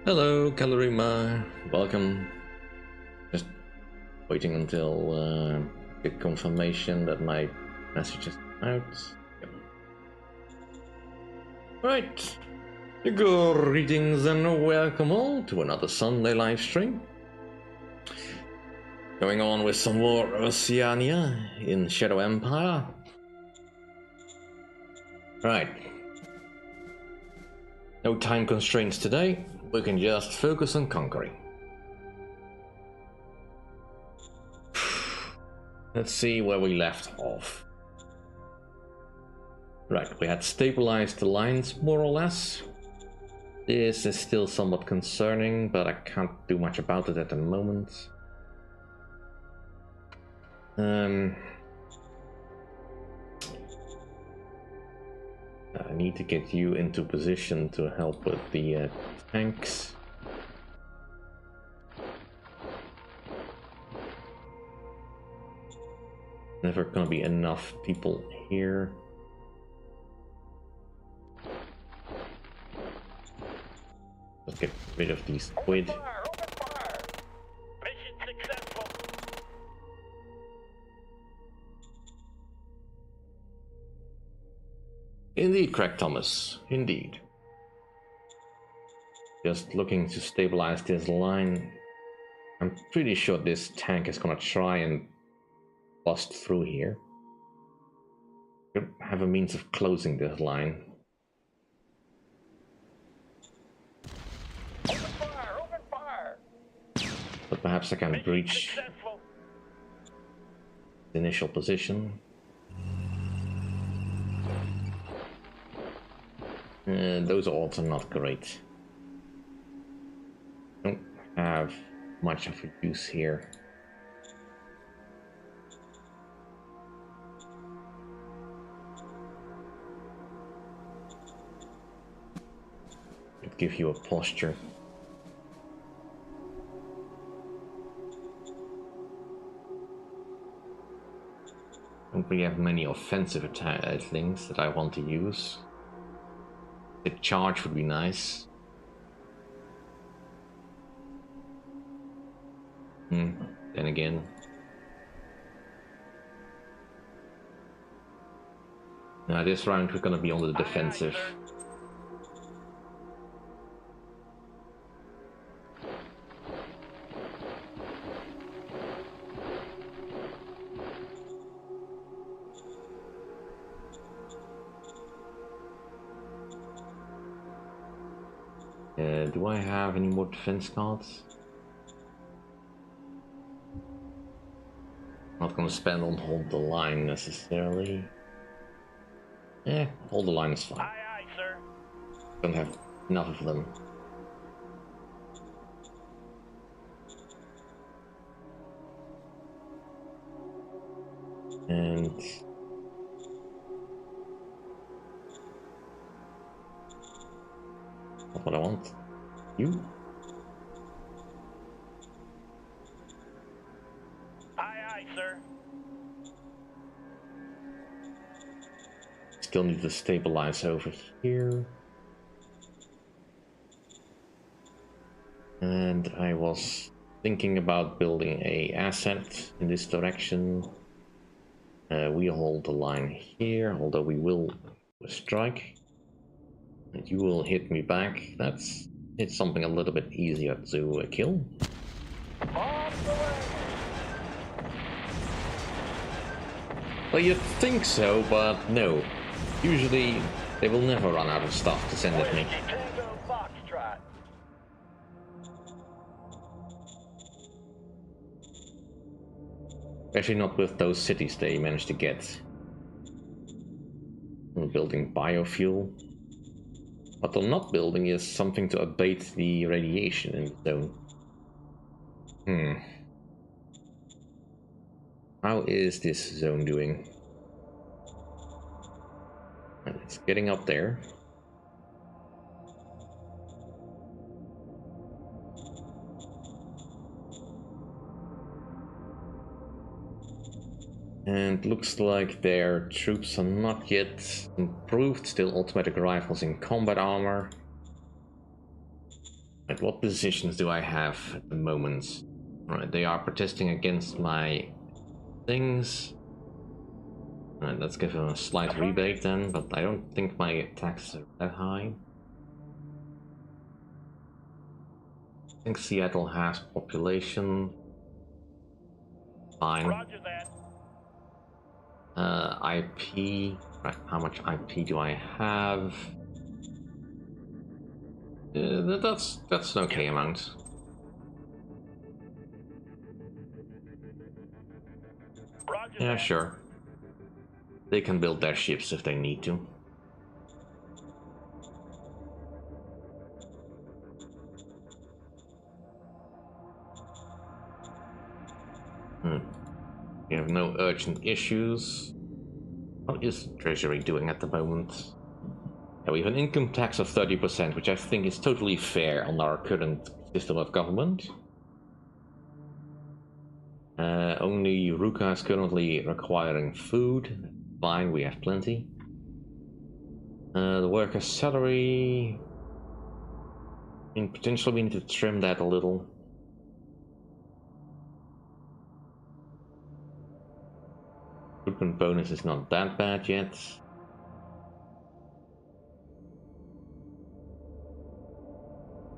Hello, Kalorima. Welcome. Just waiting until get confirmation that my message is out. Yep. Right. Greetings and welcome all to another Sunday live stream. Going on with some more Oceania in Shadow Empire. Right. No time constraints today. We can just focus on conquering. Let's see where we left off. Right, we had stabilized the lines more or less. This is still somewhat concerning, but I can't do much about it at the moment. I need to get you into position to help with the tanks. Never gonna be enough people here. Let's get rid of these squid. Open fire. Mission successful. Indeed, Craig Thomas. Indeed. Just looking to stabilize this line. I'm pretty sure this tank is gonna try and bust through here. We have a means of closing this line. Open fire. Open fire. But perhaps I can Mission breach successful. the initial position. Those odds are not great. Don't have much of a use here. It'd give you a posture. Don't really have many offensive things that I want to use. The charge would be nice. Then again. Now this round we're gonna be on the defensive. Do I have any more defense cards? Not gonna spend on hold the line necessarily. Hold the line is fine. Aye, aye, sir. Don't have enough of them. And not what I want. You? Aye, aye, sir. Still need to stabilize over here. And I was thinking about building a asset in this direction. We hold the line here, although we will strike. And you will hit me back. It's something a little bit easier to kill. Off the way. Well, you'd think so, but no. Usually, they will never run out of stuff to send at me. Whiskey Tango Foxtrot. Especially not with those cities they managed to get. We're building biofuel. What they're not building is something to abate the radiation in the zone. How is this zone doing? It's getting up there. And looks like their troops are not yet improved. Still automatic rifles in combat armor. Right, what decisions do I have at the moment? Right, they are protesting against my things. Right, let's give them a slight rebate then, but I don't think my taxes are that high. I think Seattle has population. Fine. Roger that. IP. Right, how much IP do I have? That's an okay amount. Roger Yeah, that. sure. They can build their ships if they need to. We have no urgent issues. What is the Treasury doing at the moment? Yeah, we have an income tax of 30%, which I think is totally fair on our current system of government. Only Ruka is currently requiring food. Fine, we have plenty. The worker's salary... I mean, potentially we need to trim that a little. Recruitment bonus is not that bad yet.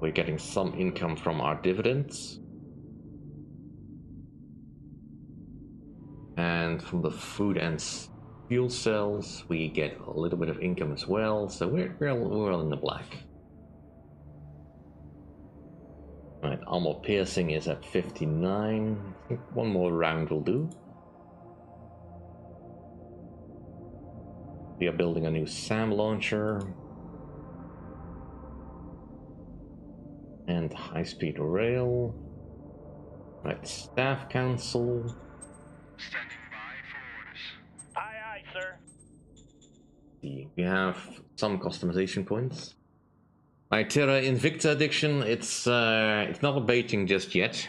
We're getting some income from our dividends. And from the food and fuel cells, we get a little bit of income as well. So we're all in the black. Alright, armor piercing is at 59. I think one more round will do. We are building a new SAM launcher. And high-speed rail. Right, staff council. Standing by for orders. Aye, aye, sir. We have some customization points. My Terra Invicta addiction, it's not abating just yet.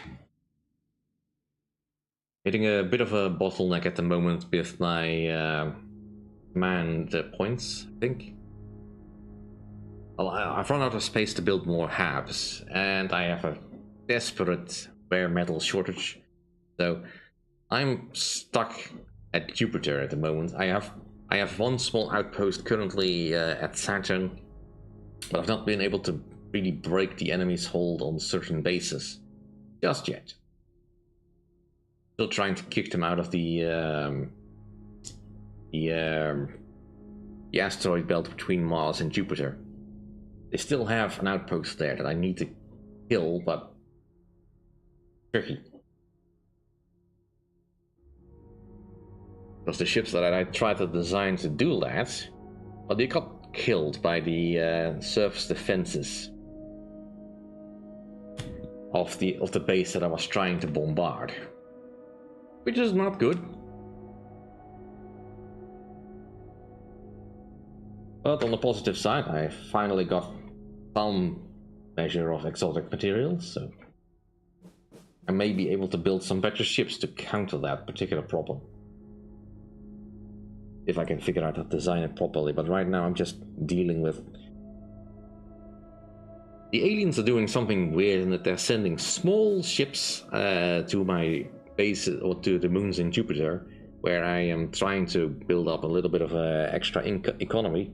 Hitting a bit of a bottleneck at the moment with my command points, I think. Well, I've run out of space to build more habs, and I have a desperate rare metal shortage. So I'm stuck at Jupiter at the moment. I have one small outpost currently at Saturn, but I've not been able to really break the enemy's hold on certain bases just yet. Still trying to kick them out of the asteroid belt between Mars and Jupiter. They still have an outpost there that I need to kill, but tricky. Because the ships that I tried to design to do that, well, they got killed by the surface defenses of the base that I was trying to bombard, which is not good. But on the positive side, I finally got some measure of exotic materials, so I may be able to build some better ships to counter that particular problem. If I can figure out how to design it properly, but right now I'm just dealing with... The aliens are doing something weird in that they're sending small ships to my base, or to the moons in Jupiter, where I am trying to build up a little bit of extra economy.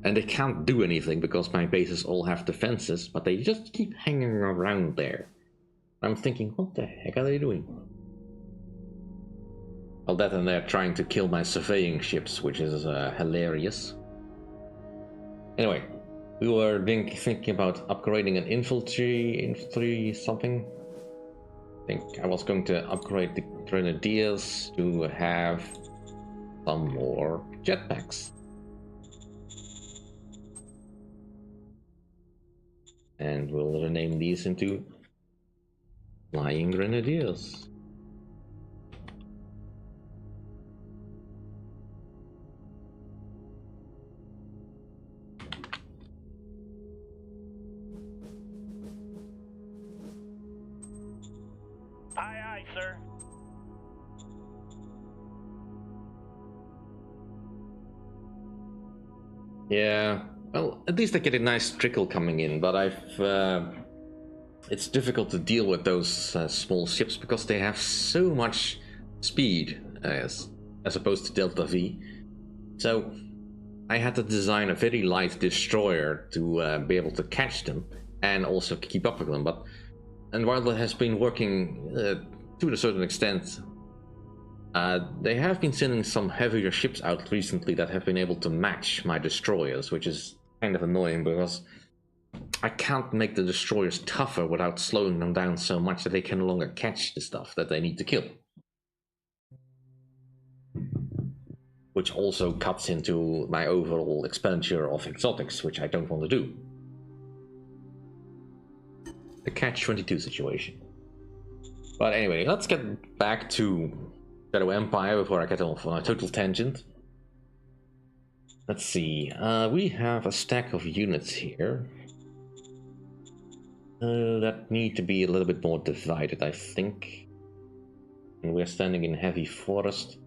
And they can't do anything because my bases all have defenses, but they just keep hanging around there. I'm thinking, what the heck are they doing? Well, that and they're trying to kill my surveying ships, which is hilarious. Anyway, we were thinking about upgrading an infantry something. I think I was going to upgrade the Grenadiers to have some more jetpacks. And we'll rename these into Flying Grenadiers. Aye, aye, sir. Yeah, Well, at least I get a nice trickle coming in, but it's difficult to deal with those small ships because they have so much speed as opposed to Delta V. So I had to design a very light destroyer to be able to catch them and also keep up with them. And while it has been working to a certain extent, they have been sending some heavier ships out recently that have been able to match my destroyers, which is kind of annoying because I can't make the destroyers tougher without slowing them down so much that they can no longer catch the stuff that they need to kill. Which also cuts into my overall expenditure of exotics, which I don't want to do. The catch-22 situation. But anyway, let's get back to Shadow Empire before I get off on a total tangent. Let's see, we have a stack of units here that need to be a little bit more divided, I think. And we're standing in heavy forest.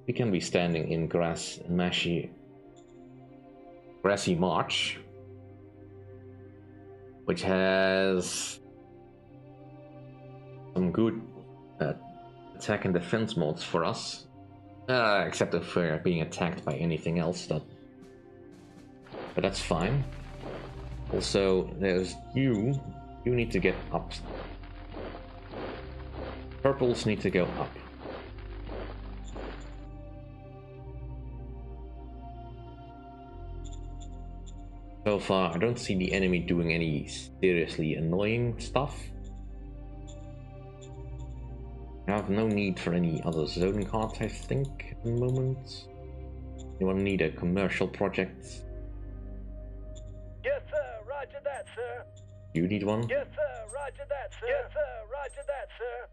We can be standing in grassy march, which has some good attack and defense modes for us, except if we're being attacked by anything else. But that's fine. Also, there's you. You need to get up. Purples need to go up. So far, I don't see the enemy doing any seriously annoying stuff. I have no need for any other zone cards, I think, at the moment. Anyone need a commercial project? Yes, sir. Roger that, sir. You need one? Yes, sir. Roger that, sir. Yes, sir. Roger that, sir.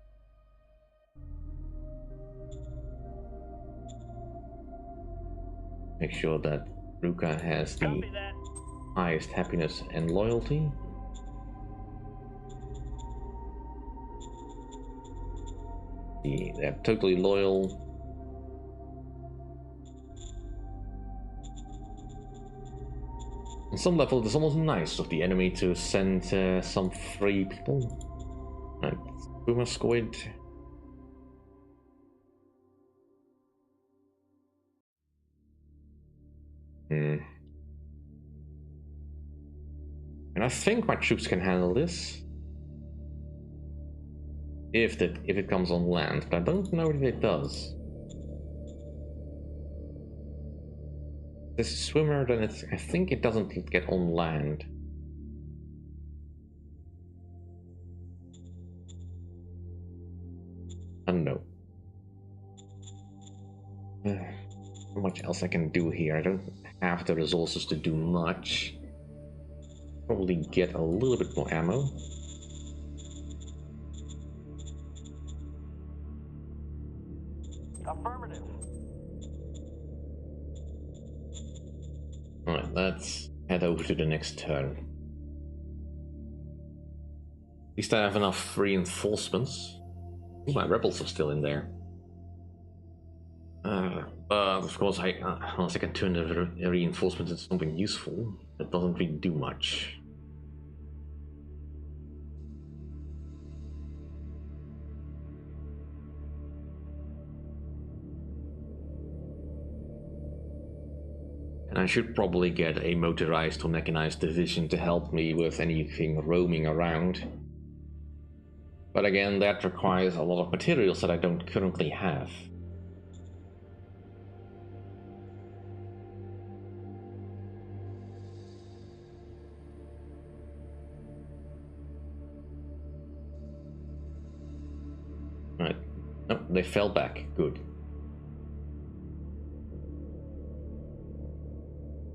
Make sure that Ruka has the highest happiness and loyalty. They're totally loyal. On some level, it's almost nice of the enemy to send some free people. Right, Boomer Squid. And I think my troops can handle this. If it comes on land, but I don't know if it does. This is swimmer, then I think it doesn't get on land. I don't know. How much else I can do here? I don't have the resources to do much. Probably get a little bit more ammo. Affirmative. Alright, let's head over to the next turn. At least I have enough reinforcements. Ooh, my rebels are still in there. But of course, unless I can turn the reinforcements into something useful, that doesn't really do much. And I should probably get a motorized or mechanized division to help me with anything roaming around. But again, that requires a lot of materials that I don't currently have. Right. Oh, they fell back. Good.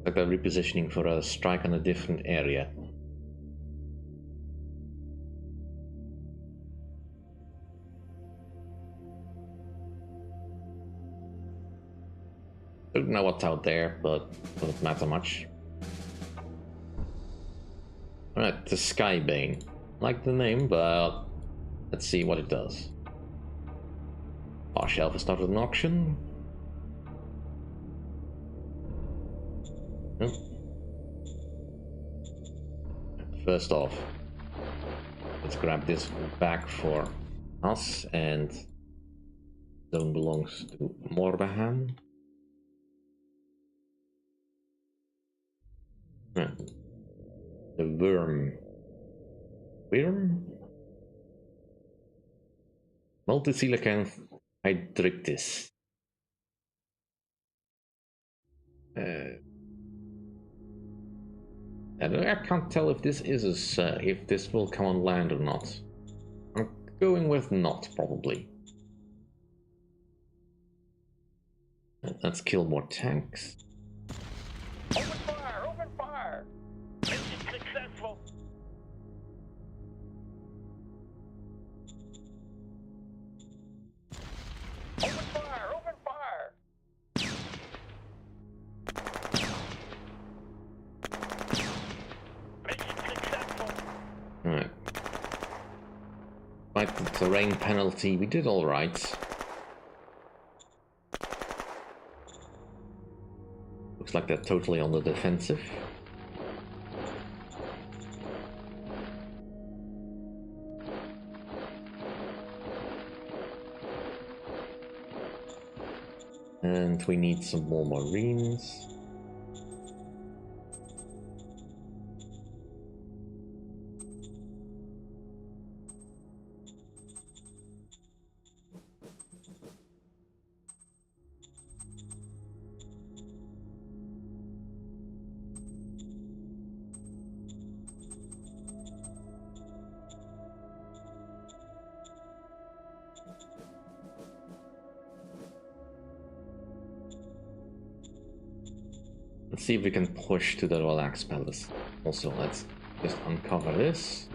Like they're repositioning for a strike on a different area. Don't know what's out there, but doesn't matter much. Alright, the Skybane. Like the name, but let's see what it does. Our shelf has started an auction. first off, let's grab this back for us, and zone belongs to Morbahan. The worm. Worm? Multisilicon hydritis. I can't tell if this is if this will come on land or not. I'm going with not, probably. Let's kill more tanks. Open fire! Open fire! Mission successful. Open fire! Open fire! Mission successful. Alright. Despite the terrain penalty, we did alright. Looks like they're totally on the defensive. And we need some more Marines. Let's see if we can push to the Relax Palace. Also, let's just uncover this.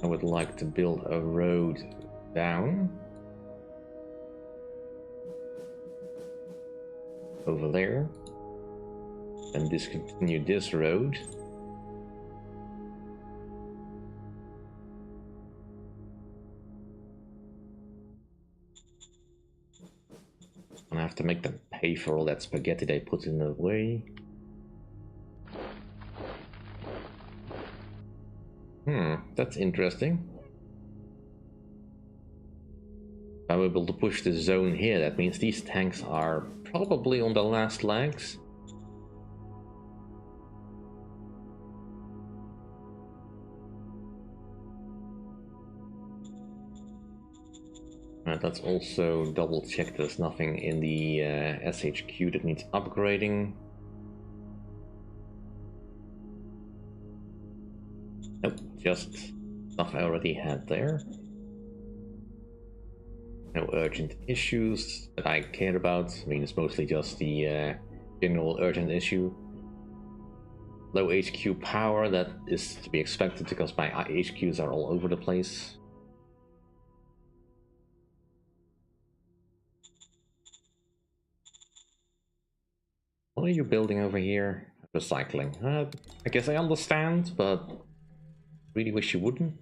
I would like to build a road down over there and discontinue this road. And I have to make them pay for all that spaghetti they put in the way. That's interesting. If I'm able to push the zone here, that means these tanks are probably on the last legs. Let's also double check there's nothing in the SHQ that needs upgrading. Nope, just stuff I already had there. No urgent issues that I care about. I mean, it's mostly just the general urgent issue. Low HQ power, that is to be expected because my HQs are all over the place. What are you building over here? Recycling. I guess I understand, but really wish you wouldn't.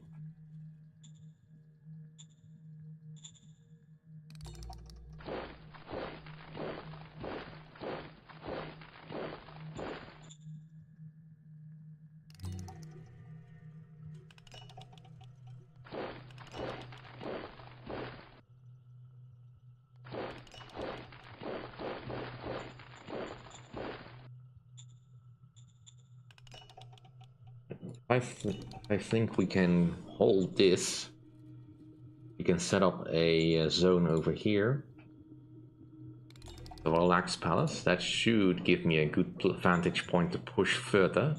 I think we can hold this. We can set up a zone over here. The Relax Palace. That should give me a good vantage point to push further.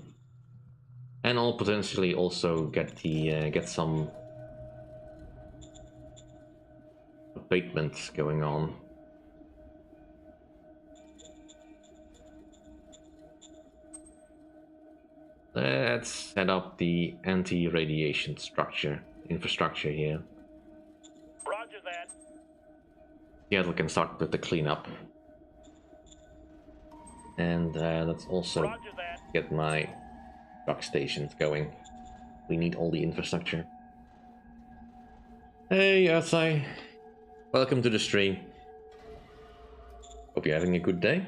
And I'll potentially also get the get some abatements going on. Let's set up the anti-radiation infrastructure here. Roger that. Seattle can start with the cleanup. And let's also get my truck stations going. We need all the infrastructure. Hey, Earthside. Welcome to the stream. Hope you're having a good day.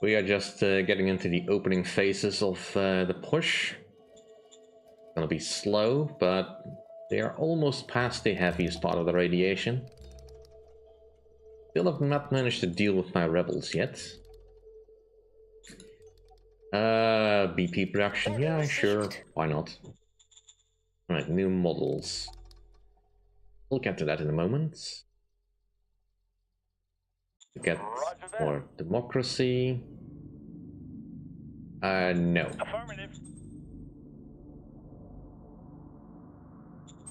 We are just getting into the opening phases of the push. Gonna be slow, but they are almost past the heaviest part of the radiation. Still have not managed to deal with my rebels yet. BP production, yeah, sure, why not? Right, new models. We'll get to that in a moment. To get more democracy. No. Affirmative.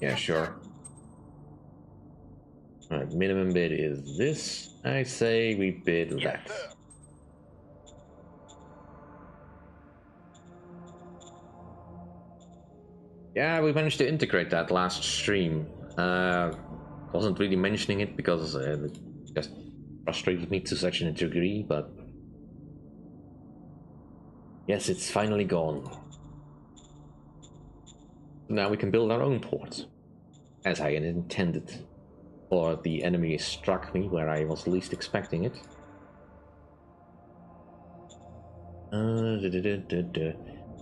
Yeah, sure. Alright, minimum bid is this. I say we bid Yes, that. sir. Yeah, we managed to integrate that last stream. Wasn't really mentioning it because it just frustrated me to such a degree, but yes, it's finally gone. Now we can build our own port, as I had intended. Or the enemy struck me where I was least expecting it.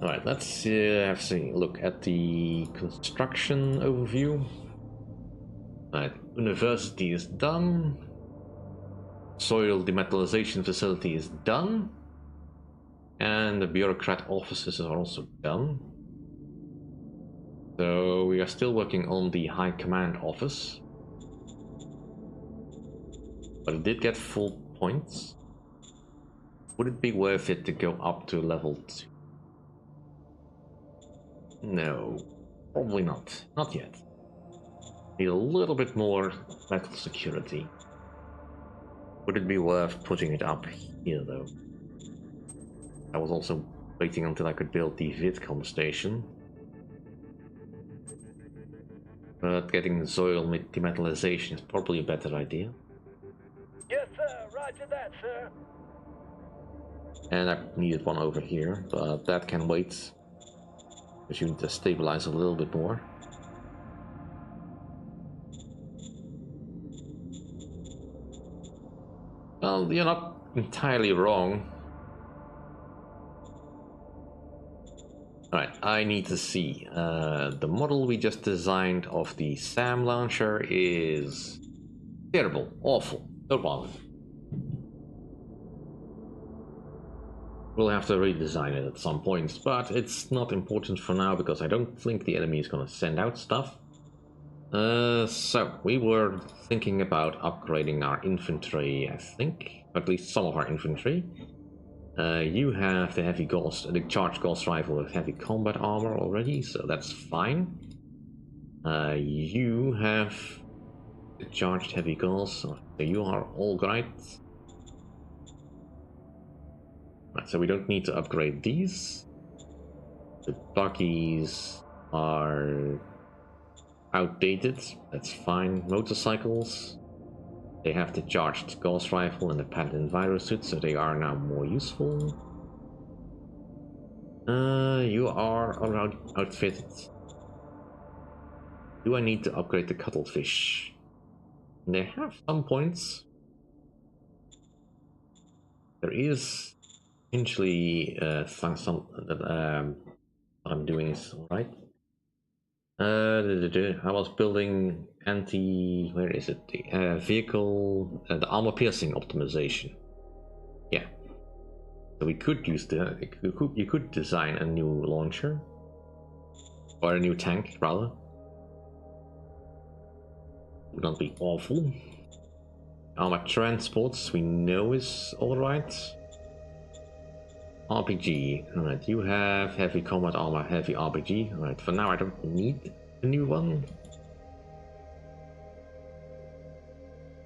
Alright, let's have a look at the construction overview. Alright, university is done. Soil demetallization facility is done. And the bureaucrat offices are also done. So we are still working on the high command office. But it did get full points. Would it be worth it to go up to level 2? No, probably not. Not yet. Need a little bit more metal security. Would it be worth putting it up here, though? I was also waiting until I could build the VidCom station. But getting the soil demetallization is probably a better idea. Yes, sir. Roger that, sir. And I needed one over here, but that can wait. Because you need to stabilize a little bit more. Well, you're not entirely wrong. Alright, I need to see. The model we just designed of the SAM launcher is terrible, awful, don't want it. We'll have to redesign it at some point, but it's not important for now because I don't think the enemy is going to send out stuff. So, we were thinking about upgrading our infantry, I think. At least some of our infantry. You have the the charged gauss rifle with heavy combat armor already, so that's fine. You have the charged heavy gauss, so you are all right. Right, so we don't need to upgrade these. The buggies are outdated, that's fine. Motorcycles, they have the charged gauss rifle and the padded enviro suit, so they are now more useful. You are around outfitted. Do I need to upgrade the cuttlefish? They have some points. There is potentially some that what I'm doing is alright. I was building where is it? The vehicle, the armor piercing optimization. Yeah. So we could use you could design a new launcher. Or a new tank, rather. Would not be awful. Armor transports, we know is alright. RPG. Alright, you have heavy combat armor, heavy RPG. Alright, for now I don't need a new one.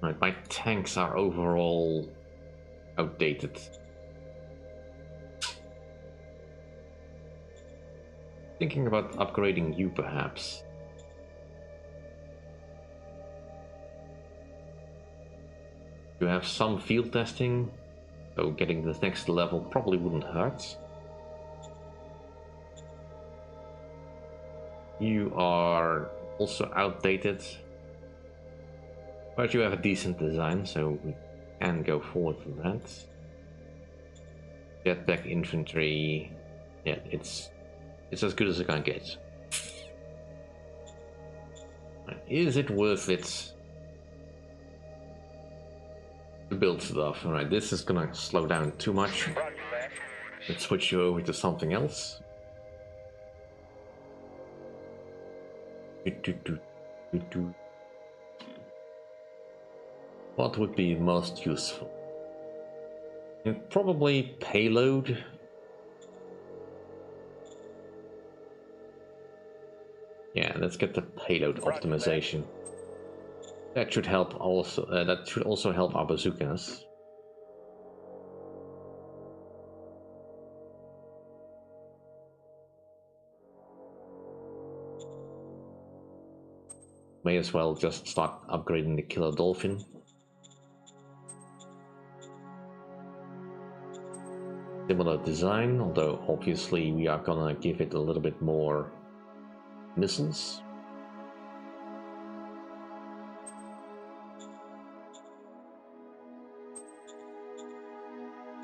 Alright, my tanks are overall outdated. Thinking about upgrading you, perhaps. You have some field testing, so getting the next level probably wouldn't hurt. You are also outdated. But you have a decent design, so we can go forward with that. Jetpack infantry, yeah, it's as good as it can get. Is it worth it to build stuff? Alright, this is gonna slow down too much. Let's switch you over to something else. What would be most useful? Probably payload. Yeah, let's get the payload optimization. That should help also. That should also help our bazookas. May as well just start upgrading the Killer Dolphin. Similar design, although obviously we are gonna give it a little bit more missiles.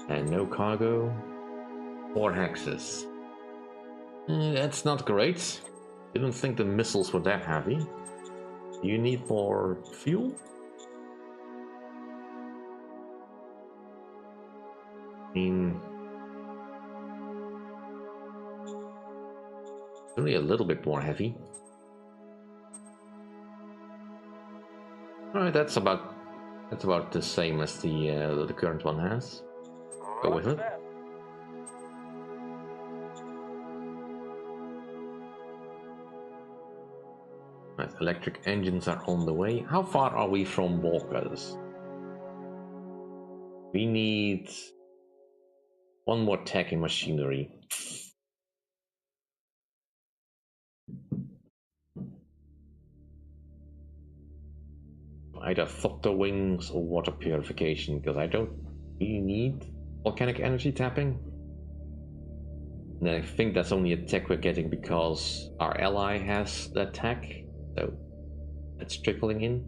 And no cargo. 4 hexes. That's not great. Didn't think the missiles were that heavy. Do you need more fuel? I mean, only a little bit more heavy. Alright, that's about the same as the current one has. Go with it. Right, electric engines are on the way. How far are we from walkers? We need one more tech in machinery. Either thopter wings or water purification, because I don't really need volcanic energy tapping. And I think that's only a tech we're getting because our ally has that tech, so that's trickling in.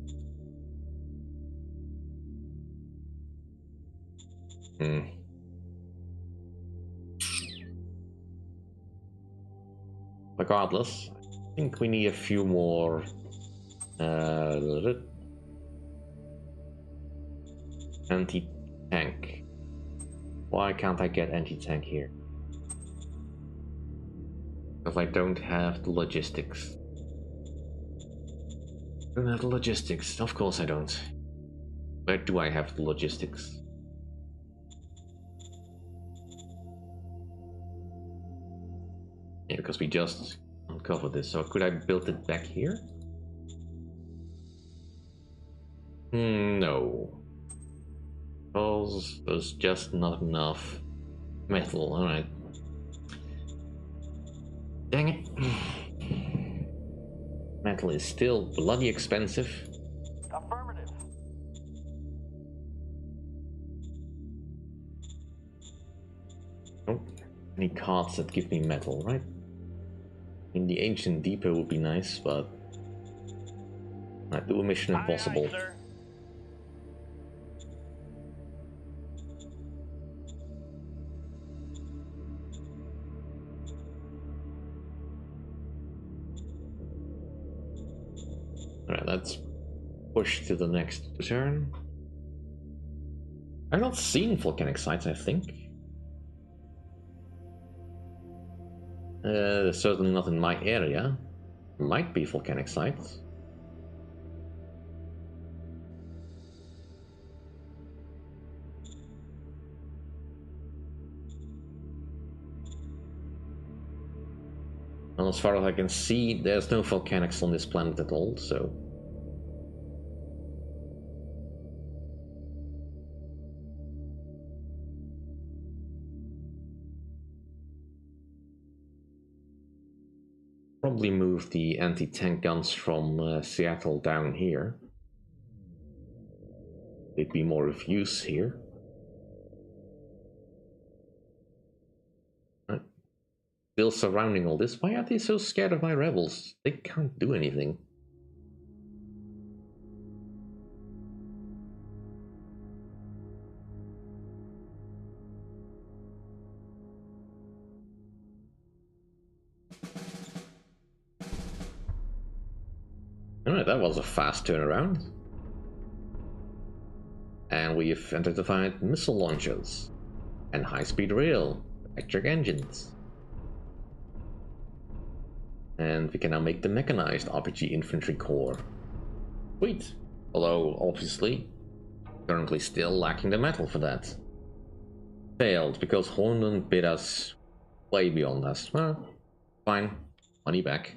Regardless, I think we need a few more anti-tank. Why can't I get anti-tank here? Because I don't have the logistics. I don't have the logistics. Of course I don't. Where do I have the logistics? Yeah, because we just uncovered this. So could I build it back here? No. Because there's just not enough metal. Alright. Dang it. Metal is still bloody expensive. Affirmative. Oh, any cards that give me metal, right? In the ancient depot would be nice, but I do a Mission Impossible. Aye, sir. Alright, let's push to the next turn. I've not seen volcanic sites, I think. Certainly not in my area. Might be volcanic sites. Well, as far as I can see, there's no volcanics on this planet at all, so... Probably move the anti-tank guns from Seattle down here. They'd be more of use here. Still surrounding all this. Why are they so scared of my rebels? They can't do anything. Alright, that was a fast turnaround. And we've identified missile launchers and high-speed rail, electric engines. And we can now make the mechanized RPG infantry corps. Sweet! Although, obviously, currently still lacking the metal for that. Failed, because Hornden bid us way beyond us. Well, fine. Money back.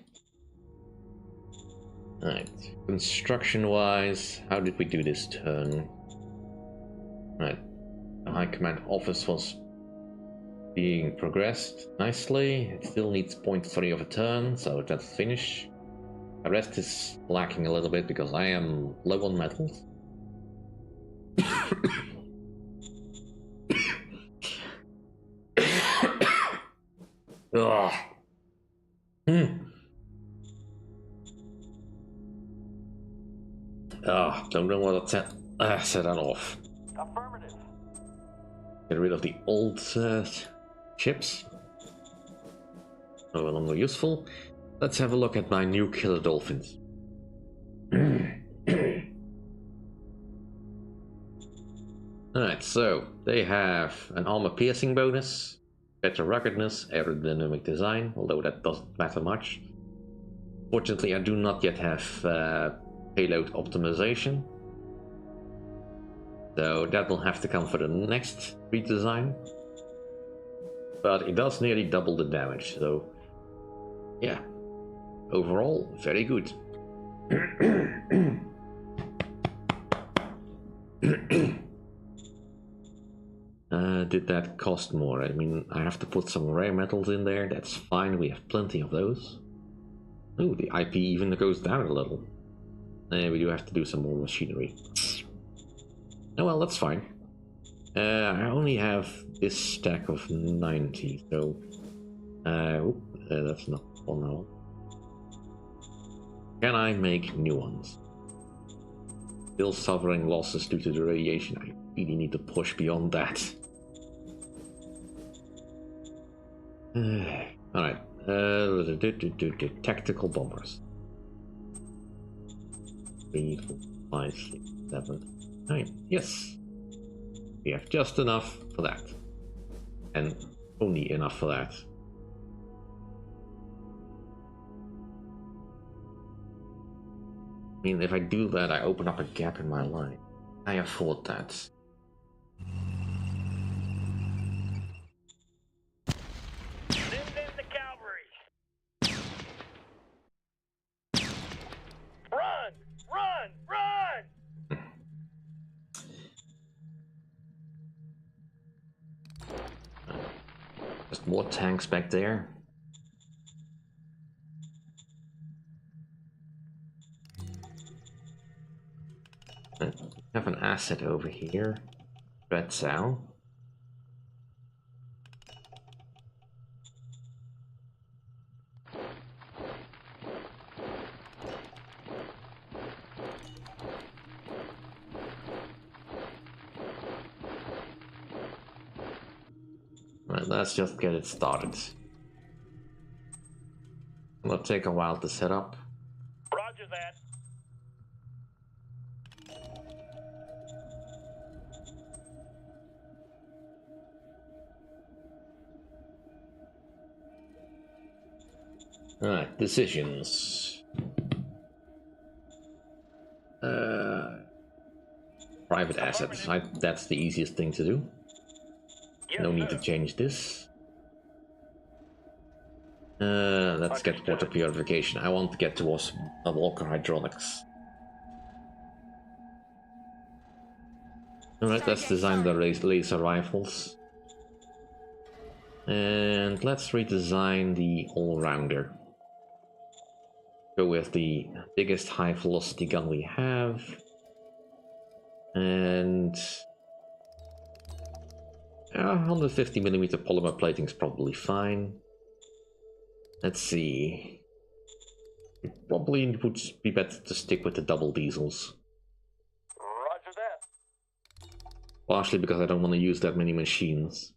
Alright. Construction-wise, how did we do this turn? Right. The High Command office was being progressed nicely. It still needs 0.3 of a turn, so that's finished. The rest is lacking a little bit because I am low on metals. Ugh. Don't know what to set that off. Affirmative. Get rid of the old chips. No longer useful. Let's have a look at my new killer dolphins. Alright, so they have an armor piercing bonus, better ruggedness, aerodynamic design, although that doesn't matter much. Fortunately, I do not yet have payload optimization, so that will have to come for the next redesign. But it does nearly double the damage, so yeah, overall, very good. Did that cost more? I mean, I have to put some rare metals in there, that's fine, we have plenty of those. Ooh, the IP even goes down a little. We do have to do some more machinery. Oh well, that's fine. I only have this stack of 90, so... that's not on now. Can I make new ones? Still suffering losses due to the radiation. I really need to push beyond that. Alright. Tactical bombers. 3, 4, 5, 6, 7, 9. Yes. We have just enough for that. And only enough for that. I mean, if I do that, I open up a gap in my line. I afford that. Send in the cavalry. Run! Run! Run! Just more tanks back there. We have an asset over here. Red Sow. Right, let's just get it started. It'll take a while to set up. Roger that. Alright, decisions. Private assets. That's the easiest thing to do. Yes, No need sir. to change this. Let's get water purification. I want to get towards a Walker hydraulics. Alright, let's design the laser rifles. And let's redesign the all-rounder. Go with the biggest high velocity gun we have. And 150mm polymer plating is probably fine. Let's see. It probably would be better to stick with the double diesels. Roger that. Partially because I don't want to use that many machines.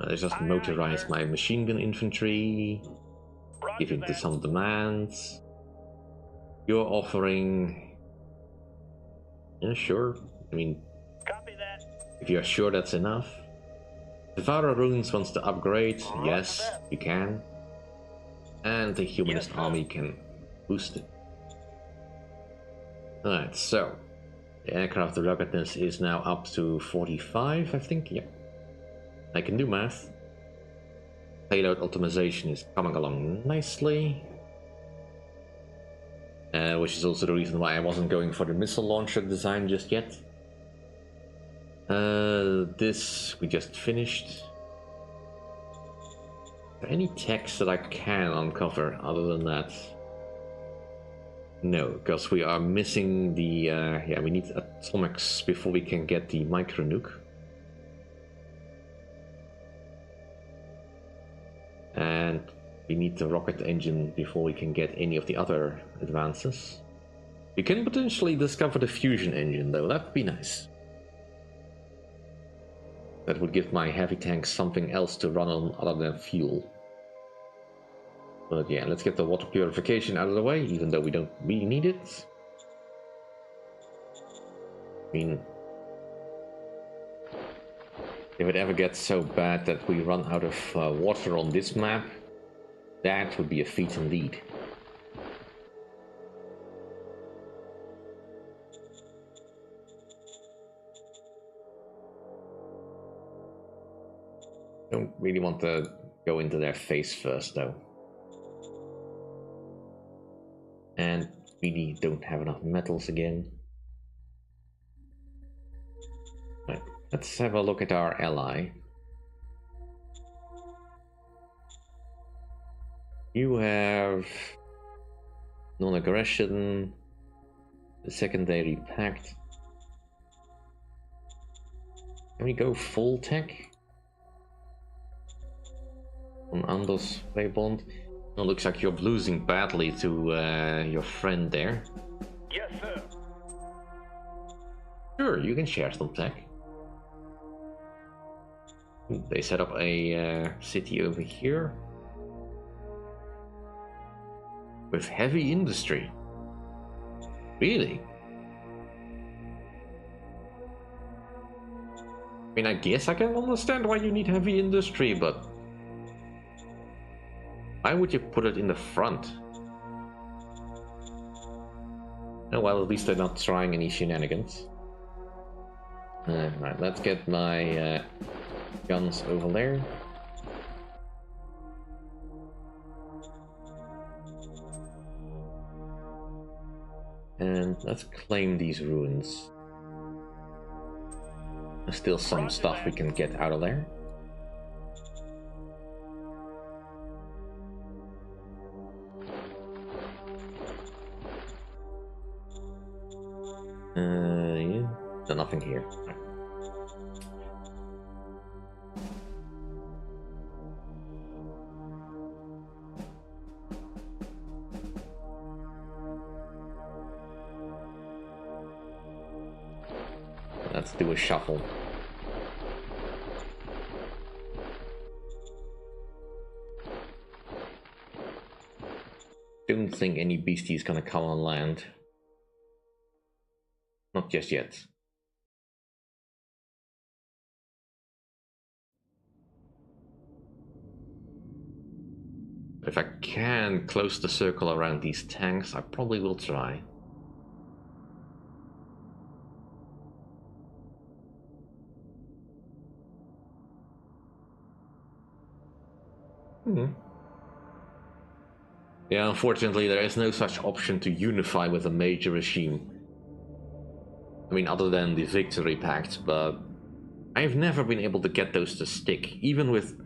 I just motorized my machine gun infantry, giving to some demands. You're offering... Yeah, sure. I mean, Copy that. if you're sure that's enough. Devourer Runes wants to upgrade. Roger Yes, that. you can. And the Humanist Yes, sir. army can boost it. Alright, so the aircraft ruggedness is now up to 45, I think. Yep. I can do math. Payload optimization is coming along nicely. Which is also the reason why I wasn't going for the missile launcher design just yet. This we just finished. Are there any techs that I can uncover other than that? No, because we are missing the... yeah, we need atomics before we can get the micro nuke. And we need the rocket engine before we can get any of the other advances. We can potentially discover the fusion engine though, that'd be nice. That would give my heavy tanks something else to run on other than fuel. But yeah, let's get the water purification out of the way, even though we don't really need it. I mean, if it ever gets so bad that we run out of water on this map, that would be a feat indeed. Don't really want to go into their face first, though. And really don't have enough metals again. Right, let's have a look at our ally. You have non-aggression, the secondary pact. Can we go full tech? On Andos Waybond? It looks like you're losing badly to your friend there. Yes, sir. Sure, you can share some tech. They set up a city over here. With heavy industry. Really? I mean, I guess I can understand why you need heavy industry, but why would you put it in the front? Oh well, at least they're not trying any shenanigans. Right, let's get my guns over there. And let's claim these ruins. There's still some stuff we can get out of there. Yeah, there's nothing here. Right. Let's do a shuffle. Don't think any beastie is gonna come on land. Not just yet. If I can close the circle around these tanks, I probably will try. Yeah, unfortunately there is no such option to unify with a major regime. I mean, other than the Victory Pact, but I've never been able to get those to stick, even with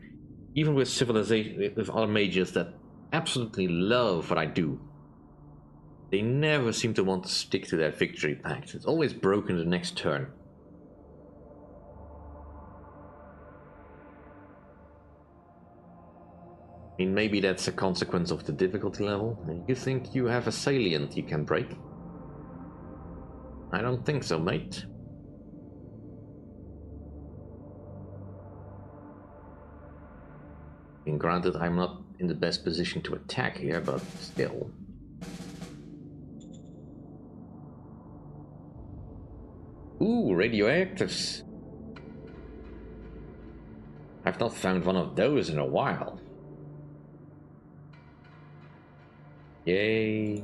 civilization, with other majors that absolutely love what I do. They never seem to want to stick to their Victory Pact. It's always broken the next turn. I mean, maybe that's a consequence of the difficulty level. You think you have a salient you can break? I don't think so, mate. And granted, I'm not in the best position to attack here, but still. Ooh, radioactives. I've not found one of those in a while. Yay.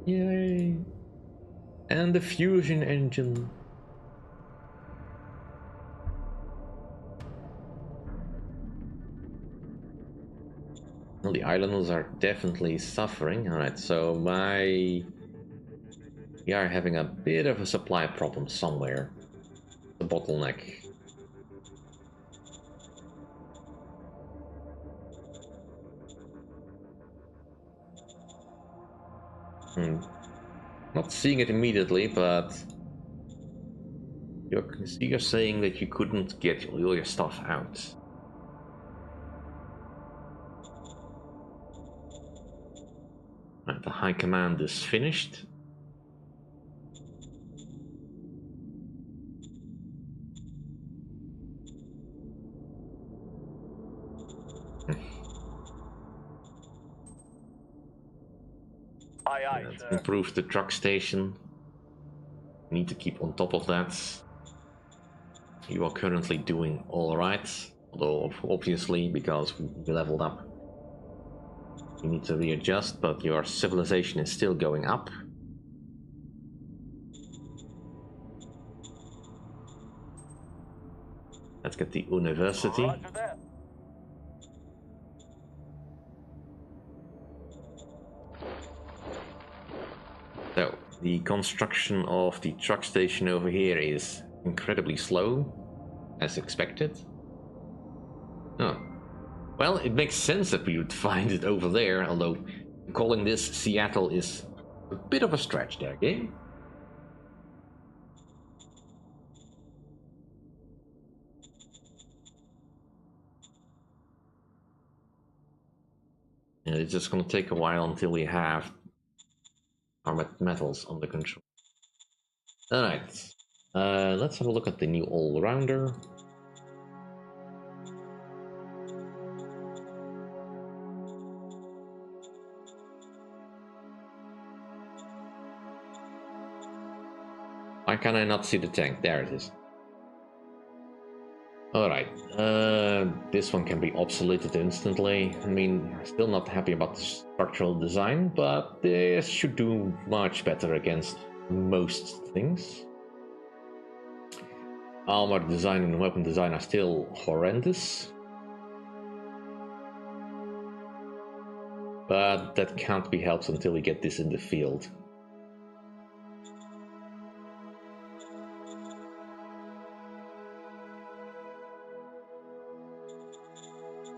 Yay. And the fusion engine. Well, the islanders are definitely suffering. Alright, so we are having a bit of a supply problem somewhere. The bottleneck. Not seeing it immediately, but you're saying that you couldn't get all your stuff out. Right, the high command is finished. Aye, Let's improve the truck station. Need to keep on top of that. You are currently doing alright, although obviously because we leveled up you need to readjust, but your civilization is still going up. Let's get the university. So, the construction of the truck station over here is incredibly slow, as expected. Oh. Well, it makes sense that we would find it over there, although calling this Seattle is a bit of a stretch there, game. And it's just going to take a while until we have our metals under control. Alright, let's have a look at the new all-rounder. Why can I not see the tank? There it is. Alright, this one can be obsoleted instantly. I mean, still not happy about the structural design, but this should do much better against most things. Armor design and weapon design are still horrendous. But that can't be helped until we get this in the field.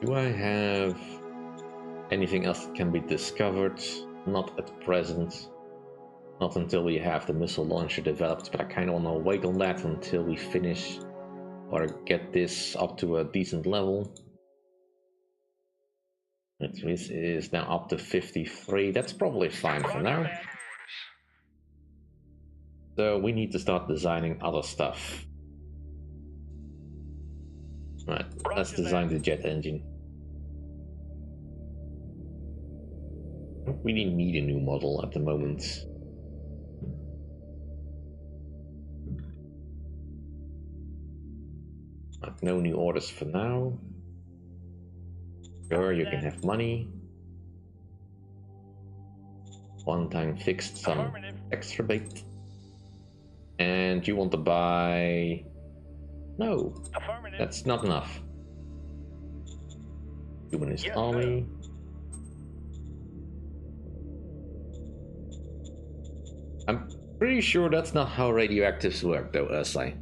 Do I have anything else that can be discovered? Not at present. Not until we have the missile launcher developed, but I kind of want to wait on that until we finish or get this up to a decent level. This is now up to 53. That's probably fine for now. So we need to start designing other stuff. Right, let's design the jet engine. Don't really need a new model at the moment. No new orders for now. Sure, you can have money. One time fixed some extra bait. And you want to buy... No, that's not enough. Humanist army. I'm pretty sure that's not how radioactives work though, Ursai.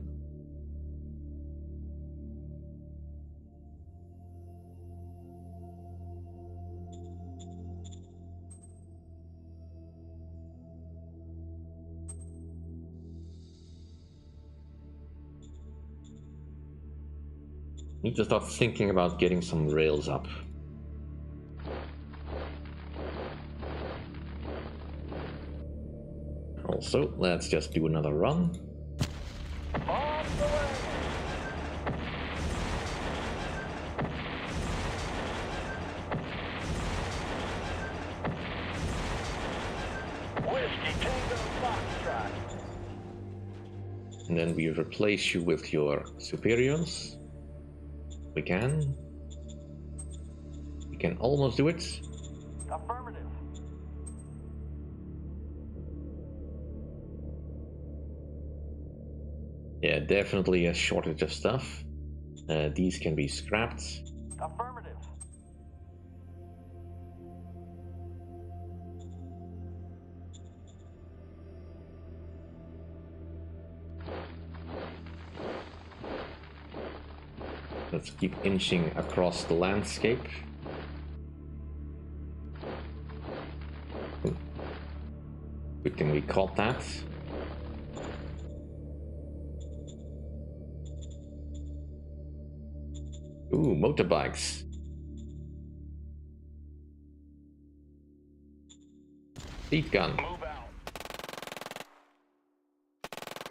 Need to start thinking about getting some rails up. Also, let's just do another run. Whiskey Tango Foxtrot. And then we replace you with your superiors. We can. We can almost do it. Affirmative. Yeah, definitely a shortage of stuff. These can be scrapped. Affirmative. Let's keep inching across the landscape. Good thing we caught that. Ooh, motorbikes. Speed gun. Move out.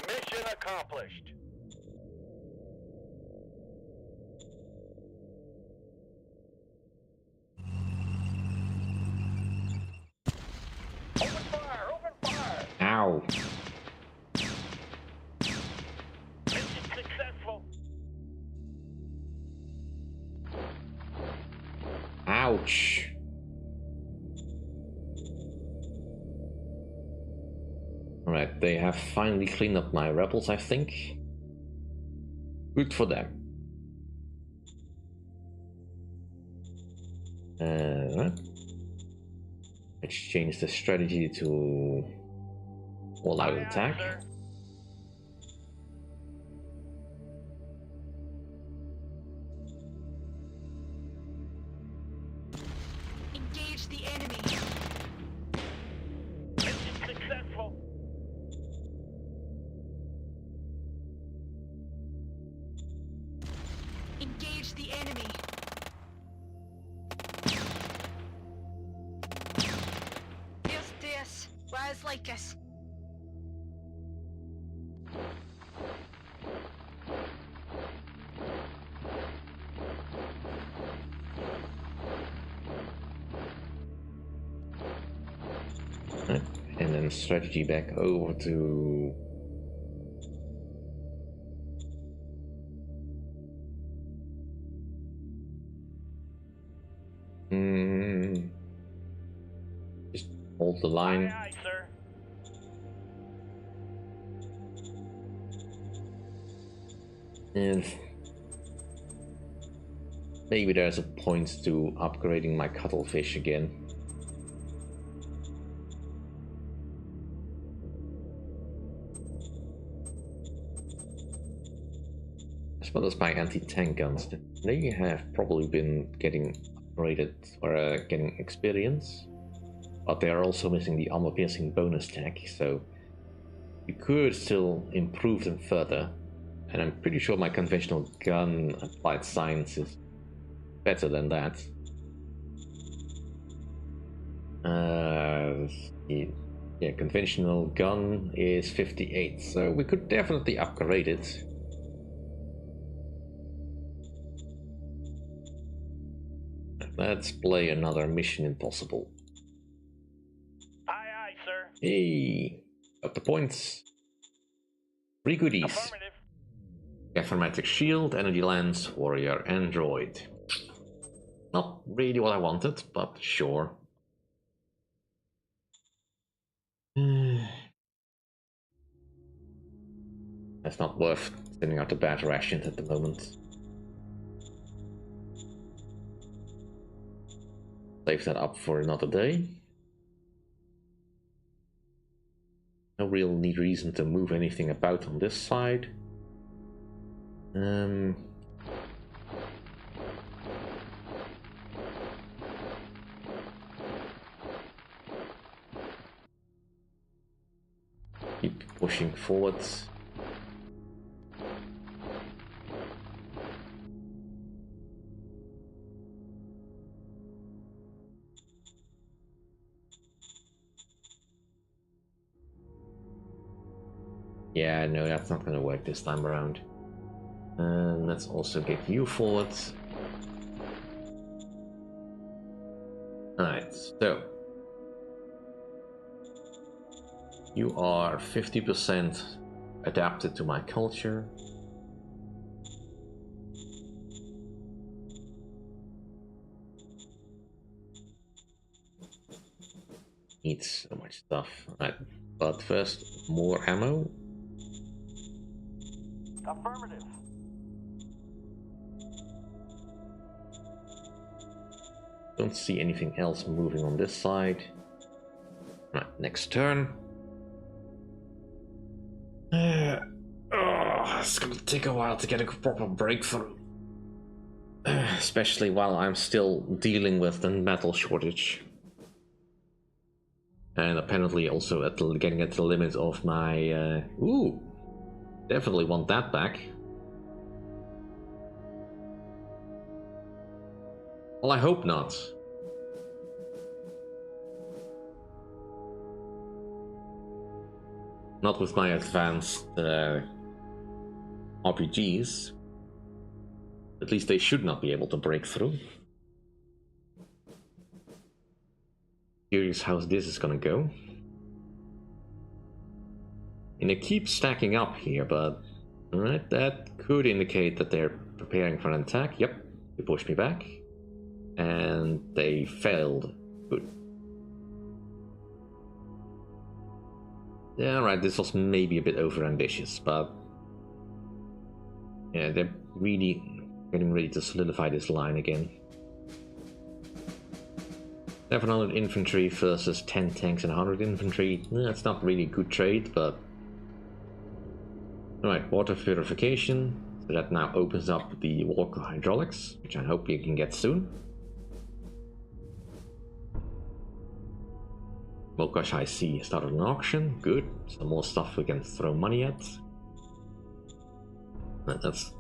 Mission accomplished. Open fire! Open fire! Ow. Mission successful. Ouch. Alright, they have finally cleaned up my rebels, I think. Good for them. Right. Let's change the strategy to all-out attack. Sir. Engage the enemy. Mission successful. Engage the enemy. Here's this. Rise like us. Right. And then strategy back over to... Just hold the line. Aye, aye, sir. And maybe there's a point to upgrading my cuttlefish again. As well as my anti-tank guns. They have probably been getting upgraded or getting experience, but they are also missing the armor-piercing bonus tag, so you could still improve them further. And I'm pretty sure my conventional gun applied science is better than that. Yeah, conventional gun is 58, so we could definitely upgrade it. Let's play another Mission Impossible. Aye, aye, sir. Hey, got the points. Free goodies. Affirmative. Affirmatic shield, energy lens, warrior, android. Not really what I wanted, but sure. That's not worth sending out the bad rations at the moment. Save that up for another day. No real need reason to move anything about on this side. Keep pushing forwards. Yeah, no, that's not going to work this time around. Let's also get you forwards. Alright, so You are 50% adapted to my culture. Needs so much stuff. Right. But first, more ammo. Affirmative. Don't see anything else moving on this side. Right, next turn. It's gonna take a while to get a proper breakthrough. Especially while I'm still dealing with the metal shortage. And apparently also getting at the limit of my... ooh! Definitely want that back. Well, I hope not. Not with my advanced RPGs. At least they should not be able to break through. Curious how this is gonna go. And they keep stacking up here, but alright, that could indicate that they're preparing for an attack. Yep, they pushed me back. And they failed. Good. Yeah, right, this was maybe a bit overambitious, but yeah, they're really getting ready to solidify this line again. 700 infantry versus 10 tanks and 100 infantry. That's not really a good trade, but... Alright, water purification. So that now opens up the water hydraulics, which I hope you can get soon. Mokash I see started an auction. Good. Some more stuff we can throw money at. Let's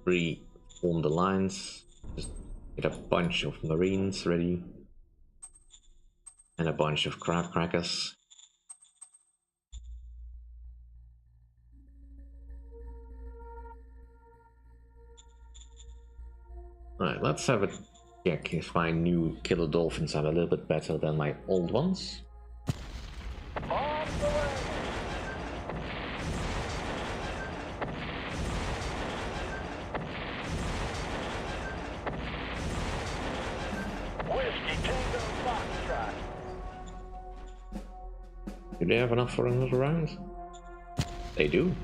reform the lines. Just get a bunch of marines ready. And a bunch of crab crackers. Alright, let's have a check if my new killer dolphins are a little bit better than my old ones. Do they have enough for another round? They do.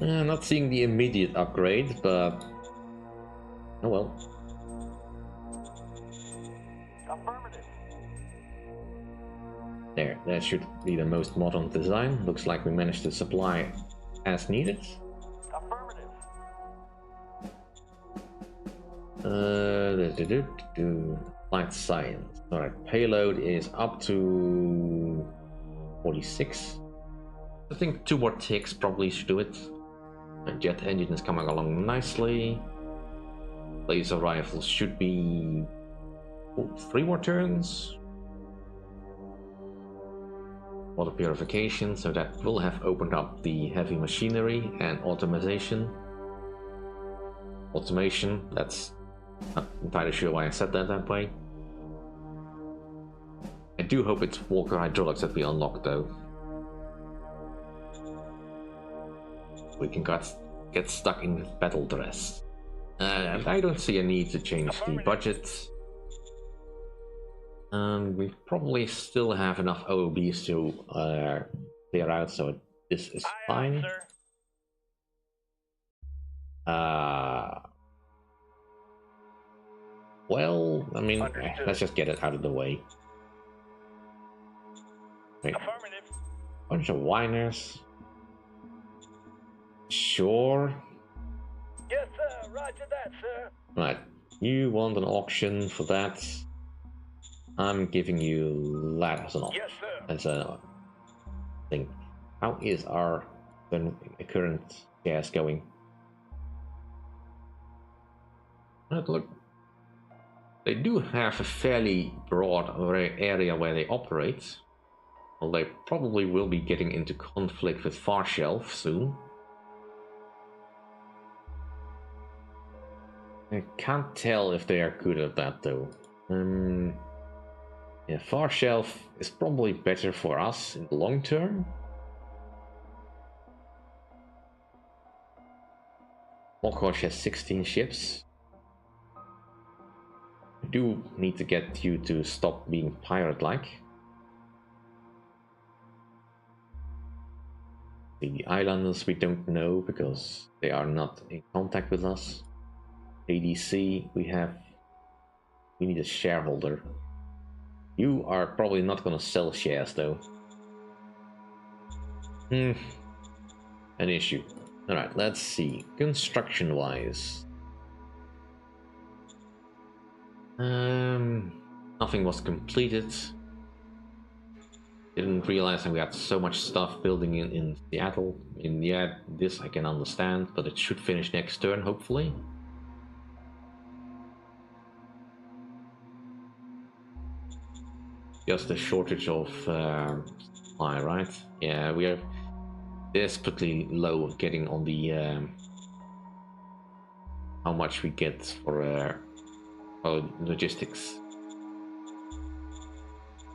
Not seeing the immediate upgrade, but oh well. There, that should be the most modern design. Looks like we managed to supply as needed. Light science. Alright, payload is up to 46. I think 2 more ticks probably should do it. The jet engine is coming along nicely. Laser rifles should be 3 more turns. Water purification, so that will have opened up the heavy machinery and automation. Automation, that's not entirely sure why I said that way. I do hope it's Walker Hydraulics that we unlock though. We can get stuck in battle dress. I don't see a need to change the budget. We probably still have enough OOBs to clear out, so this is fine. Well, I mean, let's just get it out of the way. Wait. Bunch of whiners. Sure. Yes, sir. Roger that, sir. Right. You want an auction for that? I'm giving you that as an option. Yes, sir. As a thing. How is our current gas going? Look, they do have a fairly broad area where they operate. Well, they probably will be getting into conflict with Far Shelf soon. I can't tell if they are good at that though. Yeah, Far Shelf is probably better for us in the long term. Mokosh has 16 ships. I do need to get you to stop being pirate-like. The islanders we don't know because they are not in contact with us. ADC we need a shareholder. You are probably not gonna sell shares though. An issue. Alright, let's see. Construction wise. Nothing was completed. Didn't realize that we had so much stuff building in Seattle. And yeah, this I can understand, but it should finish next turn, hopefully. Just a shortage of supply, right? Yeah, we are desperately low getting on the how much we get for our logistics.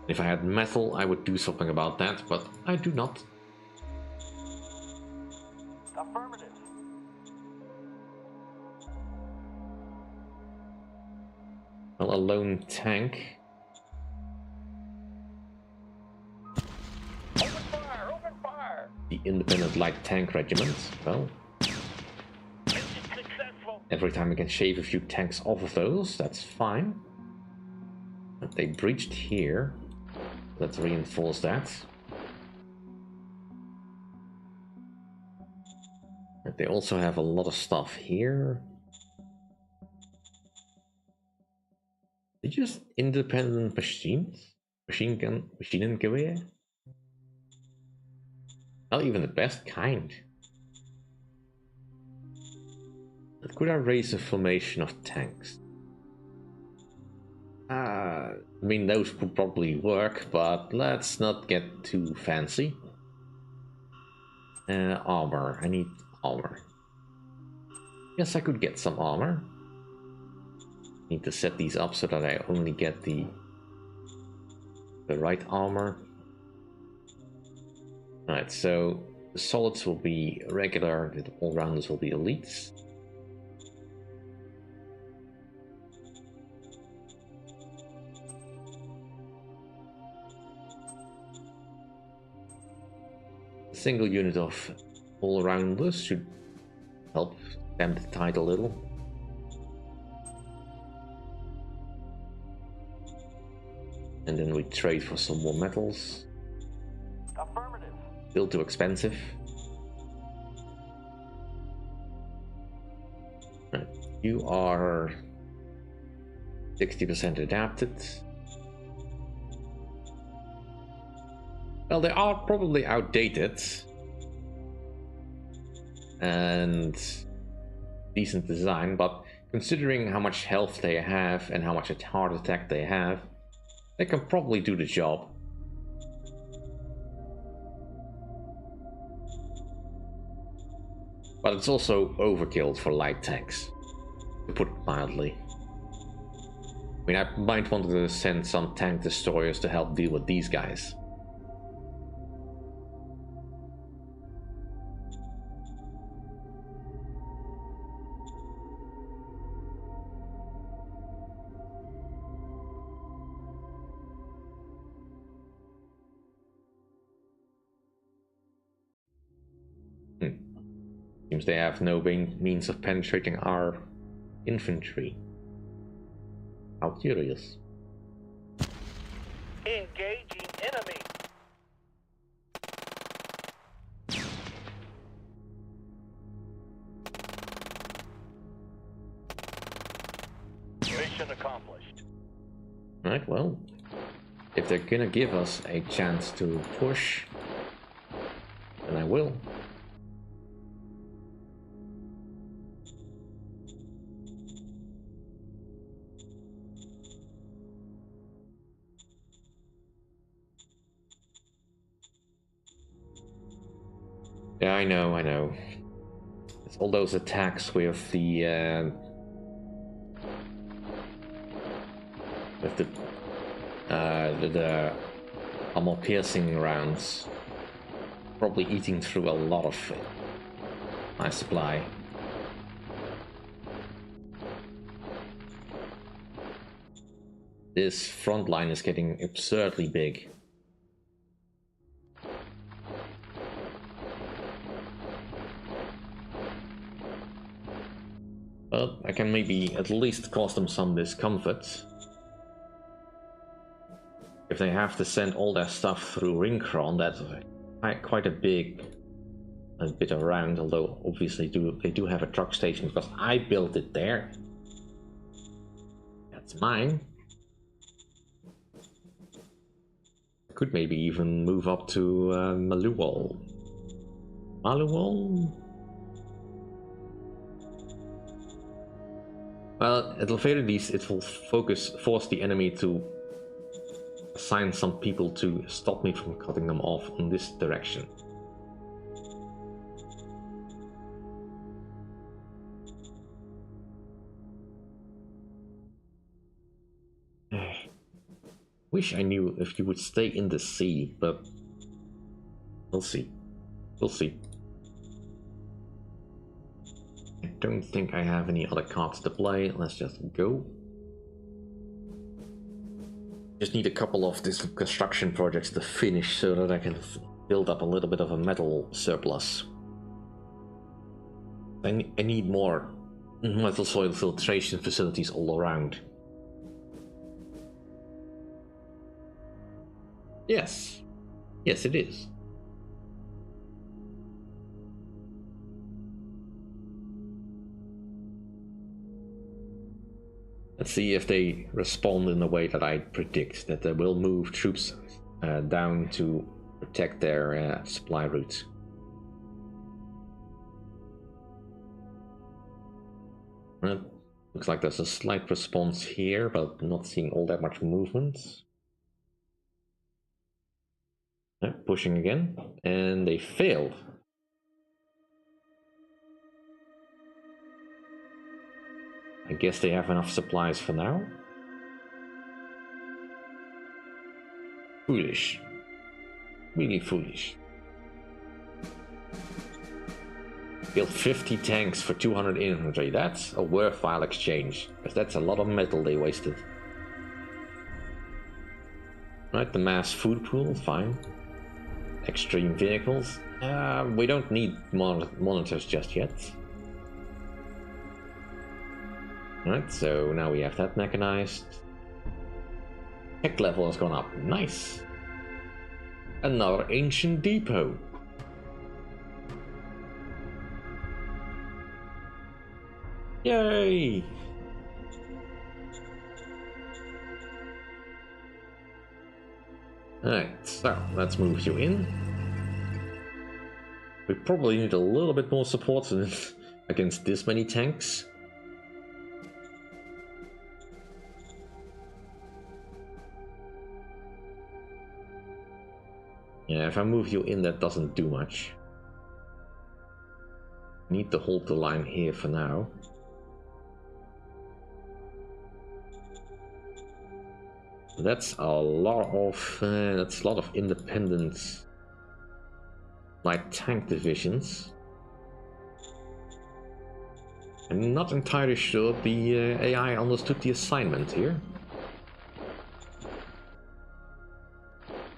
If I had metal, I would do something about that, but I do not. Affirmative. Well, a lone tank. Open fire! Open fire! The Independent Light Tank Regiment. Well, Mission successful. every time I can shave a few tanks off of those, that's fine. But they breached here. Let's reinforce that. But they also have a lot of stuff here. They're just independent machines? Maschinengewehr? Not even the best kind. But could I raise a formation of tanks? I mean, those could probably work, but let's not get too fancy. Armor. I need armor. Yes, I could get some armor. Need to set these up so that I only get the right armor. Alright, so the solids will be regular, the all-rounders will be elites. A single unit of all-rounders should help stem the tide a little. And then we trade for some more metals. Affirmative. Still too expensive. Right. You are 60% adapted. Well, they are probably outdated. And decent design, but considering how much health they have and how much a heart attack they have, they can probably do the job. But it's also overkill for light tanks, to put it mildly. I mean, I might want to send some tank destroyers to help deal with these guys. Seems they have no means of penetrating our infantry. How curious. Engaging enemy. Mission accomplished. Right, well, if they're gonna give us a chance to push, then I will. Yeah, I know, I know. It's all those attacks with the with the armor piercing rounds, probably eating through a lot of my supply. This front line is getting absurdly big. But I can maybe at least cause them some discomfort. If they have to send all their stuff through Rincron, that's quite a big bit around, although obviously they do have a truck station because I built it there. That's mine. I could maybe even move up to Maluwal. Maluwal? Well, at the very least, it will force the enemy to assign some people to stop me from cutting them off in this direction. Wish I knew if you would stay in the sea, but we'll see. We'll see. I don't think I have any other cards to play. Let's just go. Just need a couple of these construction projects to finish so that I can build up a little bit of a metal surplus. I need more metal soil filtration facilities all around. Yes. Yes, it is. Let's see if they respond in the way that I predict, that they will move troops down to protect their supply routes. Looks like there's a slight response here, but not seeing all that much movement. Pushing again, and they failed. I guess they have enough supplies for now. Foolish. Really foolish. Built 50 tanks for 200 infantry. That's a worthwhile exchange, because that's a lot of metal they wasted. Right, the mass food pool, fine. Extreme vehicles. We don't need monitors just yet. Right, so now we have that mechanized. Tech level has gone up. Nice. Another ancient depot. Yay! Alright, so let's move you in. We probably need a little bit more support against this many tanks. Yeah, if I move you in, that doesn't do much. Need to hold the line here for now. That's a lot of independent light tank divisions. I'm not entirely sure the AI understood the assignment here.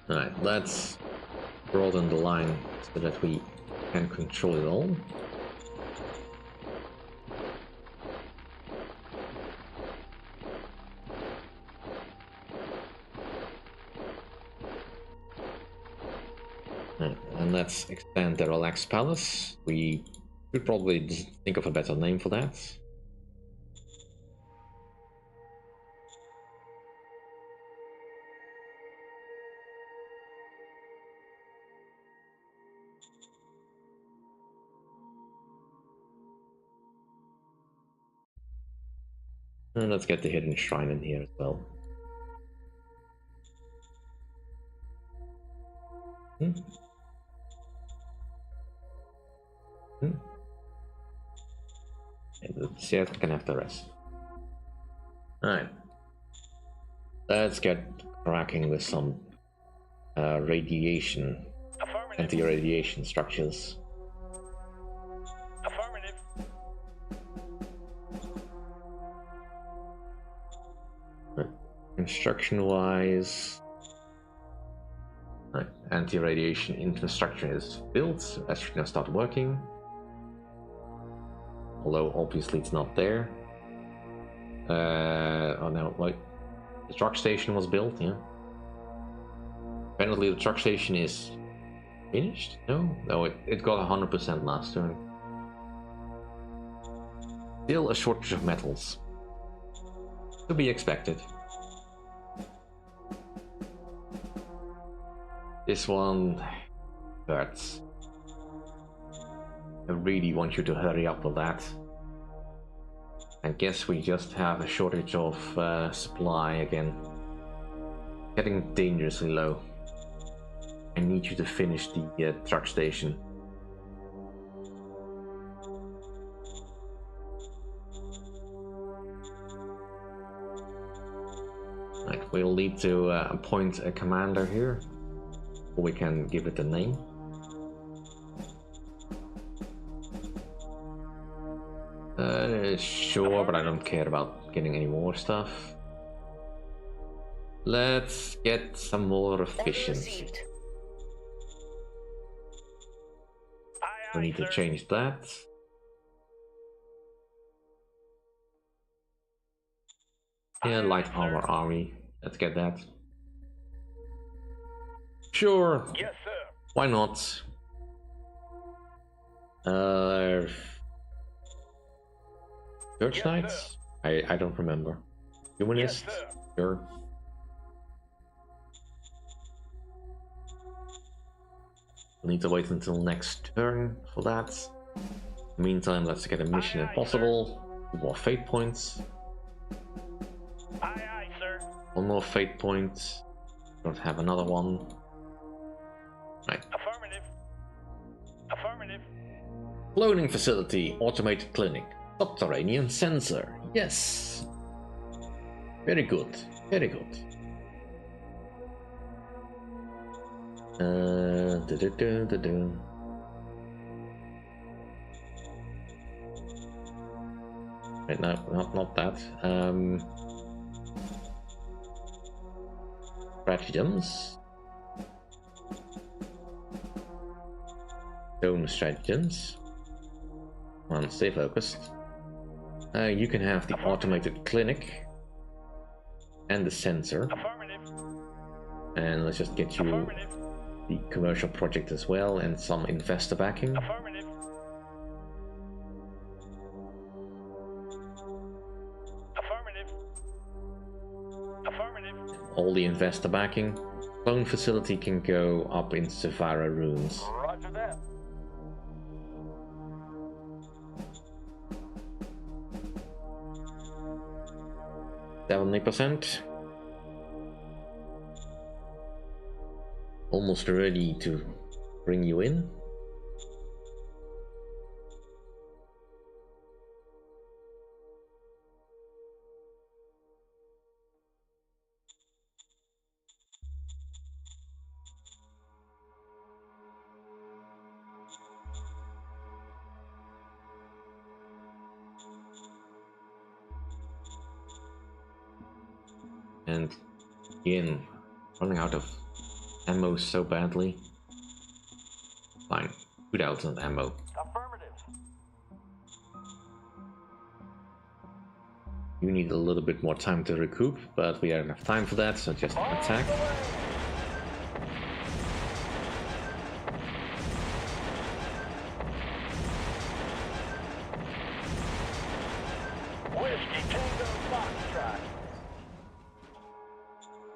Alright, let's broaden the line so that we can control it all. And let's expand the Relax Palace. We should probably think of a better name for that. And let's get the hidden shrine in here as well. And the Seattle can have the rest. Alright. Let's get cracking with some radiation, anti-radiation structures. Affirmative. Construction-wise, anti-radiation infrastructure is built. That should now start working. Although obviously it's not there. Oh no, like the truck station was built, yeah. Apparently the truck station is finished? No, it got 100% last turn. Still a shortage of metals. To be expected. This one hurts. I really want you to hurry up with that. I guess we just have a shortage of supply again. Getting dangerously low. I need you to finish the truck station. Right, we'll need to appoint a commander here. We can give it a name. Sure, but I don't care about getting any more stuff. Let's get some more efficiency. We need to change that. Yeah, light armor army. Let's get that. Sure. Yes, sir. Why not? Church Yes, Knights? I don't remember. Humanist? Yes, sir. Sure. We'll need to wait until next turn for that. Meantime, let's get a Mission Impossible. 2 more fate points. Aye, aye, sir. 1 more fate point. Don't have another one. Right. Affirmative. Affirmative. Cloning facility, automated clinic, subterranean sensor. Yes. Very good. Very good. Wait, no, not that. Stratagems. Dome stratagems. Come on, stay focused. You can have the automated clinic and the sensor. Affirmative. And let's just get you Affirmative. the commercial project as well and some investor backing. Affirmative. Affirmative. Affirmative. All the investor backing. Clone facility can go up into Savara ruins. Roger that. %70. Almost ready to bring you in. And again, running out of ammo so badly. Fine, 2000 ammo. Affirmative. You need a little bit more time to recoup, but we don't have time for that, so just attack. Whiskey Tango Foxtrot.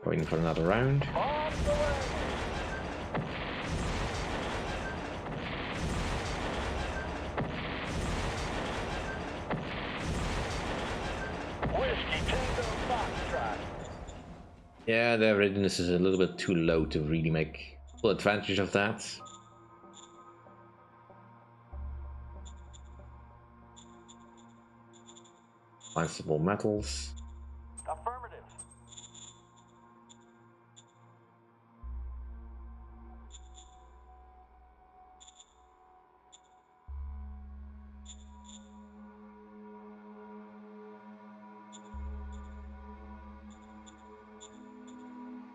Waiting for another round. On the way. Whiskey Tango Foxtrot. Yeah, their readiness is a little bit too low to really make full advantage of that. Spliceable metals. Affirmative.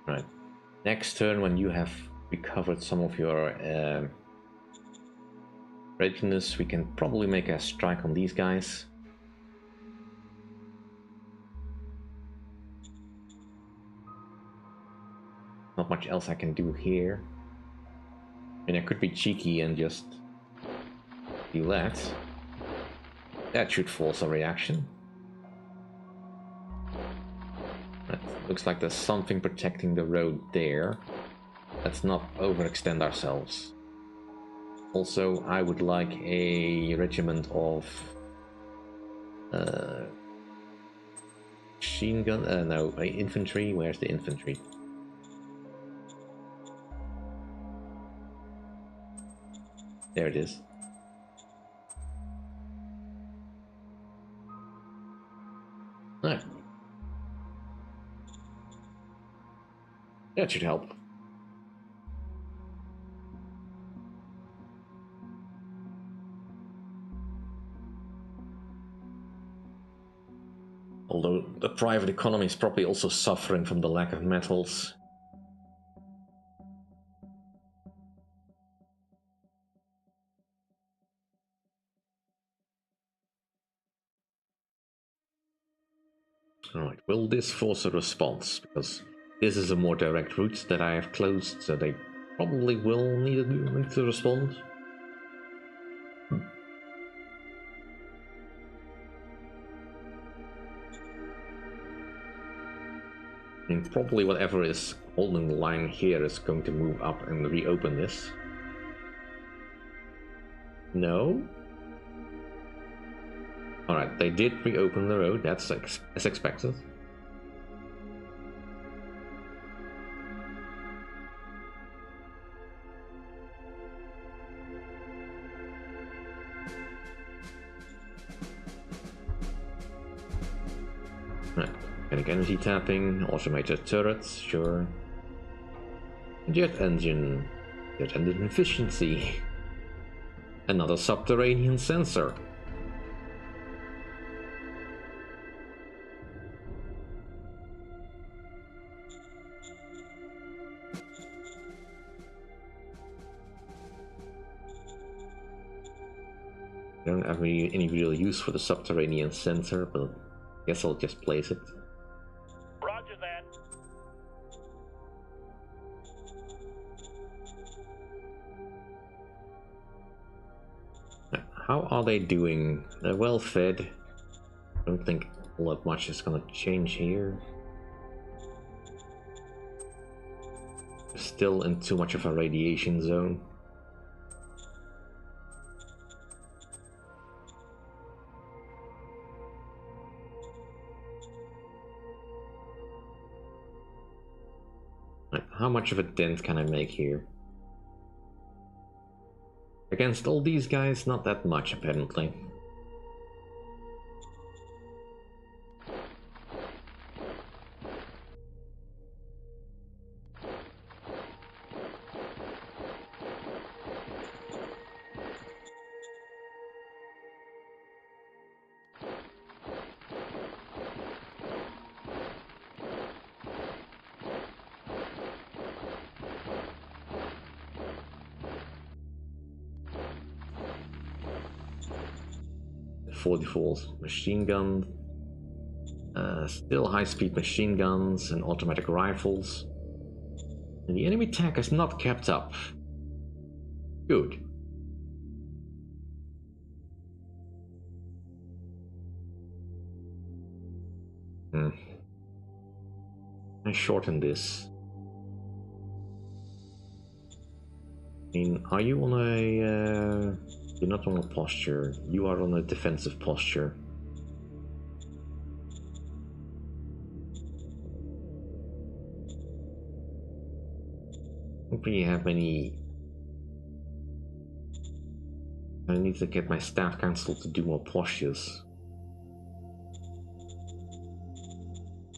Right. Next turn, when you have recovered some of your readiness, we can probably make a strike on these guys. Not much else I can do here. I mean, I could be cheeky and just do that. That should force a reaction. That looks like there's something protecting the road there. Let's not overextend ourselves. Also, I would like a regiment of machine gun. No, infantry. Where's the infantry? There it is. Right. That should help. Although the private economy is probably also suffering from the lack of metals. Alright, will this force a response? Because this is a more direct route that I have closed, so they probably will need to respond. I mean, probably whatever is holding the line here is going to move up and reopen this. No? Alright, they did reopen the road, that's as expected. Right, kinetic energy tapping, automated turrets, sure. Jet engine efficiency. Another subterranean sensor. I don't have any real use for the subterranean sensor, but I guess I'll just place it. Roger that. How are they doing? They're well fed. I don't think a lot much is gonna change here. They're still in too much of a radiation zone. How much of a dent can I make here? Against all these guys, not that much apparently. .44 machine gun, still high-speed machine guns and automatic rifles. And the enemy tank has not kept up. Good. I shorten this. I mean, are you on a... You're not on a posture, you are on a defensive posture. Don't really have any... I need to get my staff council to do more postures.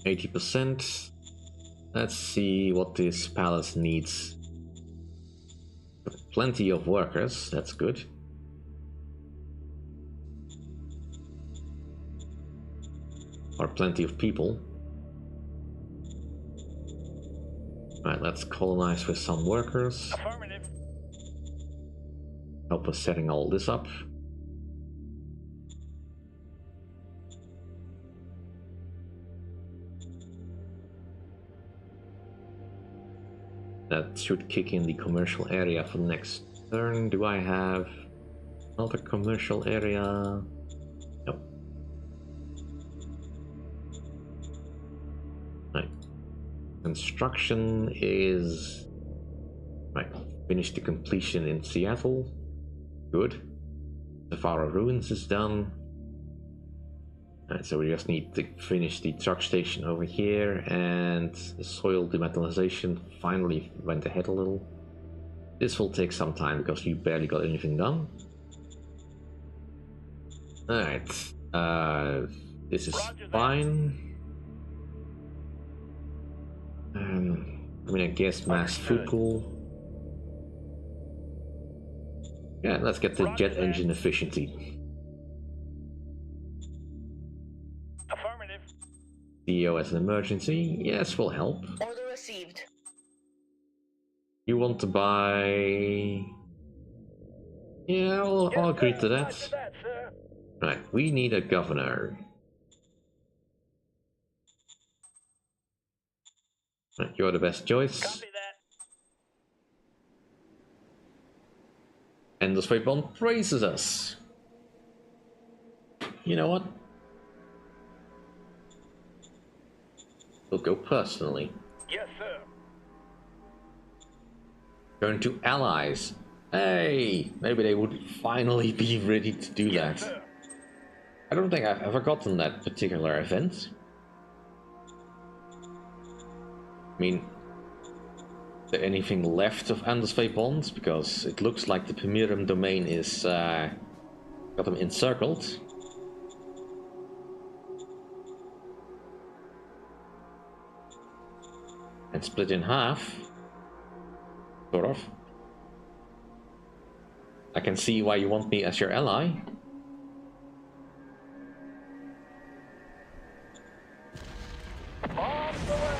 80%. Let's see what this palace needs. Plenty of workers, that's good. Or plenty of people. Alright, let's colonize with some workers. Affirmative. Help us setting all this up. That should kick in the commercial area for the next turn. Do I have another commercial area? No. Right. Construction is... Right. Finish the completion in Seattle. Good. Safara Ruins is done. Alright, so we just need to finish the truck station over here, and the soil demetallization finally went ahead a little. This will take some time because we barely got anything done. Alright, this is fine. I mean, I guess mass food pool. Yeah, let's get the jet engine efficiency. CEO as an emergency, yes, will help. Order received. You want to buy... Yeah, I'll agree to that. Right, we need a governor. Right, you're the best choice. Copy that. And the Sway Bond praises us. You know what? We'll go personally. Yes, sir. Turn to allies. Hey, maybe they would finally be ready to do that. Sir. I don't think I've ever gotten that particular event. I mean, is there anything left of Andesvay Bonds? Because it looks like the Pemirum domain is got them encircled. And split in half. Sort of. I can see why you want me as your ally. Off the way.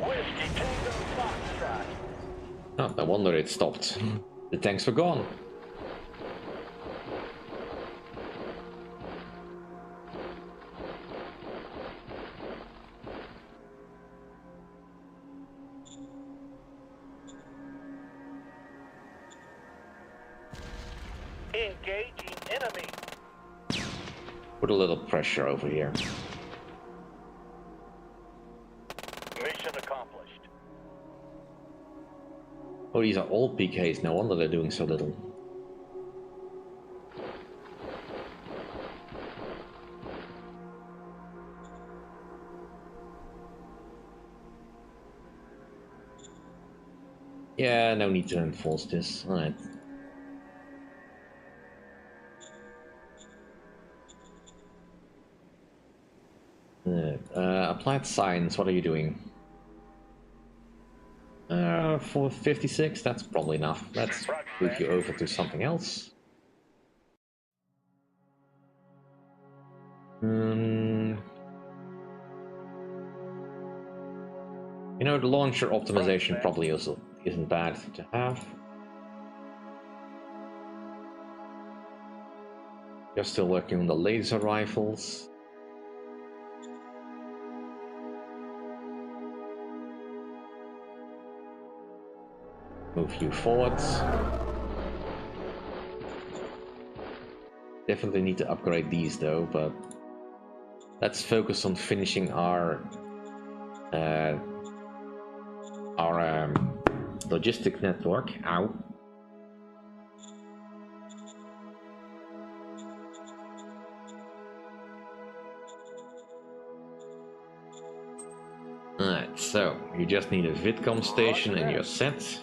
Whiskey Tango Foxtrot. Oh, no wonder it stopped. The tanks were gone. Engaging enemy. Put a little pressure over here. Mission accomplished. Oh, these are all PKs. No wonder they're doing so little. Yeah, no need to enforce this. Alright. Applied science, what are you doing? For 56, that's probably enough. Let's move you over to something else. You know, the launcher optimization probably also isn't bad to have. You're still working on the laser rifles. Move you forwards. Definitely need to upgrade these though, but let's focus on finishing our logistic network. Ow. Alright, so you just need a VidCom station and you're set.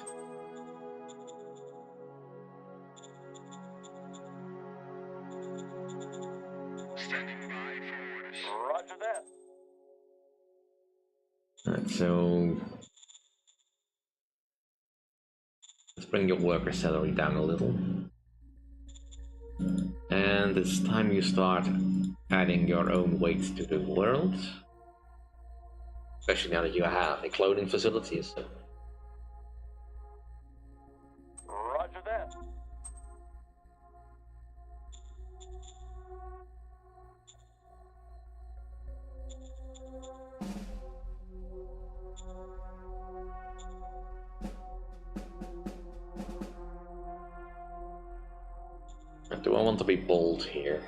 orders. Roger that. Alright, so let's bring your worker salary down a little. And it's time you start adding your own weight to the world. Especially now that you have a clothing facility. So. Roger that. Do I want to be bold here?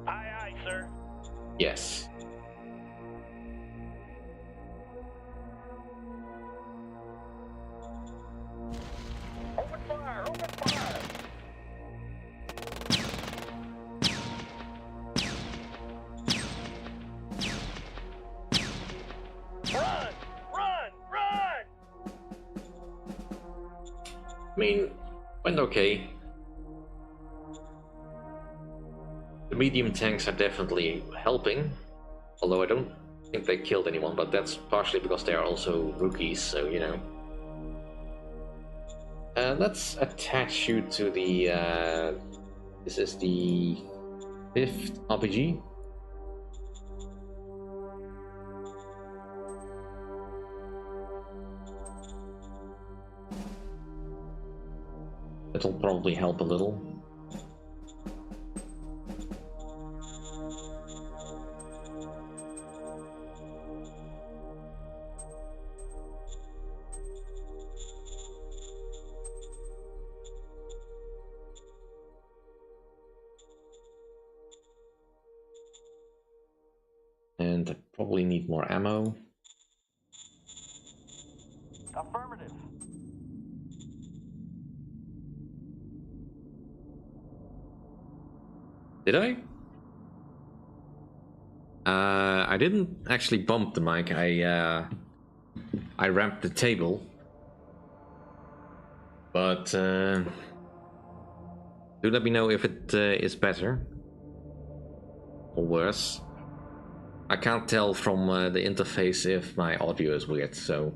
Aye, aye, sir. Yes. Open fire! Open fire! Run! Run! Run! I mean, went okay. The medium tanks are definitely helping, although I don't think they killed anyone, but that's partially because they are also rookies, so you know. Let's attach you to the, this is the 5th RPG. It'll probably help a little. And I probably need more ammo. Affirmative. Did I? I didn't actually bump the mic. I ramped the table. But do let me know if it is better or worse. I can't tell from the interface if my audio is weird, so...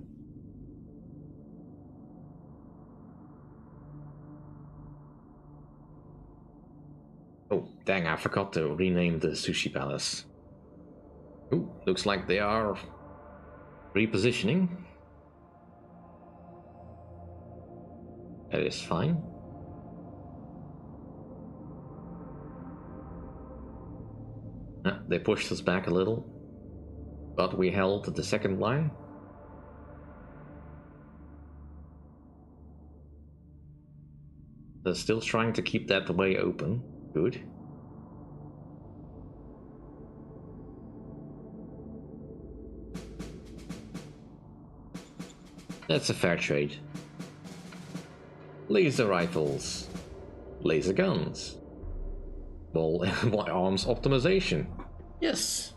Oh, dang, I forgot to rename the Sushi Palace. Ooh, looks like they are repositioning. That is fine. They pushed us back a little, but we held the second line. They're still trying to keep that way open. Good. That's a fair trade. Laser rifles. Laser guns. Ball arms optimization. Yes.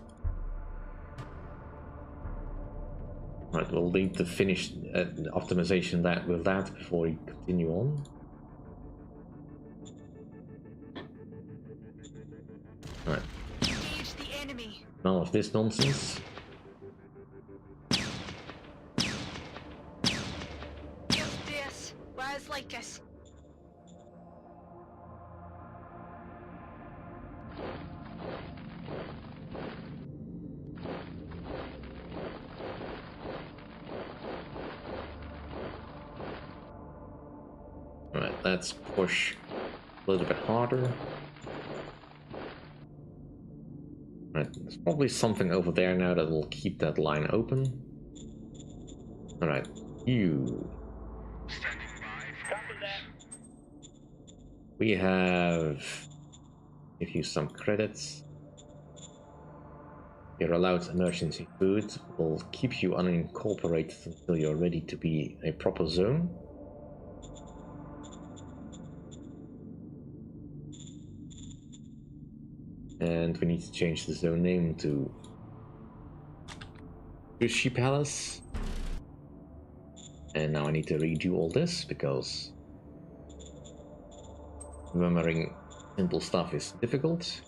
Right, we'll need to finish optimization with that before we continue on. Right. Engage the enemy. None of this nonsense. Just this. Rise like us. Alright, let's push a little bit harder. Right, there's probably something over there now that will keep that line open. Alright, you. Standing by. Copy that. We have... give you some credits. You're allowed emergency food. We'll keep you unincorporated until you're ready to be a proper zone. And we need to change the zone name to Sushi Palace. And now I need to redo all this because remembering simple stuff is difficult.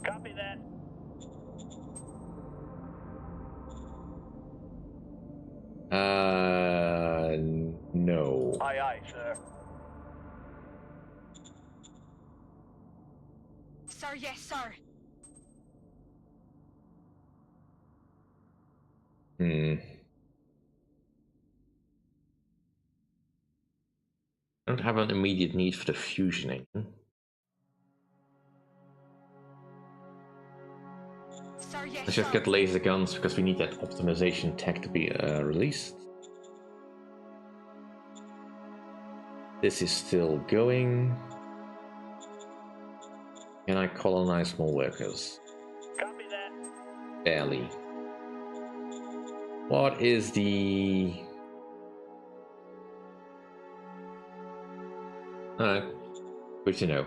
Copy that. No. Aye, aye, sir. Sir, yes, sir. I don't have an immediate need for the fusion engine. Sir, yes, Let's just sir. get laser guns because we need that optimization tech to be released. This is still going. Can I colonize more workers? Copy that. Barely. What is the... Alright, good to know.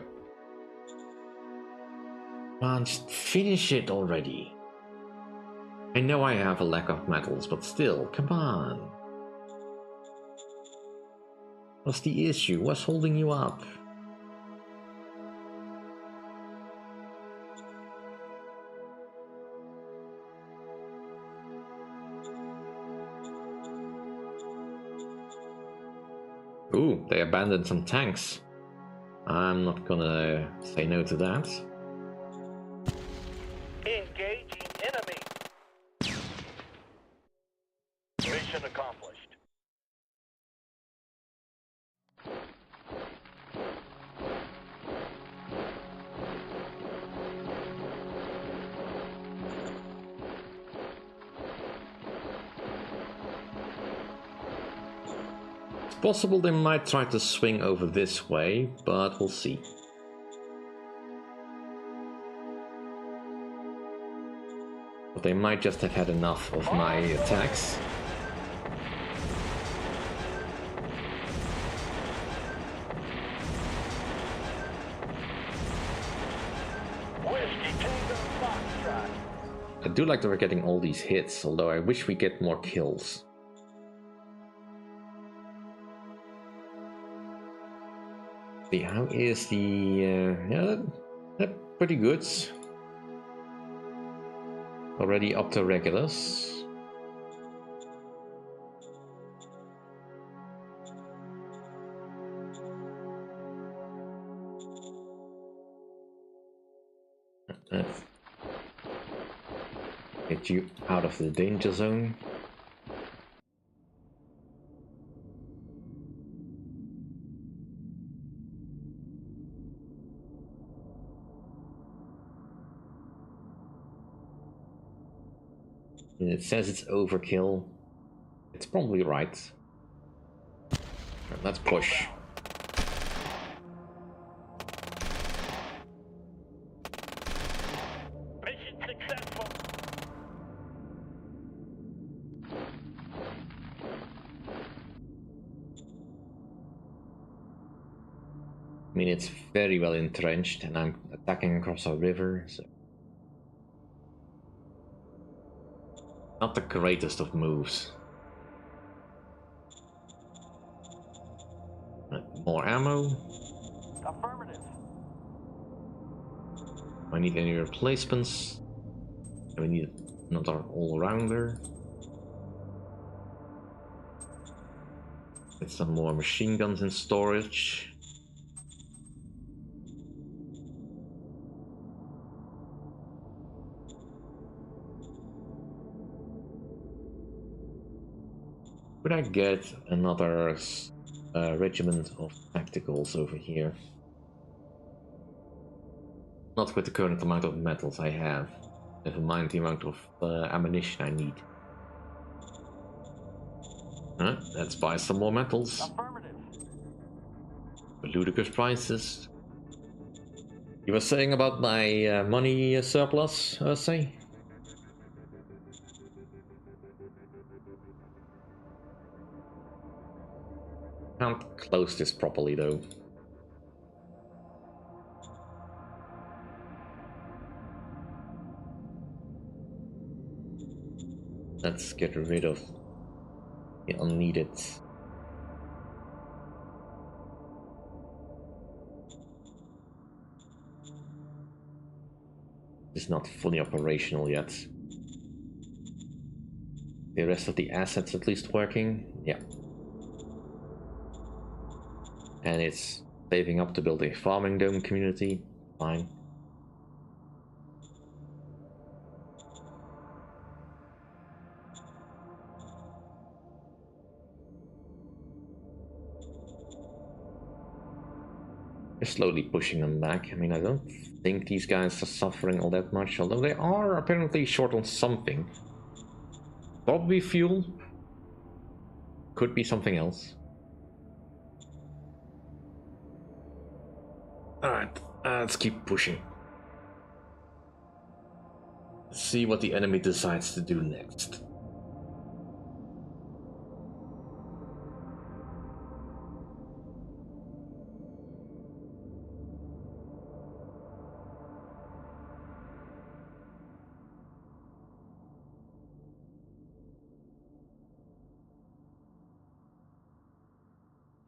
Come on, just finish it already. I know I have a lack of metals, but still, come on. What's the issue? What's holding you up? Ooh, they abandoned some tanks. I'm not gonna say no to that. Engaging enemy. Mission accomplished. It's possible they might try to swing over this way, but we'll see. But they might just have had enough of my attacks. Whiskey Tango Foxtrot. I do like that we're getting all these hits, although I wish we get more kills. See, how is the... yeah, they're pretty good. Already up to regulars. Get you out of the danger zone. And it says it's overkill. It's probably right. Let's push. Mission successful. I mean, it's very well entrenched, and I'm attacking across a river, so... Not the greatest of moves. More ammo. Affirmative. Do I need any replacements? Do we need another all-rounder? Get some more machine guns in storage. Could I get another regiment of tacticals over here? Not with the current amount of metals I have. Never mind the amount of ammunition I need. Let's buy some more metals. Affirmative. Ludicrous prices. You were saying about my money surplus, say? Can't close this properly though. Let's get rid of the unneeded. It's not fully operational yet. The rest of the assets at least working? Yeah. And it's saving up to build a farming dome community. Fine. We're slowly pushing them back. I mean, I don't think these guys are suffering all that much, although they are apparently short on something. Probably fuel. Could be something else. Alright, let's keep pushing. See what the enemy decides to do next.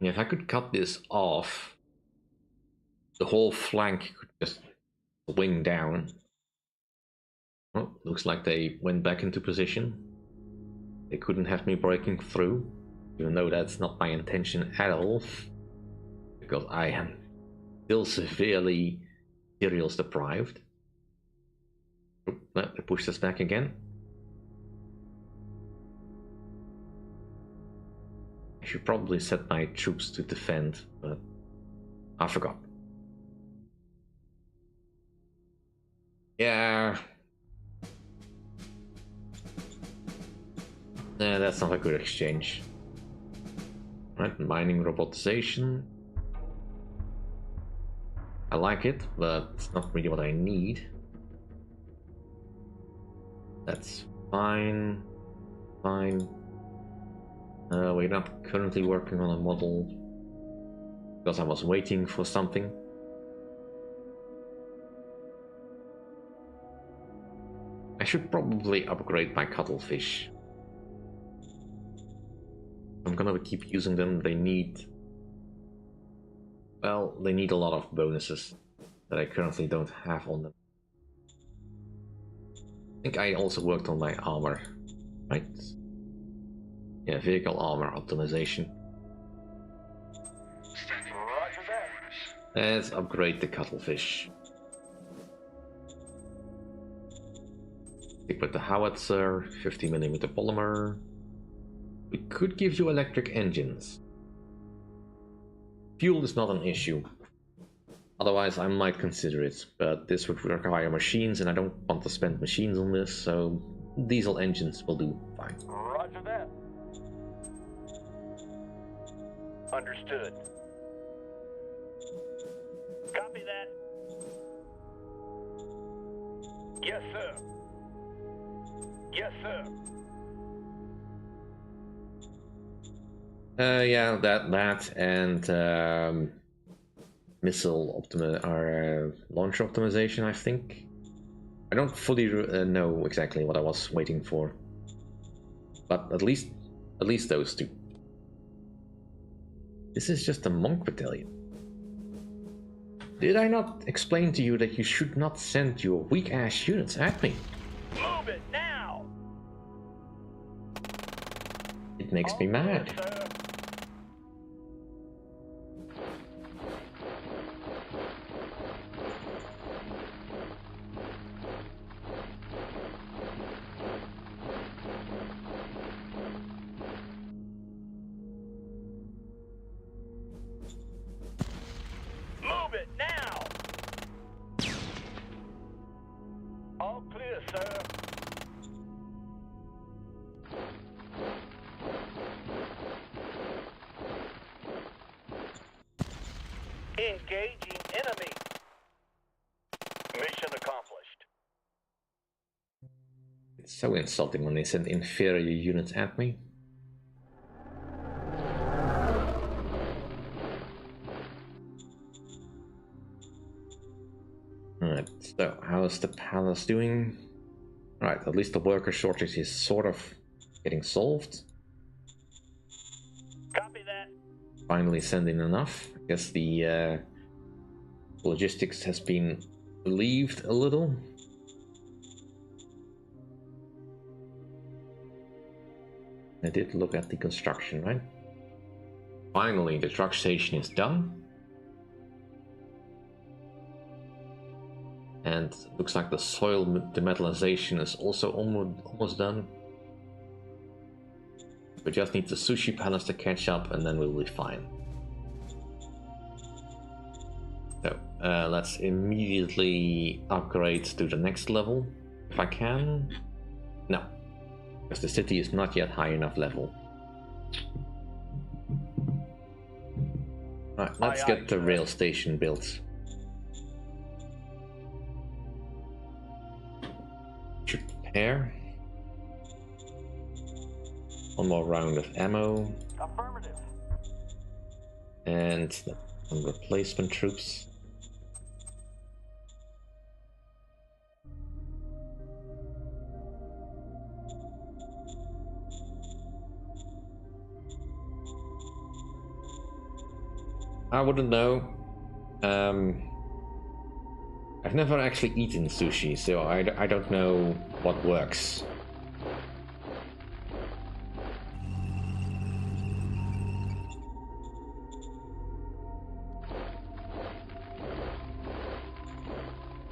Yeah, if I could cut this off, the whole flank could just swing down. Oh, looks like they went back into position. They couldn't have me breaking through, even though that's not my intention at all, because I am still severely materials deprived. They pushed us back again. I should probably set my troops to defend, but I forgot. Yeah. Nah, that's not a good exchange. Right, mining robotization. I like it, but it's not really what I need. That's fine. Fine. We're not currently working on a model because I was waiting for something. I should probably upgrade my cuttlefish. I'm gonna keep using them. They need... well, they need a lot of bonuses that I currently don't have on them. I think I also worked on my armor, right? Yeah, vehicle armor optimization. Roger that. Let's upgrade the cuttlefish. Stick with the howitzer, 50mm polymer. We could give you electric engines. Fuel is not an issue. Otherwise, I might consider it, but this would require machines, and I don't want to spend machines on this, so diesel engines will do fine. Roger that. Understood. Copy that. Yes, sir. Yes, sir. Yeah, that and missile launcher optimization, I think. I don't fully know exactly what I was waiting for, but at least those two. This is just a monk battalion. Did I not explain to you that you should not send your weak-ass units at me? Move it now. It makes me mad. Yes, sir. Move it now. All clear, sir. Engaging enemy. Mission accomplished. It's so insulting when they send inferior units at me. Alright, so how's the palace doing? Right, at least the worker shortage is sort of getting solved. Copy that. Finally sending enough. I guess the logistics has been relieved a little. I did look at the construction, right? Finally, the truck station is done. And looks like the soil demetallization is also almost done. We just need the sushi palace to catch up and then we'll be fine. So let's immediately upgrade to the next level, if I can. No, because the city is not yet high enough level. Alright, let's get the rail station built. Prepare. One more round of ammo. Affirmative. And some replacement troops. I wouldn't know. I've never actually eaten sushi, so I don't know what works.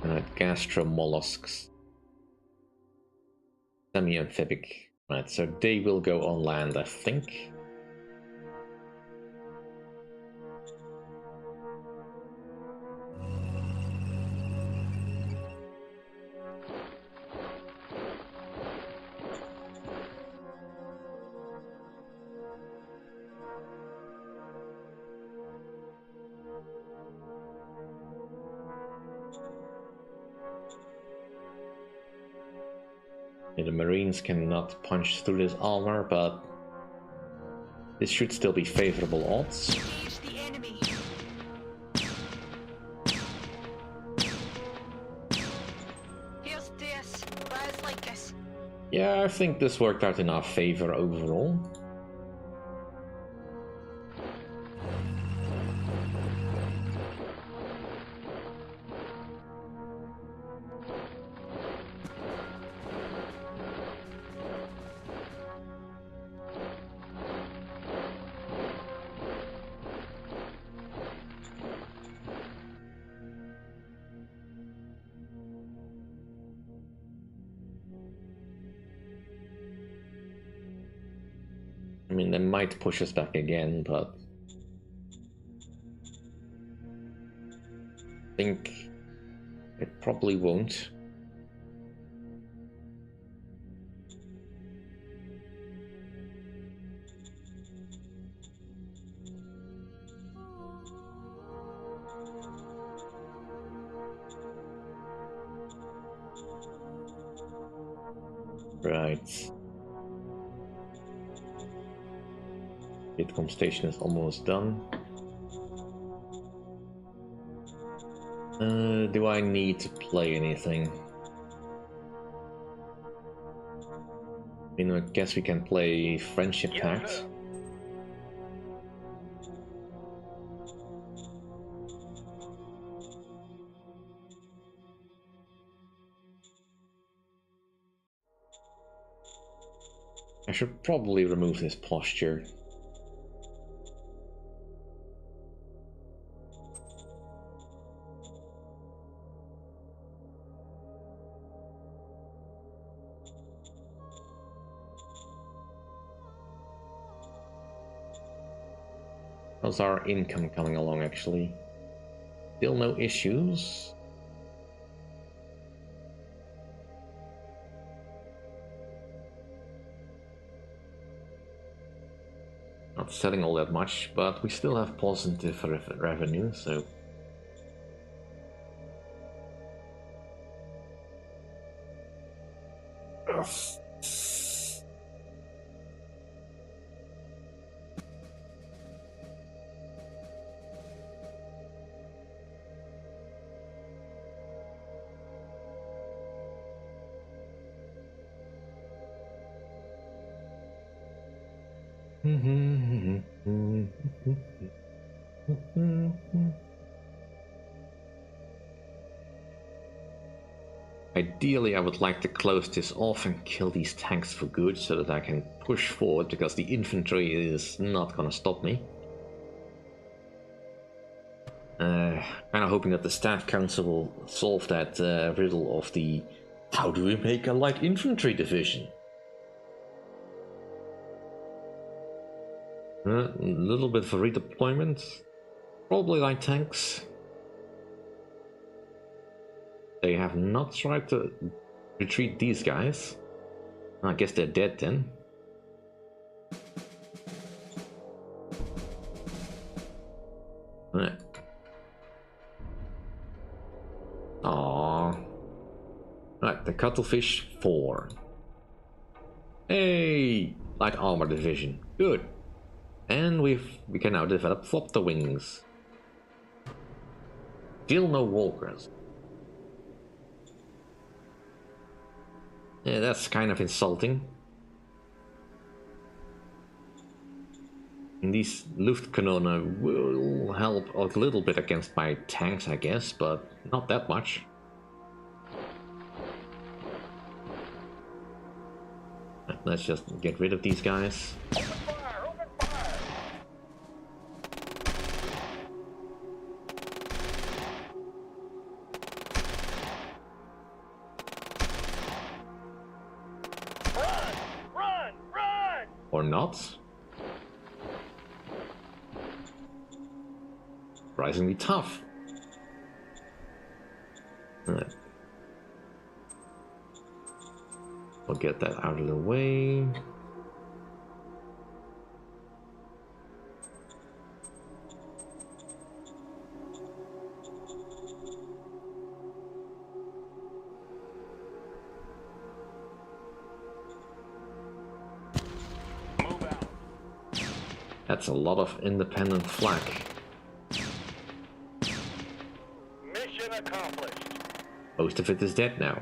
Alright, gastromollusks. Semi-amphibic. Right, so they will go on land, I think. The Marines cannot punch through this armor, but this should still be favorable odds. Engage the enemy. Here's this. Rise like us. Yeah, I think this worked out in our favor overall. I mean, they might push us back again, but I think it probably won't. Right. Bitcom station is almost done. Do I need to play anything? I mean, I guess we can play Friendship Pact. I should probably remove this posture. How's our income coming along, actually? Still no issues. Not selling all that much, but we still have positive revenue, so... Ideally, I would like to close this off and kill these tanks for good so that I can push forward, because the infantry is not gonna stop me. Kind of hoping that the staff council will solve that riddle of the how do we make a light infantry division? A little bit of a redeployment, probably light tanks. They have not tried to retreat these guys. I guess they're dead then. Right. Aww. Right, the cuttlefish 4. Hey! Light armor division. Good. And we can now develop flopter wings. Still no walkers. Yeah, that's kind of insulting. And these Luftkanone will help a little bit against my tanks, I guess, but not that much. Let's just get rid of these guys. Open fire! Open fire! Run! Run! Run! Or not. Surprisingly tough. Alright. We'll get that out of the way. Move out. That's a lot of independent flak. Mission accomplished. Most of it is dead now.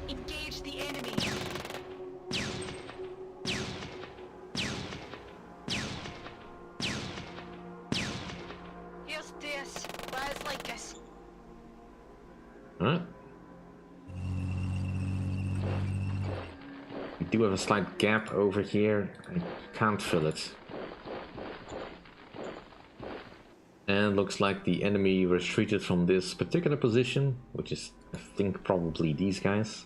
Engage the enemy. Here's this. Rise like us. Alright. We do have a slight gap over here. I can't fill it. And looks like the enemy retreated from this particular position, which is, I think, probably these guys.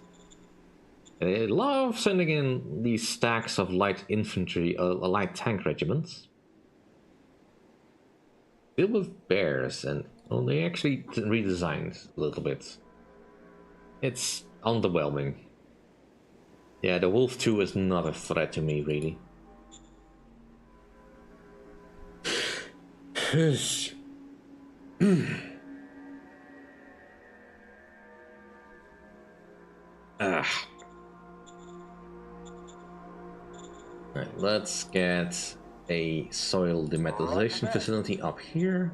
They love sending in these stacks of light infantry, light tank regiments. Filled with bears, and well, they actually redesigned a little bit. It's underwhelming. Yeah, the Wolf 2 is not a threat to me, really. Ah. Right, let's get a soil demetallization facility up here.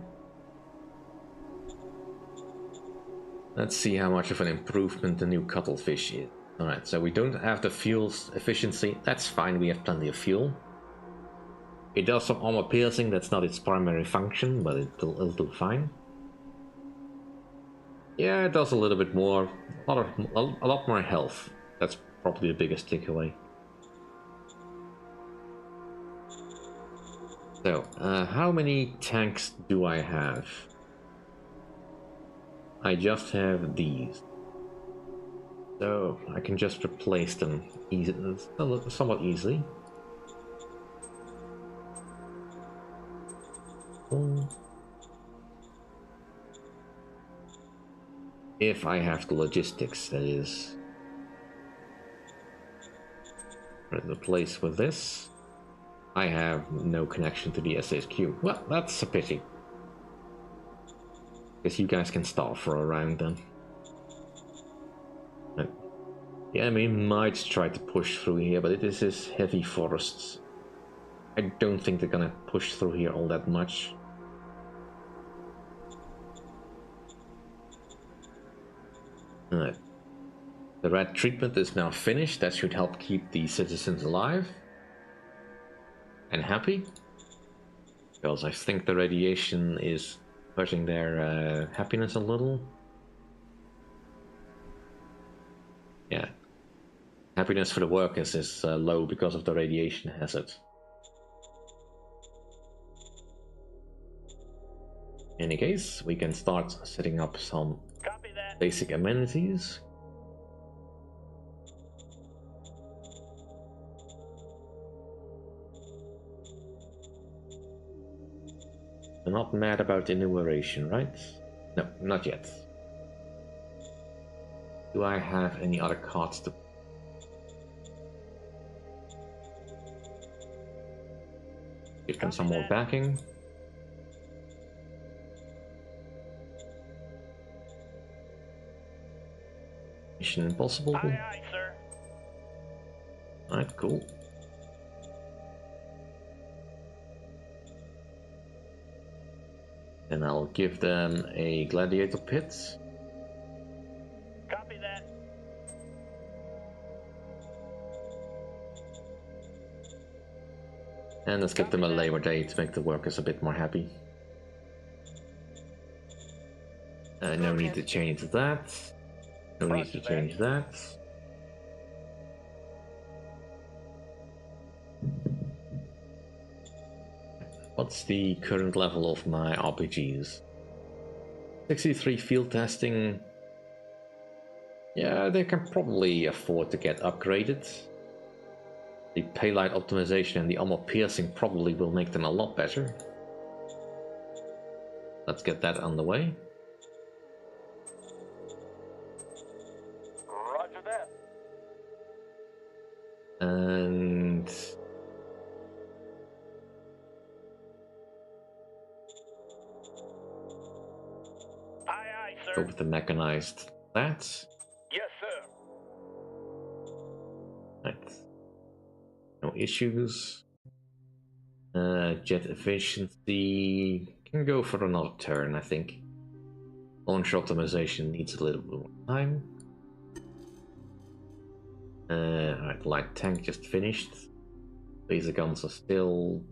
Let's see how much of an improvement the new cuttlefish is. Alright, so we don't have the fuel efficiency. That's fine, we have plenty of fuel. It does some armor piercing, that's not its primary function, but it'll do fine. Yeah, it does a little bit more, a lot more health. That's probably the biggest takeaway. So, how many tanks do I have? I just have these. So, I can just replace them somewhat easily. If I have the logistics, that is. Replace with this. I have no connection to the SHQ. Well, that's a pity. Guess you guys can stall for a round then. The enemy might try to push through here, but it is heavy forests. I don't think they're gonna push through here all that much. Alright. The red treatment is now finished. That should help keep the citizens alive and happy. Because I think the radiation is hurting their happiness a little. Yeah. Happiness for the workers is low because of the radiation hazard. In any case, we can start setting up some basic amenities. I'm not mad about enumeration, right? No, not yet. Do I have any other cards to... Give them some more backing. Mission Impossible. Aye, aye, sir. Alright, cool. And I'll give them a gladiator pit. Copy that. And let's give them a Labor Day to make the workers a bit more happy. No need to change that. No need to change that. What's the current level of my RPGs? 63 field testing. Yeah, they can probably afford to get upgraded. The paylight optimization and the armor piercing probably will make them a lot better. Let's get that on the way. Roger that. And Aye, aye, go sir. with the mechanized that. Yes, sir. Right. No issues. Jet efficiency can go for another turn, I think. Launcher optimization needs a little bit more time. Alright, light tank just finished. Laser guns are still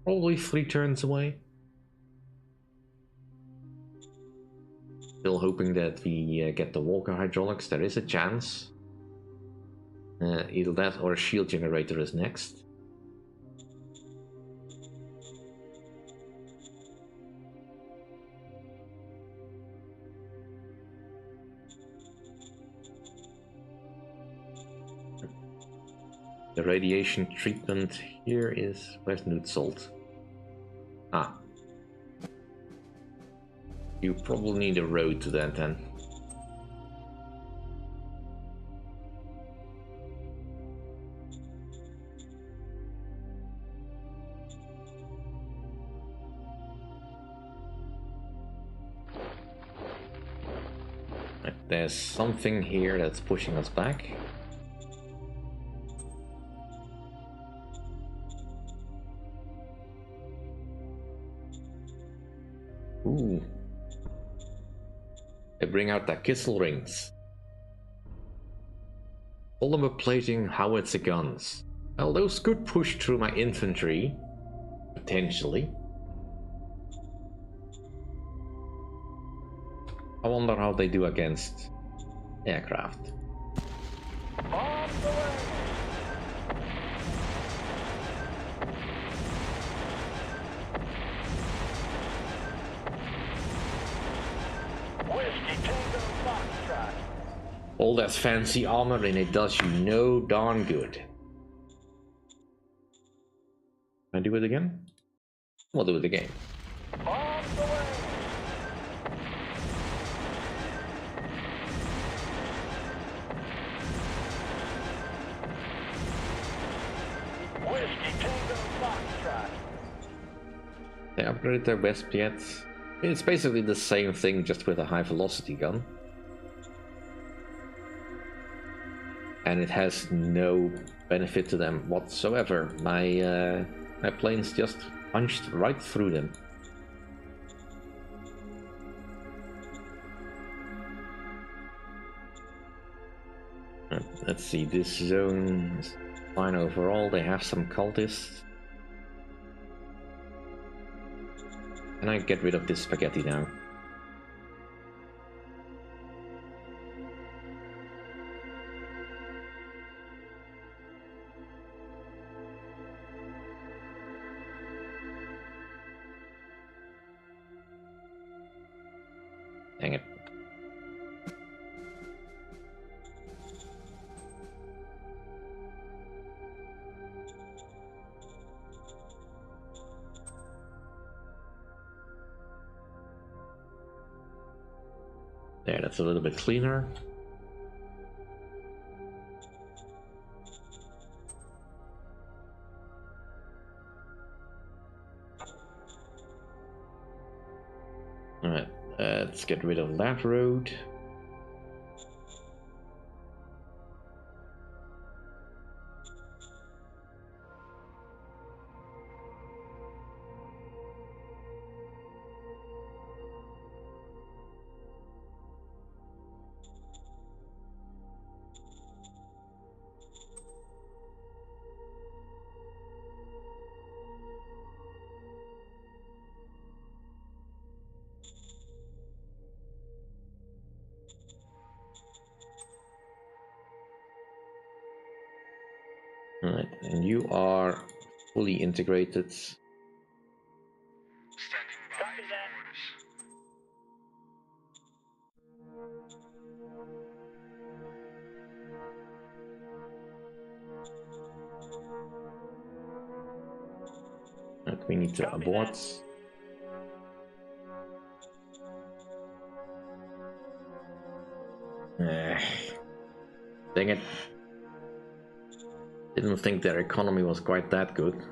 probably 3 turns away. Still hoping that we get the Walker hydraulics. There is a chance. Either that or a shield generator is next. The radiation treatment here is... Where's Newt Salt? Ah. You probably need a road to that then. Right, there's something here that's pushing us back. Ooh. They bring out their Kissel rings. Polymer plating howitzer guns. Well, those could push through my infantry. Potentially. I wonder how they do against aircraft. On the way. Whiskey Tango Foxtrot. All that fancy armor and it does you no darn good. Can I do it again? We'll do it again. On the way. Whiskey Tango Foxtrot. They upgraded their West jets. It's basically the same thing, just with a high velocity gun. And it has no benefit to them whatsoever. My planes just punched right through them. Let's see, this zone is fine overall. They have some cultists. Can I get rid of this spaghetti now? Dang it. There, that's a little bit cleaner. Alright, let's get rid of that road. Alright, and you are fully integrated. Standing by for orders. Right, we need to abort. Dang it. Didn't think their economy was quite that good.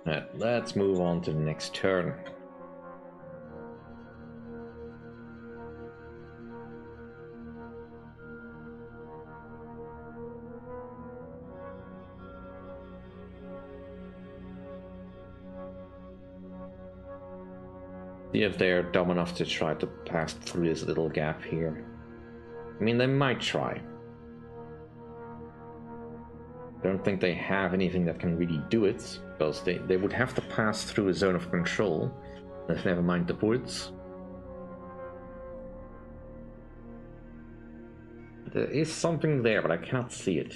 Right, let's move on to the next turn. See if they're dumb enough to try to pass through this little gap here. I mean, they might try. I don't think they have anything that can really do it, because they would have to pass through a zone of control. Never mind the woods. There is something there, but I cannot see it.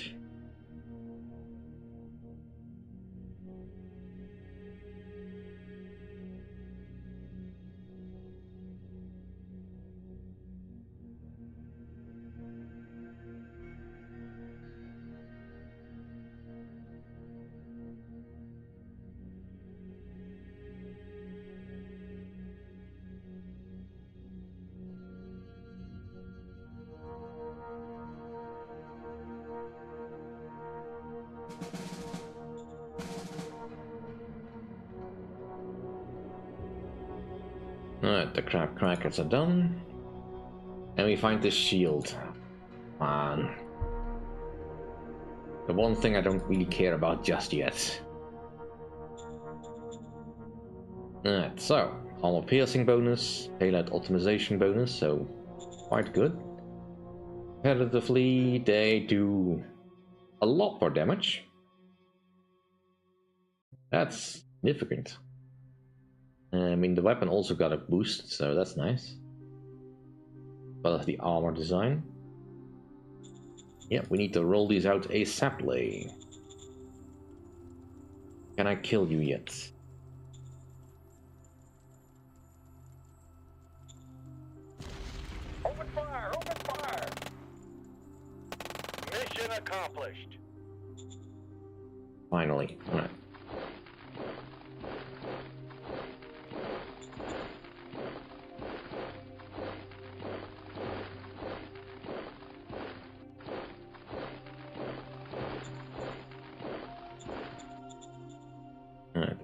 Alright, the crab crackers are done. And we find this shield. Man. The one thing I don't really care about just yet. Alright, so armor piercing bonus, payload optimization bonus, so quite good. Competitively, they do a lot more damage. That's significant. I mean, the weapon also got a boost, so that's nice. But of the armor design. Yeah, we need to roll these out ASAPly. Can I kill you yet? Open fire! Open fire! Mission accomplished. Finally. Alright.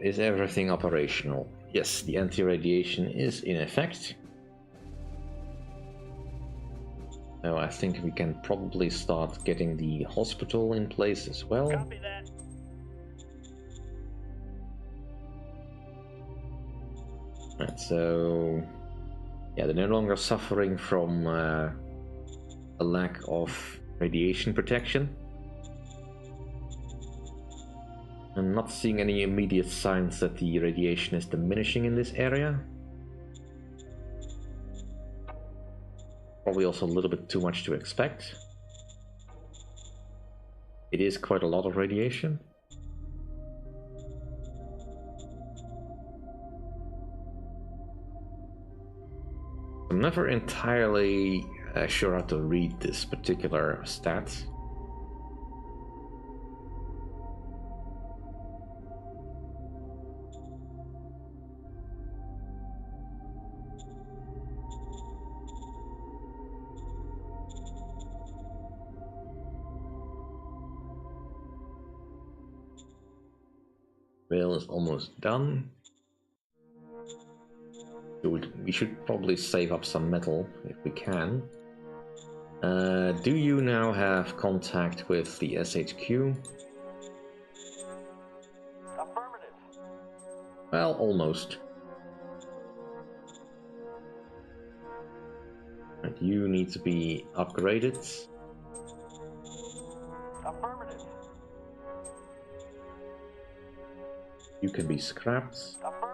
Is everything operational? Yes, the anti-radiation is in effect. So I think we can probably start getting the hospital in place as well. Copy that. Right, so Yeah, they're no longer suffering from a lack of radiation protection. I'm not seeing any immediate signs that the radiation is diminishing in this area. Probably also a little bit too much to expect. It is quite a lot of radiation. I'm never entirely sure how to read this particular stat. Rail is almost done. We should probably save up some metal if we can. Do you now have contact with the SHQ? Affirmative. Well, almost. And you need to be upgraded. Affirmative. You can be scrapped. Affirmative.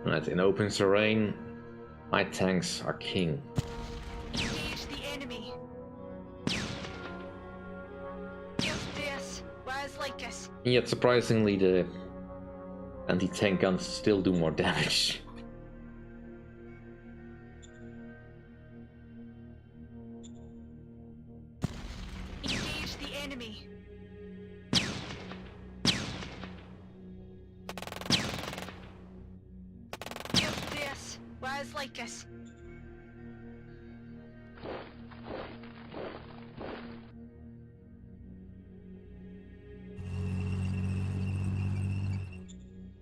Right, in open terrain, my tanks are king. Engage the enemy. Yes, where's like us? Yet surprisingly, the anti-tank guns still do more damage. Engage the enemy. Yes, where's like us?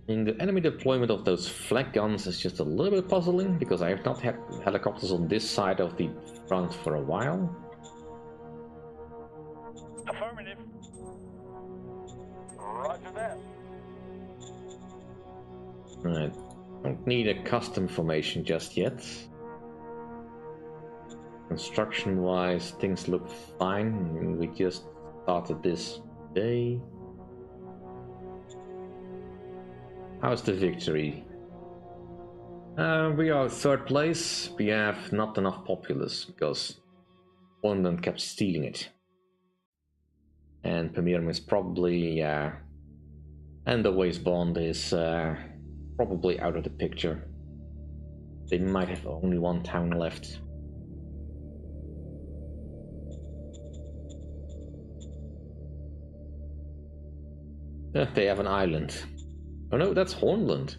The enemy deployment of those flak guns is just a little bit puzzling, because I have not had helicopters on this side of the front for a while. Affirmative. Roger that. Right, don't need a custom formation just yet. Construction-wise, things look fine. We just started this day. How's the victory? We are third place. We have not enough populace because London kept stealing it. And Pamirum is probably, and the Waste Bond is probably out of the picture. They might have only one town left. They have an island. Oh no, that's Hornland.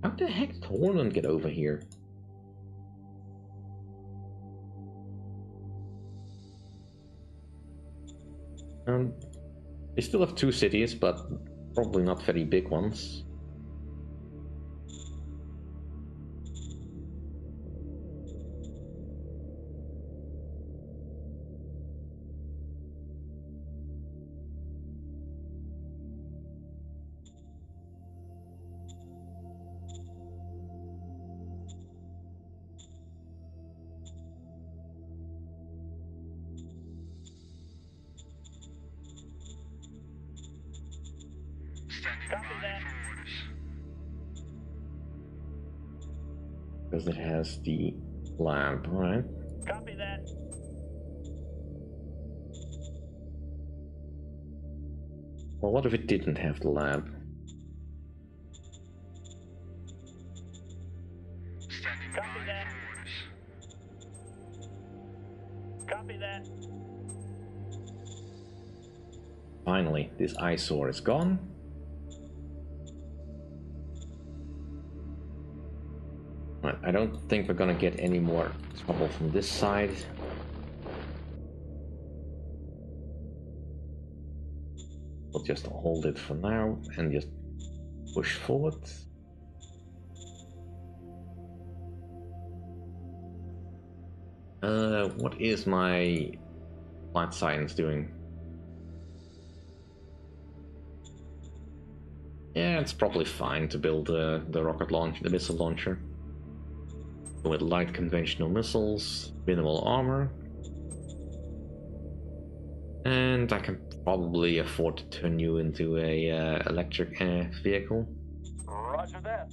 How the heck did Hornland get over here? They still have two cities, but probably not very big ones. Standing by for orders. Because it has the lab, right? Copy that. Well, what if it didn't have the lab? Standing Copy by that. for orders. Copy that. Finally, this eyesore is gone. Right, I don't think we're gonna get any more trouble from this side. We'll just hold it for now and just push forward. What is my plant science doing? Yeah, it's probably fine to build the rocket launch, the missile launcher. With light conventional missiles, minimal armor. And I can probably afford to turn you into a electric vehicle. Roger that.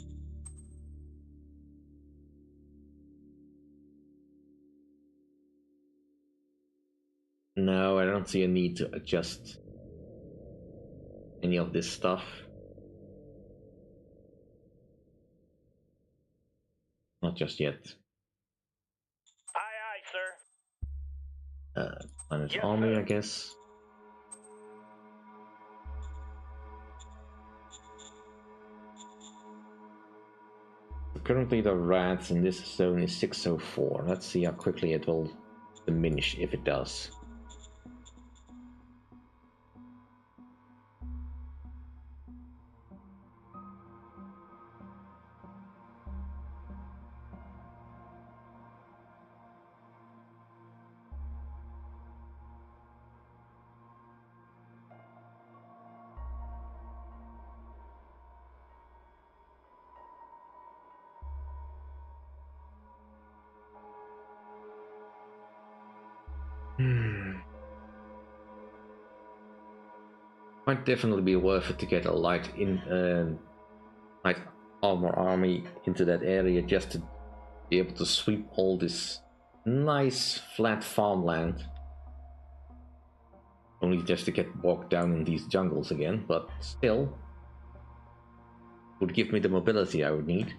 No, I don't see a need to adjust any of this stuff. Not just yet. Aye, sir. Planet's Yes, army, sir. I guess. Currently the rats in this zone is 604. Let's see how quickly it will diminish if it does. Might definitely be worth it to get a light armor army into that area just to be able to sweep all this nice flat farmland. Only just to get bogged down in these jungles again, but still would give me the mobility I would need.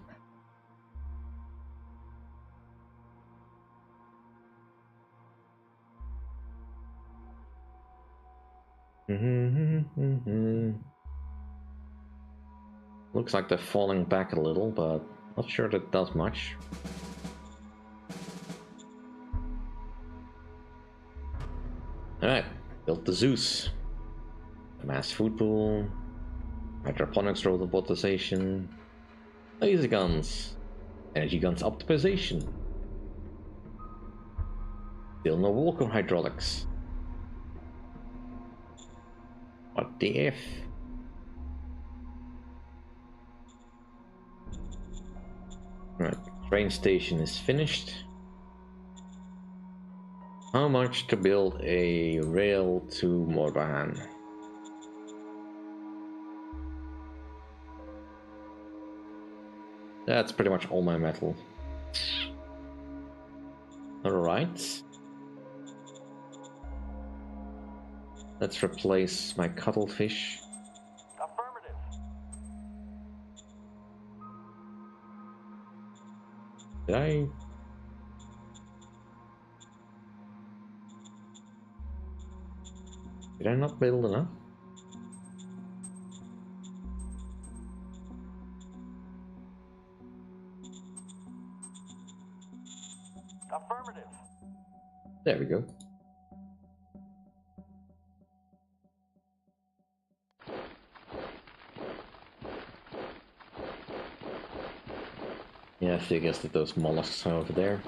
Looks like they're falling back a little, but not sure that does much. Alright, built the Zeus. Mass food pool, hydroponics robotization, laser guns, energy guns optimization. Still no Walker hydraulics. What the F? Right, train station is finished. How much to build a rail to Morbahan? That's pretty much all my metal. Alright. Let's replace my cuttlefish. Affirmative. Did I? Did I not build enough? Affirmative. There we go. Yeah, I figures that those mollusks are over there.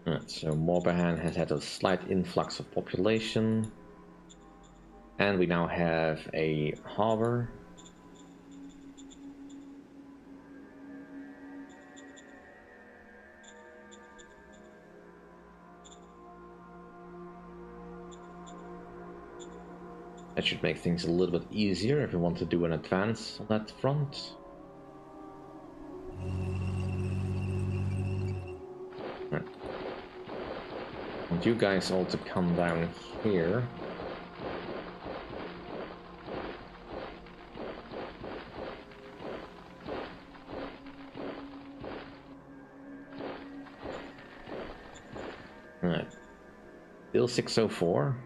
Right, so Morbahan has had a slight influx of population. And we now have a harbor. That should make things a little bit easier if we want to do an advance on that front. Right. I want you guys all to come down here. Right. Still 604.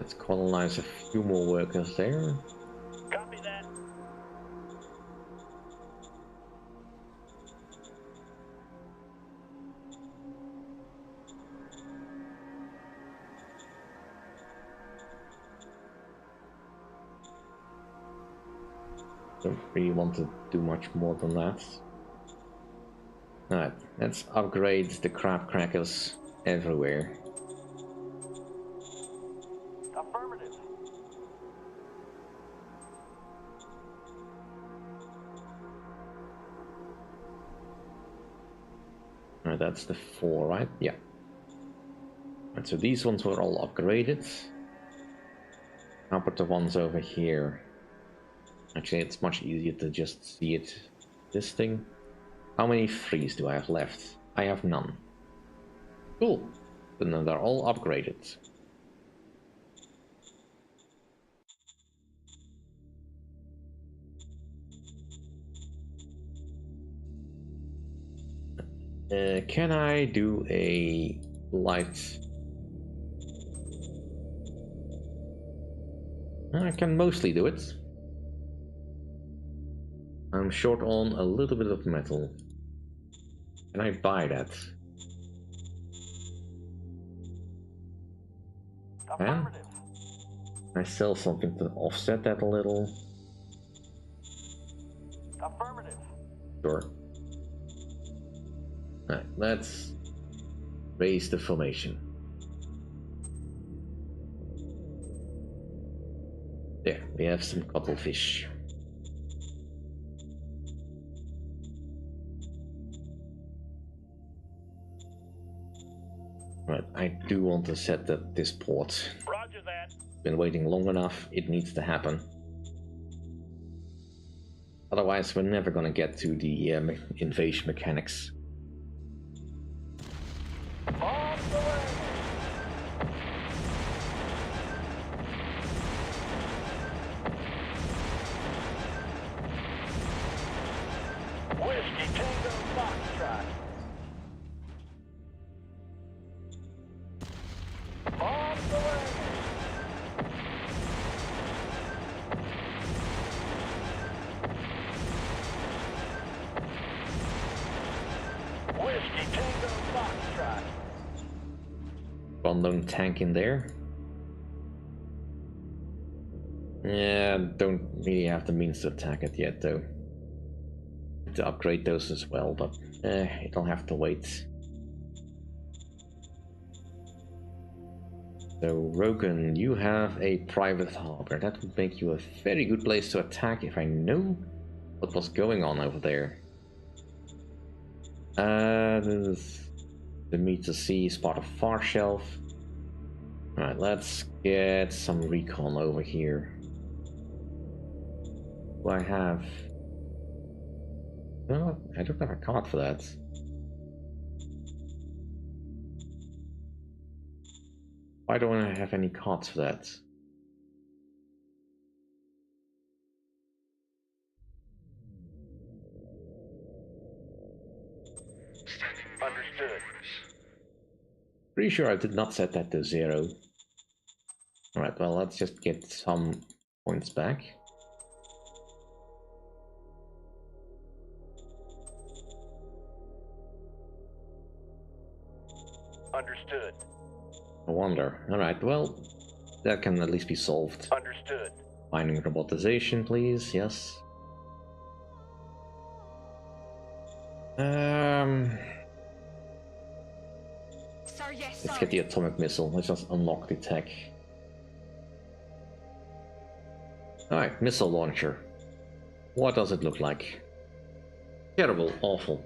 Let's colonize a few more workers there. Copy that. Don't really want to do much more than that. Alright, let's upgrade the crab crackers everywhere. Affirmative. Alright, that's the 4, right? Yeah. Right, so these ones were all upgraded. How about the ones over here? Actually, it's much easier to just see it. This thing. How many frees do I have left? I have none. Cool. Then they're all upgraded. Can I do a light? I can mostly do it. I'm short on a little bit of metal. Can I buy that? Can I sell something to offset that a little? Affirmative. Sure. Alright, let's raise the formation. There, we have some cuttlefish. Right, I do want to set this port. Roger that. Been waiting long enough, it needs to happen. Otherwise, we're never gonna get to the invasion mechanics. On the way. Whiskey Tango Foxtrot. On the way. Whiskey Tango Foxtrot. Unknown tank in there. Yeah, don't really have the means to attack it yet though. To upgrade those as well, but it'll have to wait. So Rogan, you have a private harbor. That would make you a very good place to attack if I know what was going on over there. The meat to sea is part of Far Shelf. Alright, let's get some recon over here. Do I have... No, I don't have a card for that. Why don't I have any cards for that? Understood. Pretty sure I did not set that to 0. Alright, well, let's just get some points back. Understood. No wonder. Alright, well, that can at least be solved. Understood. Mining robotization, please, yes. Sir, yes, Let's sir. get the atomic missile. Let's just unlock the tech. Alright, missile launcher. What does it look like? Terrible, awful.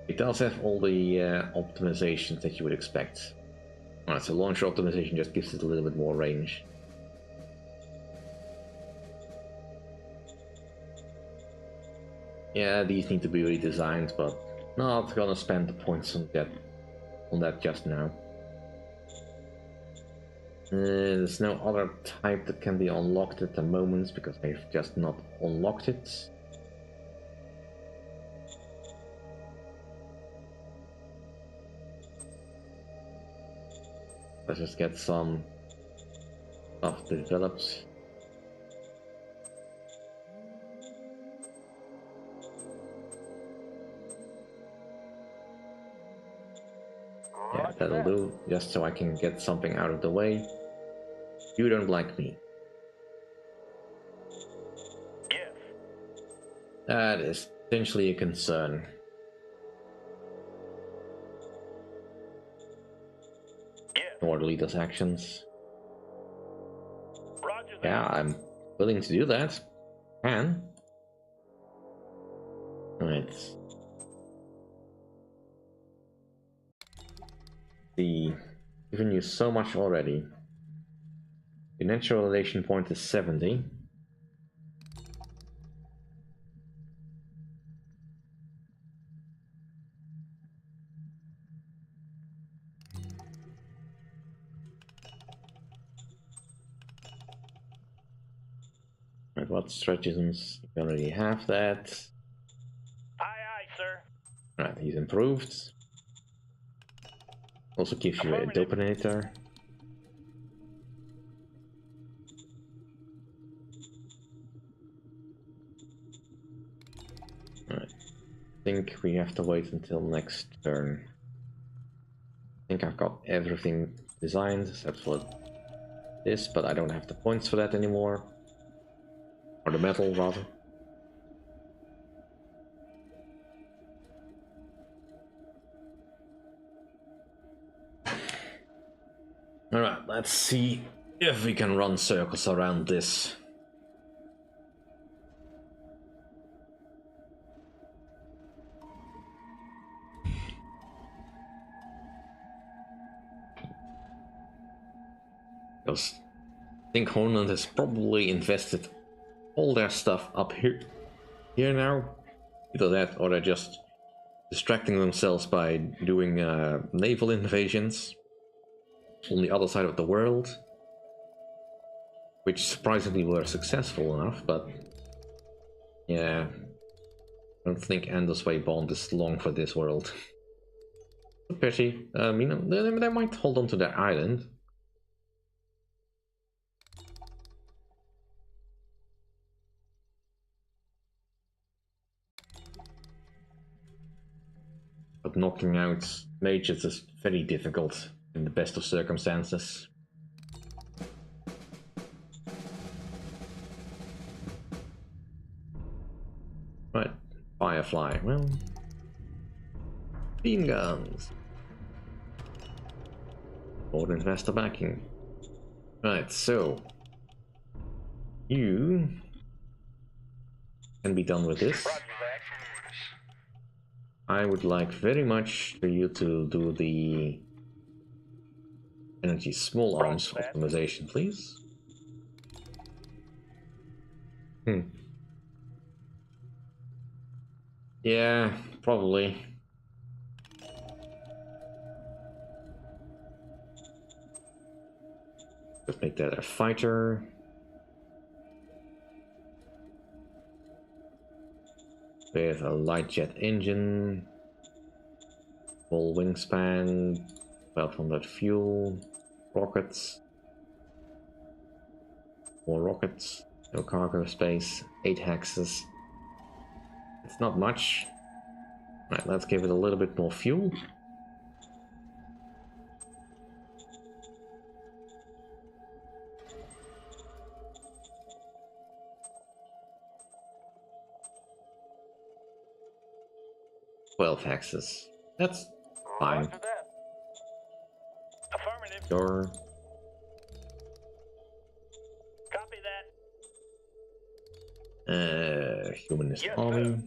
It does have all the optimizations that you would expect. Alright, so launcher optimization just gives it a little bit more range. Yeah, these need to be redesigned, but not gonna spend the points on that just now. There's no other type that can be unlocked at the moment because I've just not unlocked it. let's just get some stuff developed. Yeah, that'll do, just so I can get something out of the way. You don't like me. Yes. That is potentially a concern. Yes. Or the leader's actions. Roger that. Yeah, I'm willing to do that. Can. Right. Given you so much already. Your natural relation point is 70. Right, what stratagems? You already have that. Aye, aye, sir. Right, he's improved. Also gives you a Affirmative. dopinator. Right. I think we have to wait until next turn. I think I've got everything designed except for this, but I don't have the points for that anymore. Or the metal, rather. Alright, let's see if we can run circles around this. Because I think Hornland has probably invested all their stuff up here now. Either that or they're just distracting themselves by doing naval invasions on the other side of the world, which surprisingly were successful enough, but yeah, I don't think Anders Way Bond is long for this world. A pity. You know, they might hold on to their island. But knocking out mages is very difficult in the best of circumstances. Right, Firefly. Well, beam guns. Or investor backing. Right, so you can be done with this. Roger that. I would like very much for you to do the energy small arms Roger that. optimization, please. Yeah, probably. Let's make that a fighter. With a light jet engine. Full wingspan. 1200 fuel. Rockets. More rockets. No cargo space. 8 hexes. It's not much. Right, let's give it a little bit more fuel. Hexes. That's fine. Roger that. Affirmative. Sure. Copy that. Humanist Yes, army. sir.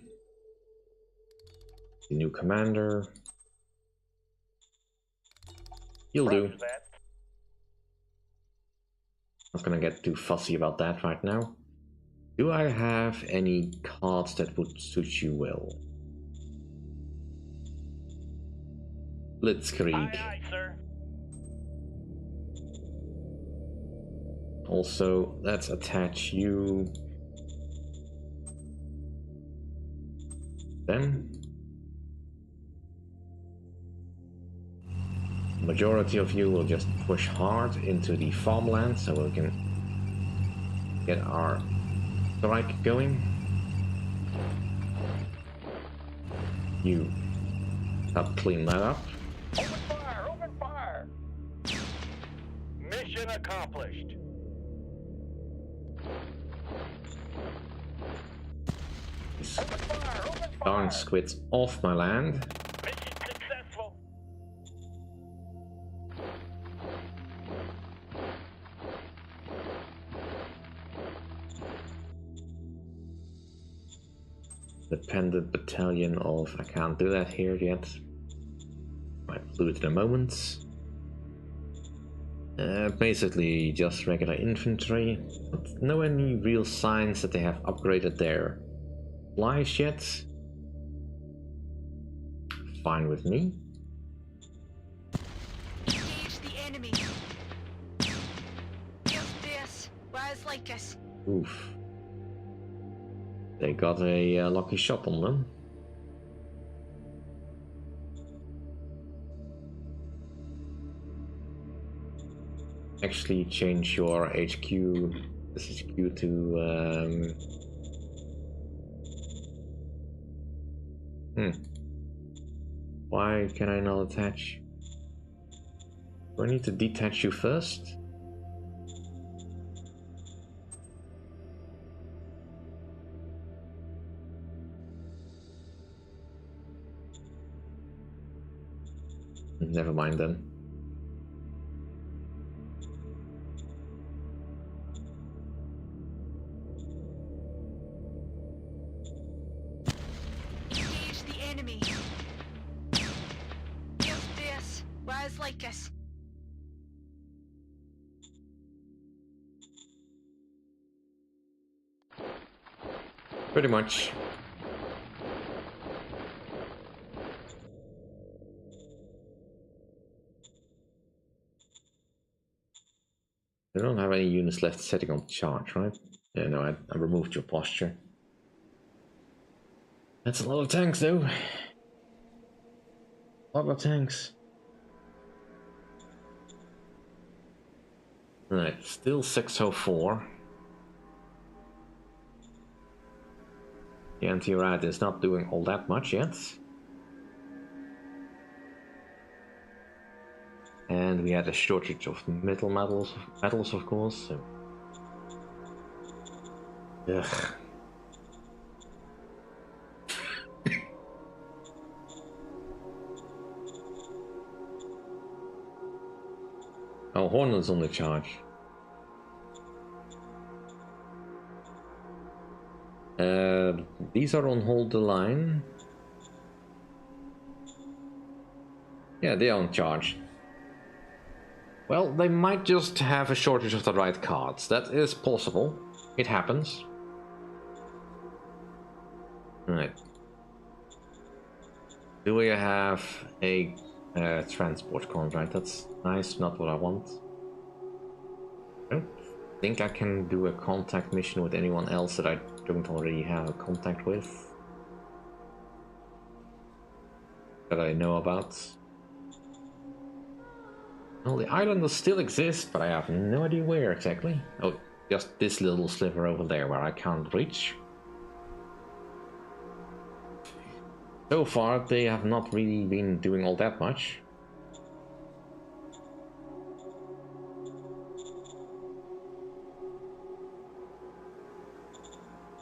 The new commander. You'll Roger do. that. Not gonna get too fussy about that right now. Do I have any cards that would suit you well? Blitzkrieg. Aye, aye, sir. Also, let's attach you. Then Majority of you will just push hard into the farmland so we can get our strike going. You help clean that up. Open fire! Open fire! Mission accomplished. Open fire! Open fire! Darn squids off my land. Mission successful. Dependent battalion of... I can't do that here yet. Might do it in a moment. Basically just regular infantry. But no any real signs that they have upgraded their supplies yet. Fine with me. Engage the enemy. Here's this. Rise like us. Oof. They got a lucky shot on them. Actually change your HQ, this HQ to Why can I not attach? Do I need to detach you first? Never mind then. Engage the enemy. Here's this. Rise like us. Pretty much. I don't have any units left setting on charge, right? Yeah, no, I removed your posture. That's a lot of tanks, though. A lot of tanks. Right, still 604. The anti-rad is not doing all that much yet. And we had a shortage of metals of course. So. Ugh. Oh, Hornet's on the charge. These are on hold the line. Yeah, they are on charge. Well, they might just have a shortage of the right cards. That is possible. It happens. Right. Do we have a transport contract? That's nice, not what I want. I don't think I can do a contact mission with anyone else that I don't already have a contact with. That I know about. Well, the islanders still exist, but I have no idea where exactly. Oh, just this little sliver over there where I can't reach. So far, they have not really been doing all that much.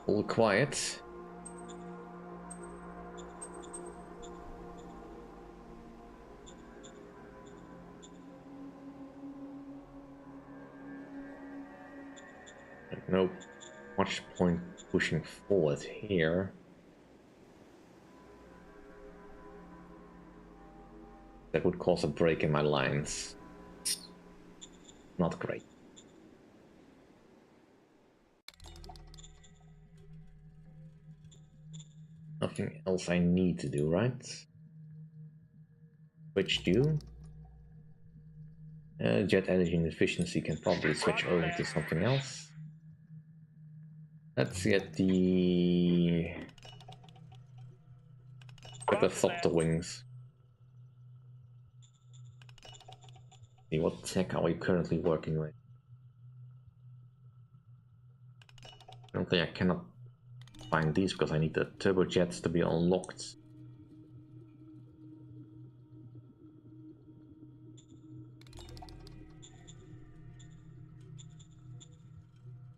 All quiet. No much point pushing forward here. That would cause a break in my lines. Not great. Nothing else I need to do, right? Switch to. Jet engine efficiency can probably switch over to something else. Let's get the Thopter wings. See, what tech are we currently working with? Currently I cannot find these because I need the turbojets to be unlocked.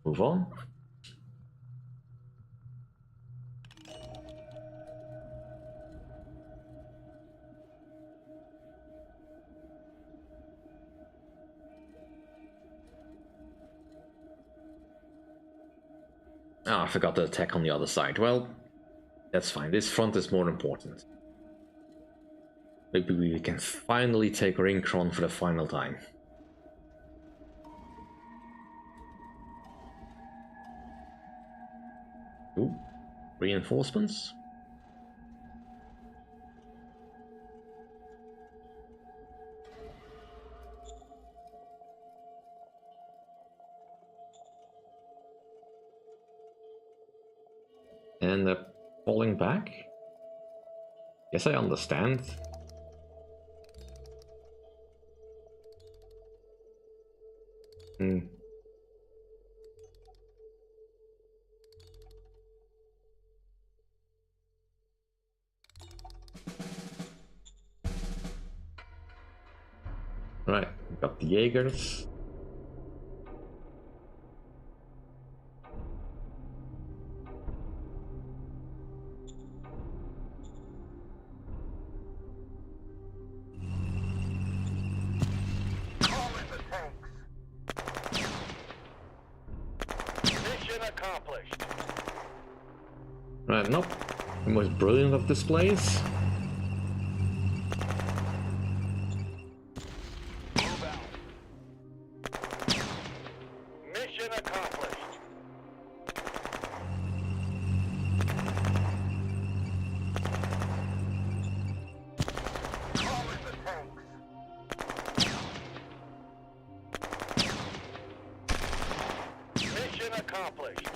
Move on. Ah, I forgot to attack on the other side. Well, that's fine. This front is more important. Maybe we can finally take Rincron for the final time. Ooh, reinforcements. And they're falling back? Yes, I understand. Hmm. Right, we got the Jaegers. Right, nope. The most brilliant of displays. Mission accomplished. Calling the tanks. Mission accomplished.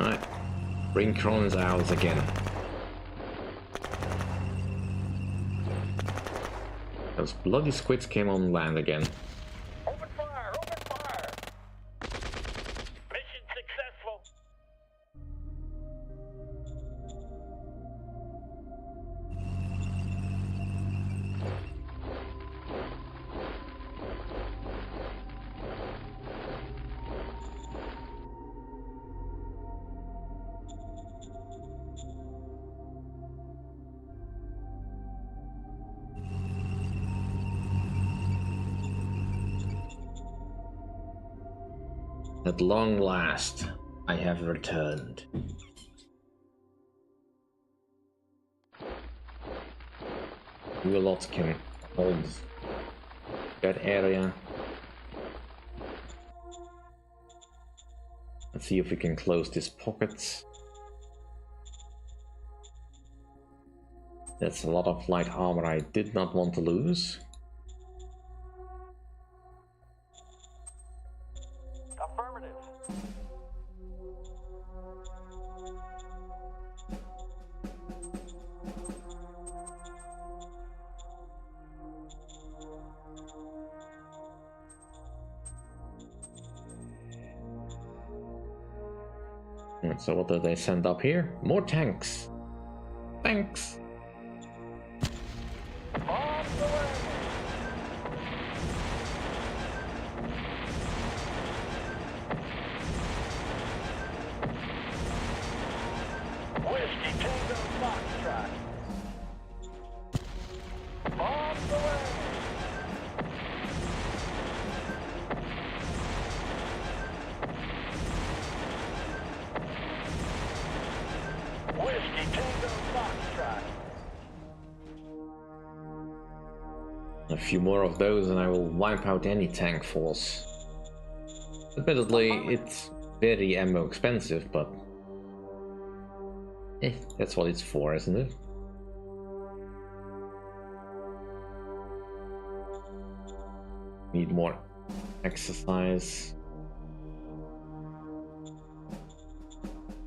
Alright, Rincron is ours again. Those bloody squids came on land again. Open fire! Open fire! Mission successful. At long last, I have returned. Lot can hold that area. Let's see if we can close this pocket. That's a lot of light armor I did not want to lose. Affirmative. So what did they send up here? More tanks. Thanks. Off the way. Whiskey Tango Foxtrot. Off the way. Whiskey Tango Foxtrot. A few more of those and I will wipe out any tank force. Admittedly, it's very ammo expensive, but That's what it's for, isn't it? Need more exercise.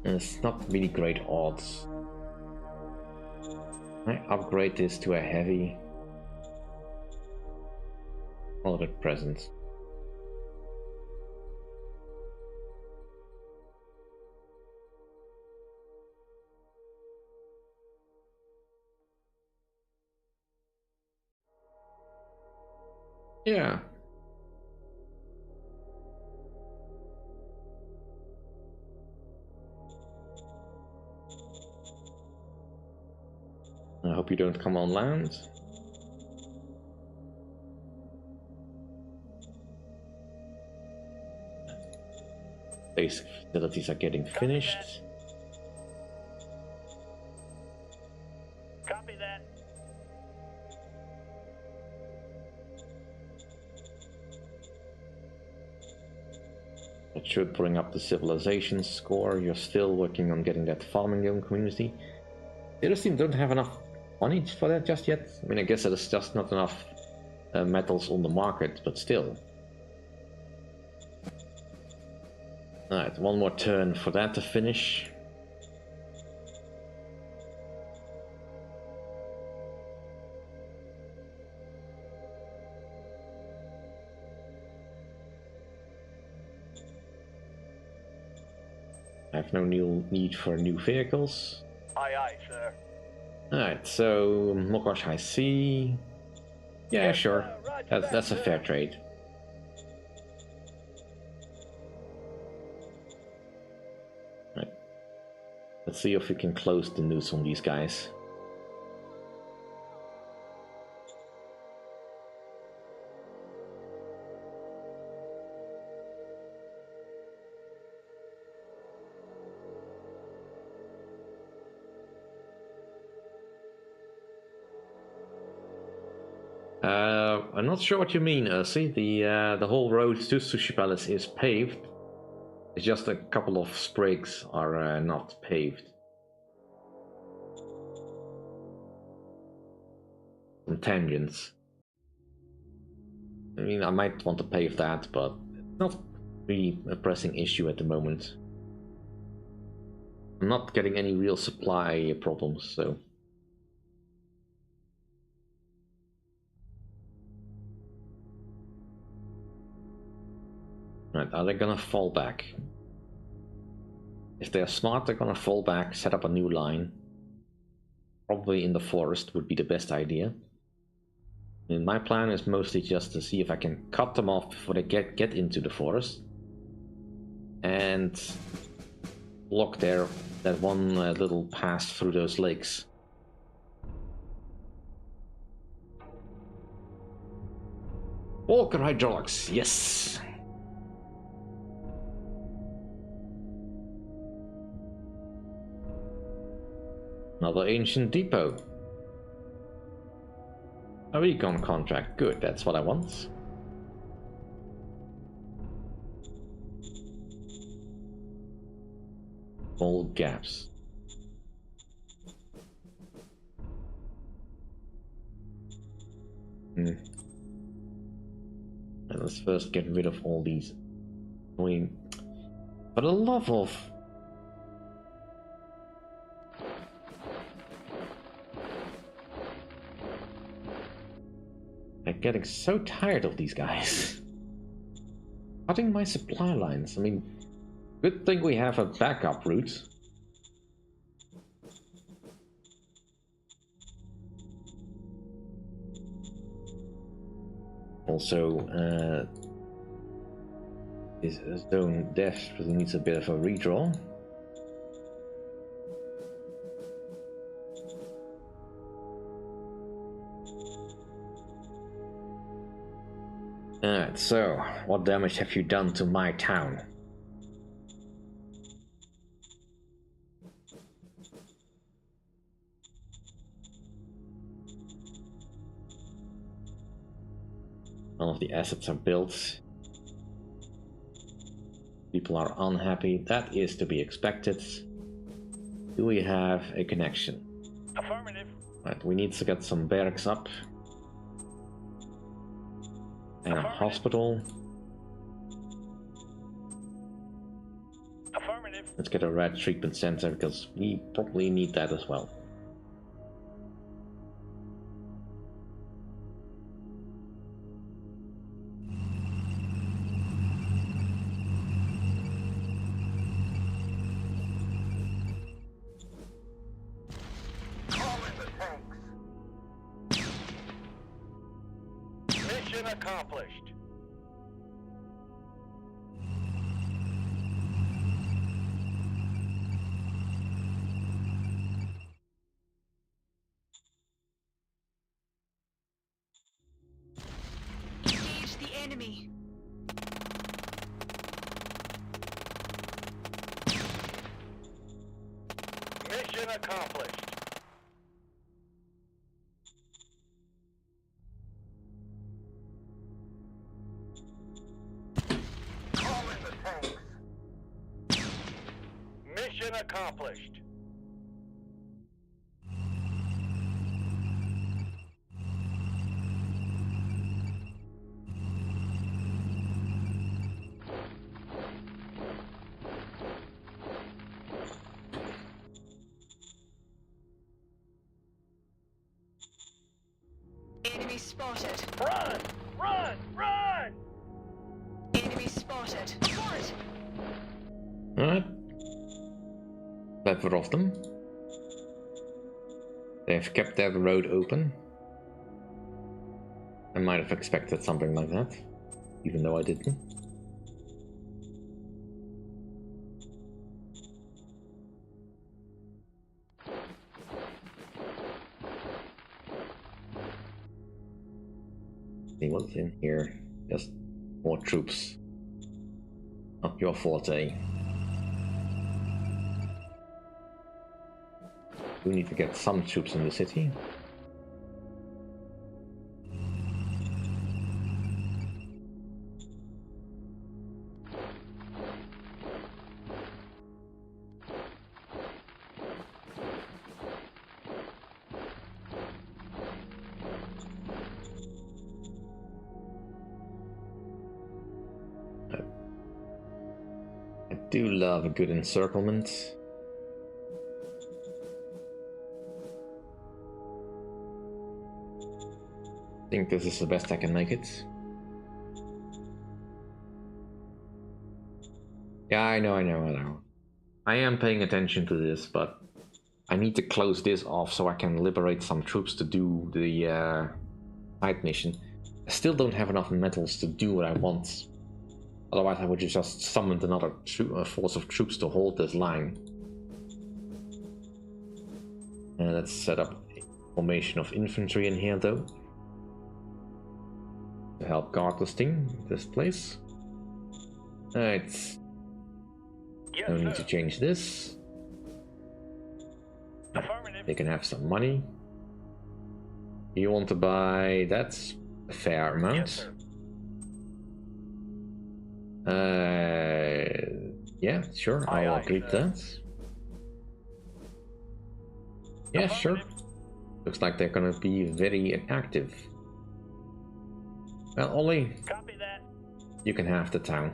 And it's not really great odds. I upgrade this to a heavy. All at present. Yeah. I hope you don't come on land. Basic facilities are getting finished. Copy that. That should bring up the civilization score. You're still working on getting that farming young community. The other team don't have enough money for that just yet. I mean, I guess there's just not enough metals on the market, but still. Alright, one more turn for that to finish. I have no new need for new vehicles. Aye, aye, sir. Alright, so Mokosh I see. Yeah, Yes, sure. sir. Roger That's a that, fair sir. trade. Right. Let's see if we can close the noose on these guys. I'm not sure what you mean, see, the whole road to Sushi Palace is paved. It's just a couple of sprigs are not paved. Some tangents. I mean, I might want to pave that, but it's not really a pressing issue at the moment. I'm not getting any real supply problems, so... Right, are they gonna fall back? If they're smart, they're gonna fall back, set up a new line. Probably in the forest would be the best idea. And my plan is mostly just to see if I can cut them off before they get into the forest. And block that one little pass through those lakes. Walker hydraulics, yes! Another ancient depot. A recon contract, good, that's what I want. All gaps. And let's first get rid of all these. I mean, for the love of... I'm getting so tired of these guys. Cutting my supply lines. I mean, good thing we have a backup route. Also, this zone desperately needs a bit of a redraw. Alright, so what damage have you done to my town? None of the assets are built. People are unhappy. That is to be expected. Do we have a connection? Affirmative. Right, we need to get some barracks up. And a hospital. Affirmative. Let's get a red treatment center because we probably need that as well. Mission accomplished. Engage the enemy. Mission accomplished. Mission accomplished. Enemy spotted. Run! Run! Run! Enemy spotted. Abort! Alright. Clever of them. They've kept that road open. I might have expected something like that, even though I didn't. See what's in here. Just more troops. Not your forte. We need to get some troops in the city. I do love a good encirclement. I think this is the best I can make it. Yeah, I know. I am paying attention to this, but I need to close this off so I can liberate some troops to do the side mission. I still don't have enough metals to do what I want. Otherwise I would just summoned another force of troops to hold this line. And let's set up a formation of infantry in here though. To help guard this place. It's Yes, no need sir. to change this. Affirmative. They can have some money. You want to buy that? A fair amount. Yes, sir. Yeah, sure, Aye, I'll aye, agree to sir. that. Yeah, sure. Affirmative. Looks like they're gonna be very active. Well, Ollie, Copy that. you can have the town.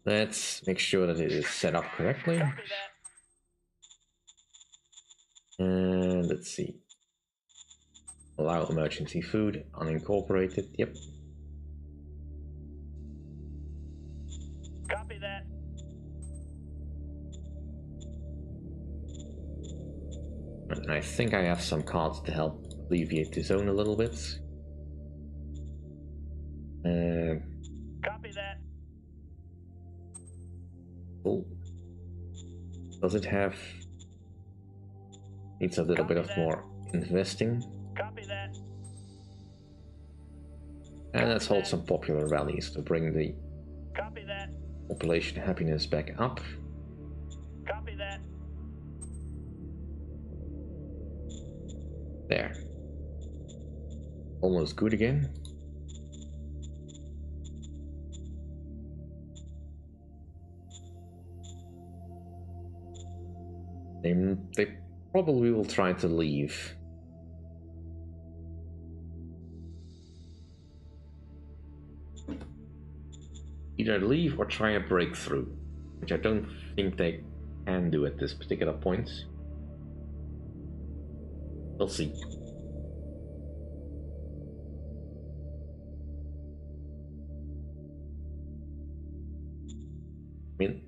Let's make sure that it is set up correctly. Copy that. And let's see. Allow emergency food, unincorporated, yep. Copy that. And I think I have some cards to help alleviate the zone a little bit. Copy that. Oh. Does it have... Needs a little bit of more investing. Copy that. And let's hold some popular rallies to bring the Copy that. population happiness back up. Copy that. There. Almost good again. They probably will try to leave. Either leave or try a breakthrough, which I don't think they can do at this particular point. We'll see. I mean,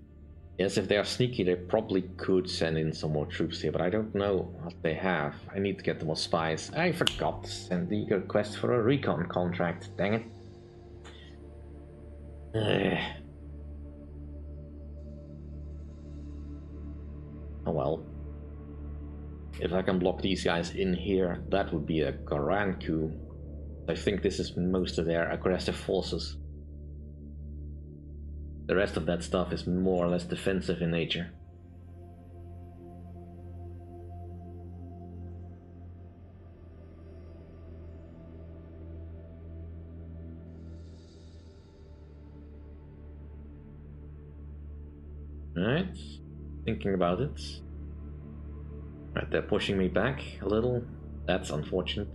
yes, if they are sneaky, they probably could send in some more troops here, but I don't know what they have. I need to get them more spies. I forgot to send the request for a recon contract. Dang it. Oh well. If I can block these guys in here, that would be a grand coup. I think this is most of their aggressive forces. The rest of that stuff is more or less defensive in nature. Alright, thinking about it. Right, they're pushing me back a little. That's unfortunate.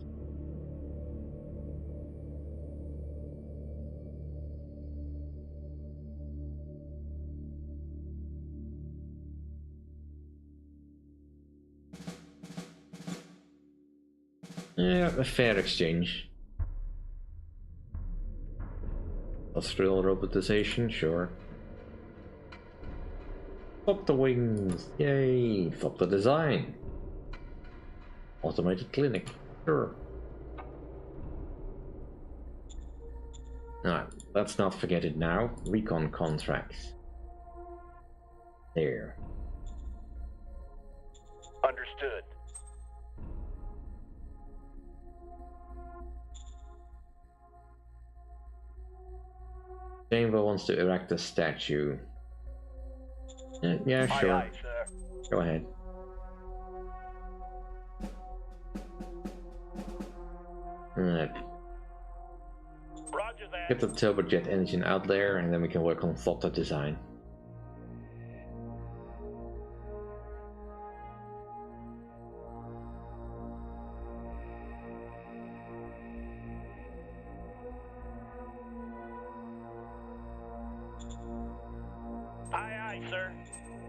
Yeah, a fair exchange. Industrial robotization, sure. Flop the wings, yay! Flop the design. Automated clinic, sure. Alright, let's not forget it now. Recon contracts. There. Understood. Chamber wants to erect a statue. Yeah, sure. Aye, aye, sir. Go ahead. Alright. Roger that. Get the turbojet engine out there, and then we can work on flotter design. Aye, aye, sir.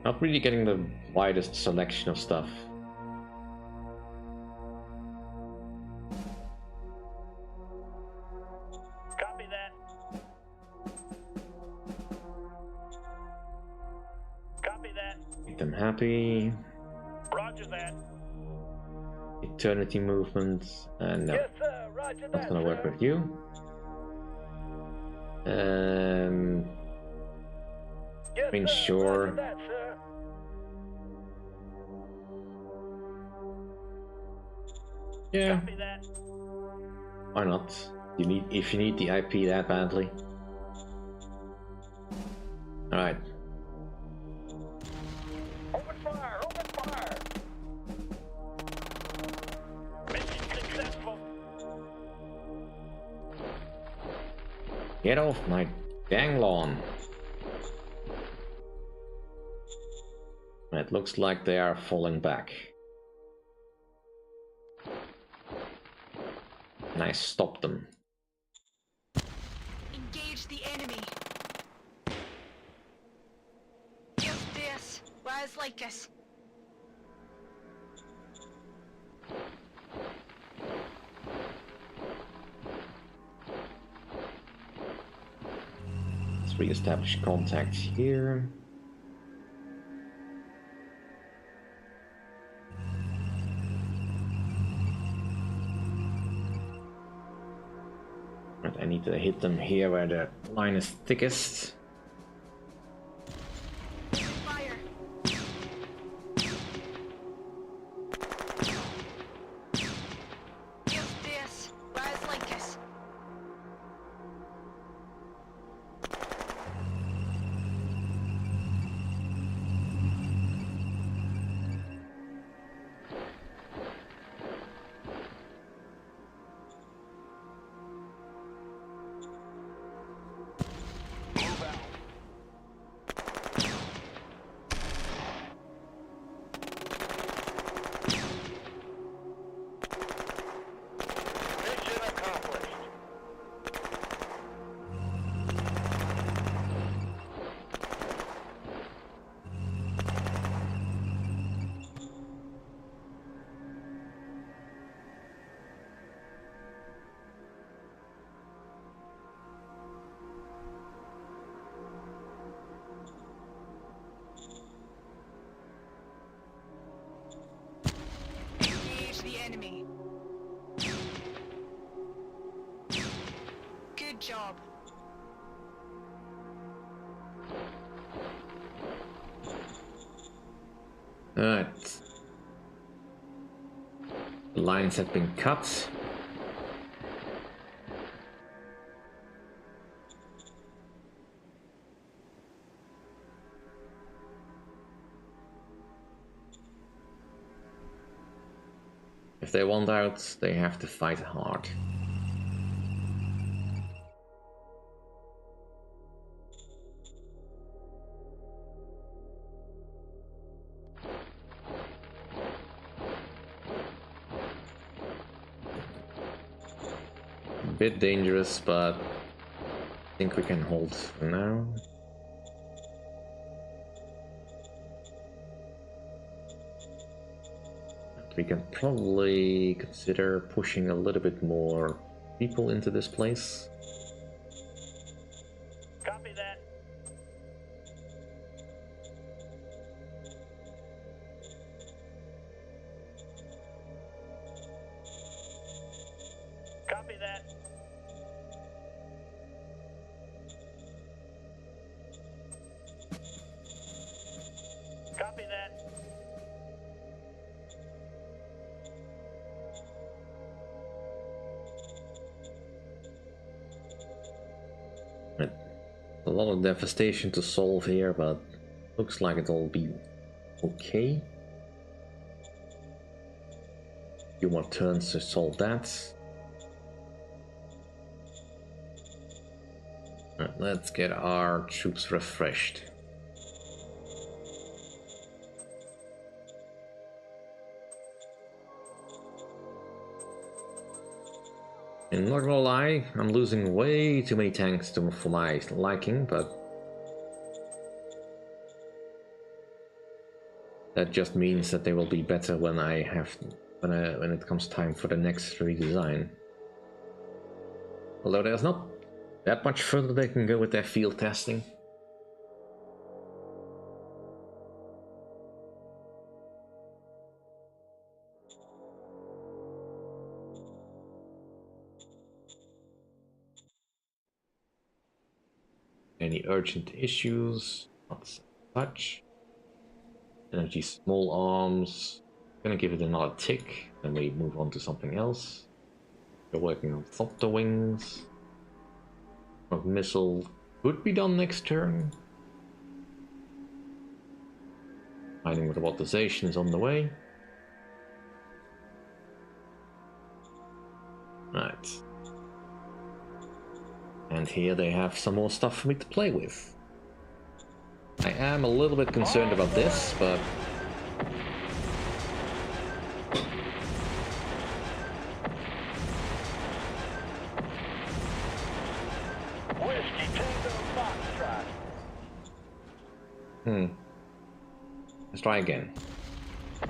Not really getting the widest selection of stuff. Copy that. Copy that. Make them happy. Roger that. Eternity movement. No, Yes, sir. Roger that. not gonna work sir. with you. Yes, I mean, sir. sure. Roger that, sir. Yeah, Copy that. why not? If you need the IP that badly. Alright. Open fire. Open fire. Mission successful. Get off my dang lawn. It looks like they are falling back. And I stopped them. Engage the enemy. Just this. Rise like us. Let's re-establish contact here. Right, I need to hit them here where the line is thickest. Fire. Just this. Rise like us. Move out. enemy. Good job. Alright. The lines have been cut. If they want out, they have to fight hard. A bit dangerous, but I think we can hold for now. We can probably consider pushing a little bit more people into this place. Copy that. Copy that. Copy that. A lot of devastation to solve here, but looks like it'll be okay. A few more turns to solve that. Right, let's get our troops refreshed. And not gonna lie, I'm losing way too many tanks for my liking, but that just means that they will be better when when it comes time for the next redesign. Although there's not that much further they can go with their field testing. Any urgent issues? Not such. Energy small arms. Gonna give it another tick, then we move on to something else. We're working on Thopter wings. Missile could be done next turn. Fighting with robotization is on the way. Right. And here they have some more stuff for me to play with. I am a little bit concerned about this, but Whiskey Tango Foxtrot. let's try again.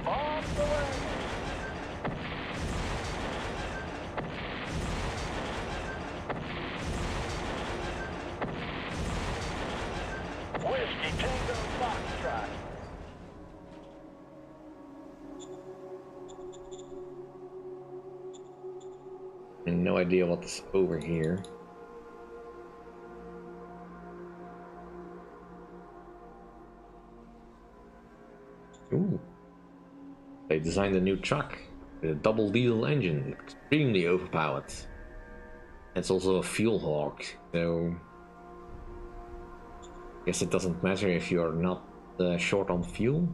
Off the way. Whiskey Tango Foxtrot. And no idea what's over here. Ooh. They designed a new truck with a double diesel engine, extremely overpowered. It's also a fuel hog, so I guess it doesn't matter if you're not short on fuel.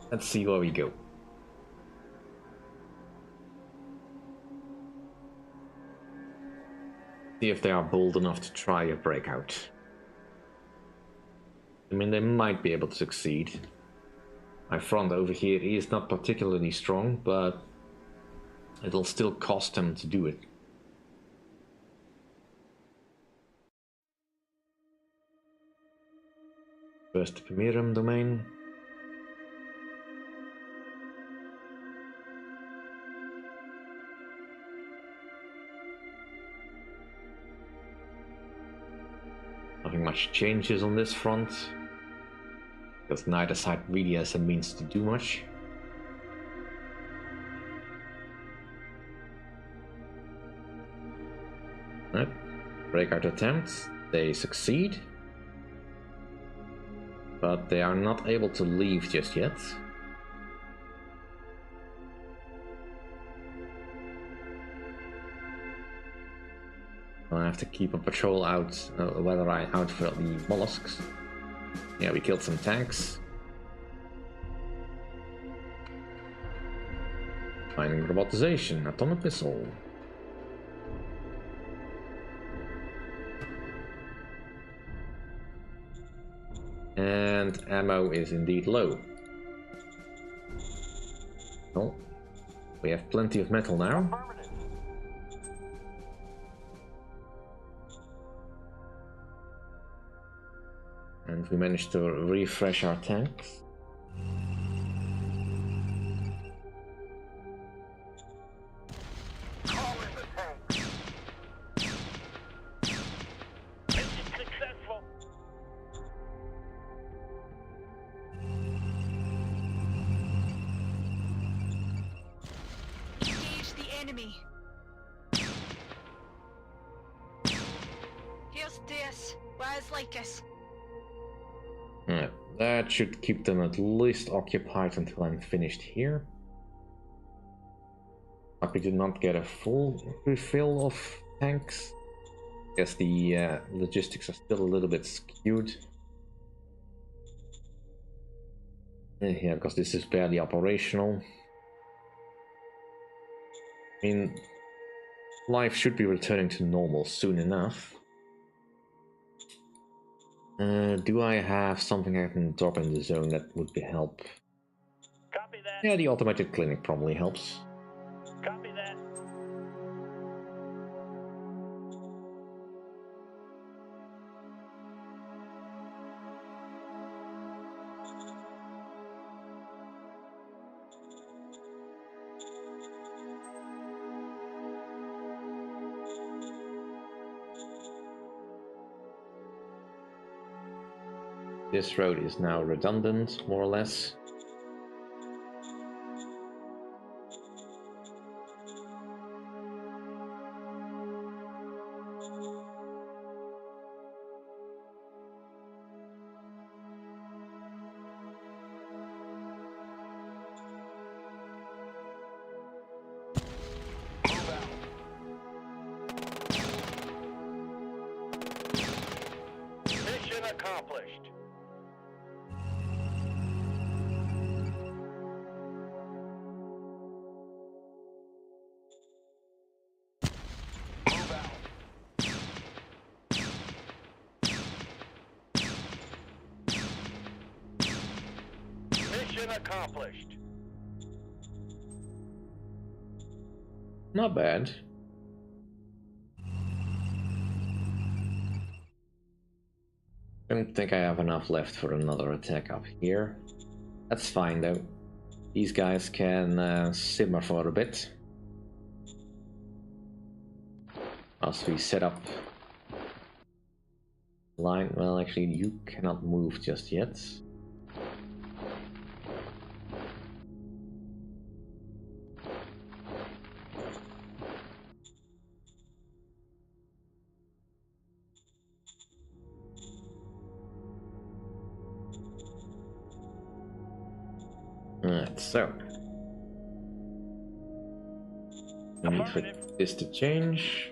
Let's see where we go. See if they are bold enough to try a breakout. I mean, they might be able to succeed. My front over here is not particularly strong, but it'll still cost them to do it. First Pamirum domain. Nothing much changes on this front, because neither side really has a means to do much. Right. Breakout attempts, they succeed, but they are not able to leave just yet. I have to keep a patrol out, whether I out for the mollusks. Yeah, we killed some tanks. Finding robotization, atomic missile. And ammo is indeed low. Well, we have plenty of metal now. And we managed to refresh our tanks. Engage the enemy. Here's this. Where's Lycus? Yeah, that should keep them at least occupied until I'm finished here. But we did not get a full refill of tanks. Guess the logistics are still a little bit skewed. Yeah, because this is barely operational. I mean, life should be returning to normal soon enough. Do I have something I can drop in the zone that would be help? Copy that. Yeah, the automated clinic probably helps. Copy that. This road is now redundant, more or less. Mission accomplished. Move out. Mission accomplished. Not bad. I don't think I have enough left for another attack up here. That's fine though. These guys can simmer for a bit. As we set up line. Well, actually, you cannot move just yet. Alright, so we need for this to change.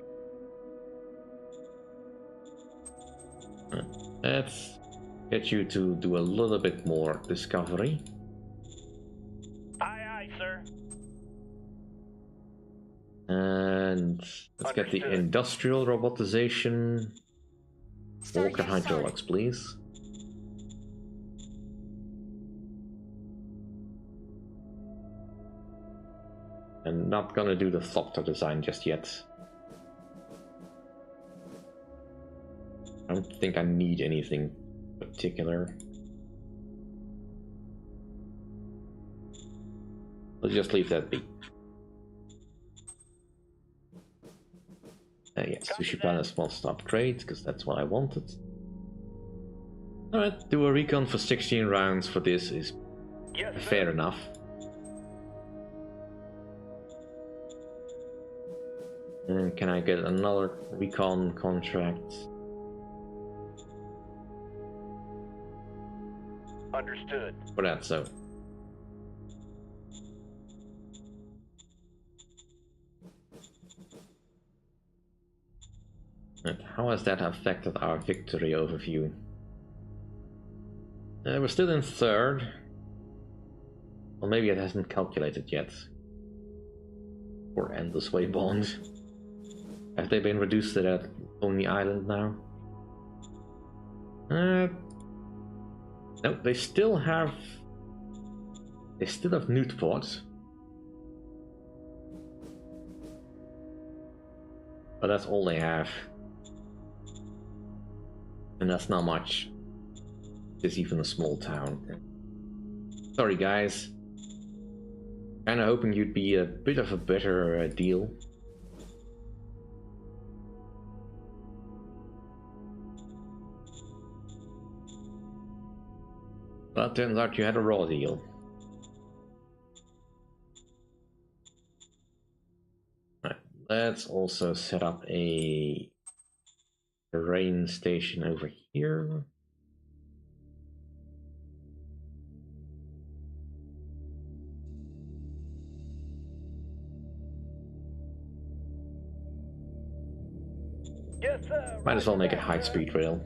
Let's get you to do a little bit more discovery. Aye, aye, sir. And let's get the Understood. industrial robotization. Start Walker your hydraulics, please. And not gonna do the Thopter design just yet. I don't think I need anything particular. Let's just leave that be. Yes, we should plan a small stop trade, because that's what I wanted. Alright, do a recon for 16 rounds for this is Yes, fair enough. And can I get another recon contract? Understood. For that, so. And how has that affected our victory overview? We're still in third. Well, maybe it hasn't calculated yet. For Endless Way Bond. Have they been reduced to that only island now? No, they still have... They still have Newtport. But that's all they have. And that's not much. It's even a small town. Sorry guys. Kinda hoping you'd be a bit of a better deal. But turns out you had a raw deal. Right, let's also set up a terrain station over here. Yes, sir. Might as well make it high-speed rail.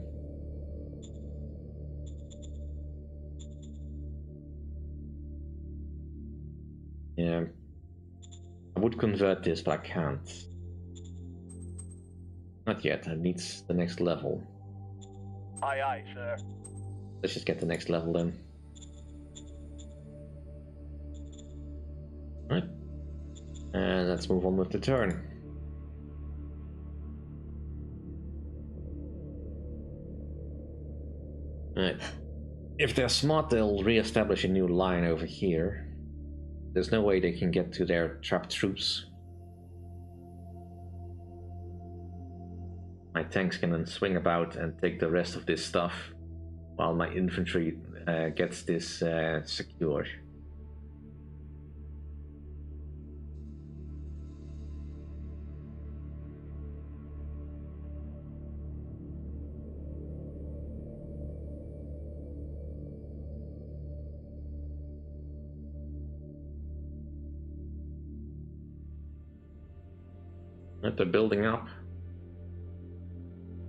Yeah, I would convert this, but I can't. Not yet, it needs the next level. Aye, aye, sir. Let's just get the next level then. Right. And let's move on with the turn. Right. If they're smart, they'll re-establish a new line over here. There's no way they can get to their trapped troops. My tanks can then swing about and take the rest of this stuff, while my infantry gets this secured. Right, they're building up.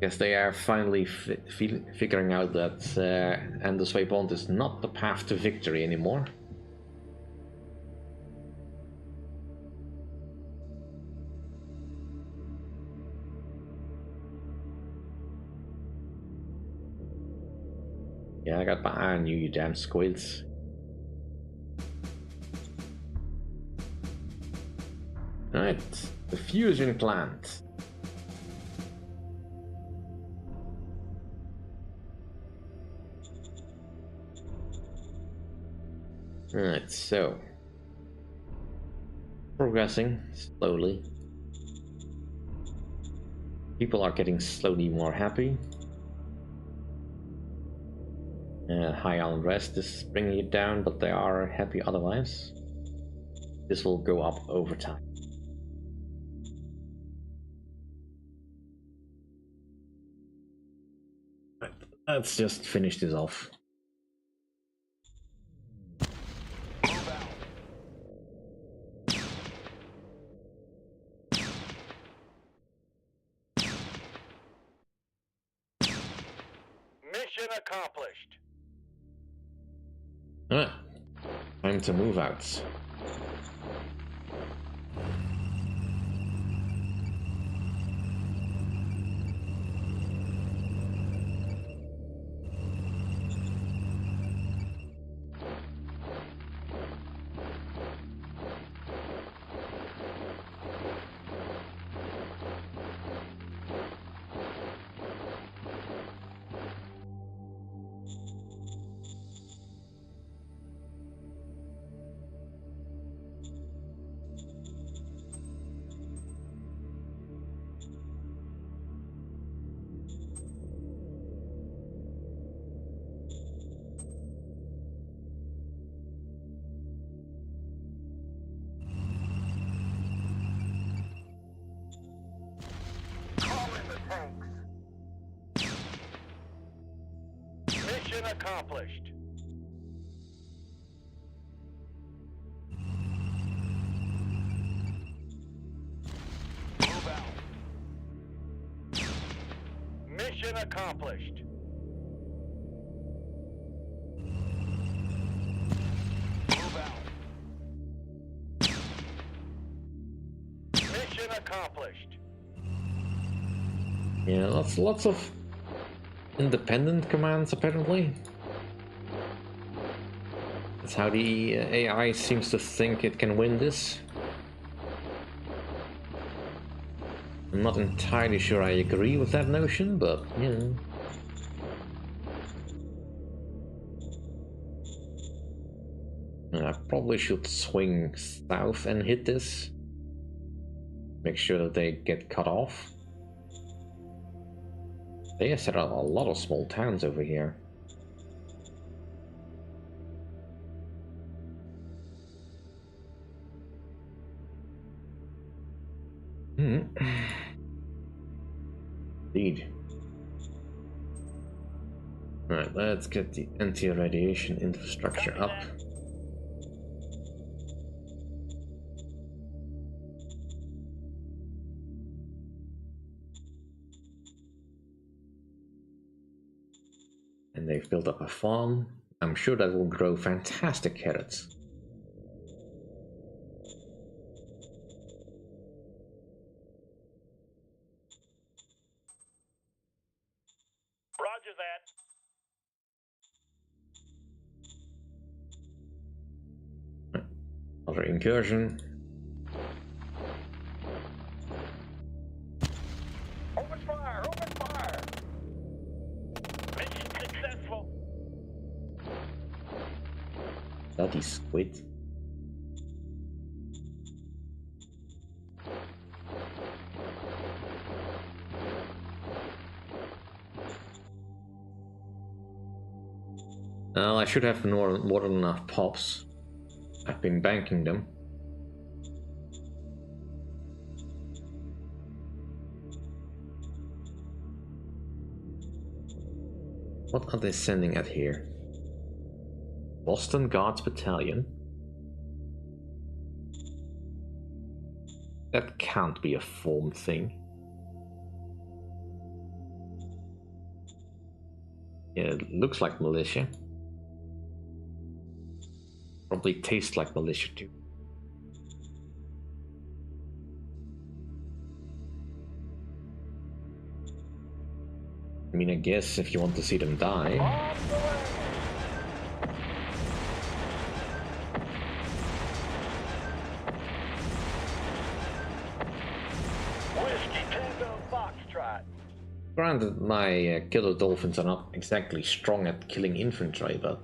Guess they are finally figuring out that Endless Way Bond is not the path to victory anymore. Yeah, I got my eye on you, you damn squids. Right, the fusion plant. Alright, so progressing slowly. People are getting slowly more happy. High unrest is bringing it down, but they are happy otherwise. This will go up over time. Right, let's just finish this off. Mission accomplished. Time to move out. Mission accomplished. Move out. Mission accomplished. Move out. Mission accomplished. Yeah, lots of independent commands apparently. That's how the AI seems to think it can win this. I'm not entirely sure I agree with that notion, but you know. I probably should swing south and hit this. Make sure that they get cut off. They set out a lot of small towns over here. Indeed. Right, let's get the anti-radiation infrastructure up. And they've built up a farm. I'm sure that will grow fantastic carrots. Roger that. Another incursion. Open fire! Open fire! Mission successful. Bloody squid. Well, I should have more than enough pops. I've been banking them. What are they sending at here? Boston Guards Battalion? That can't be a formed thing. Yeah, it looks like militia. Probably tastes like militia too. I mean, I guess if you want to see them die. Whiskey Tango Foxtrot. Granted, my killer dolphins are not exactly strong at killing infantry, but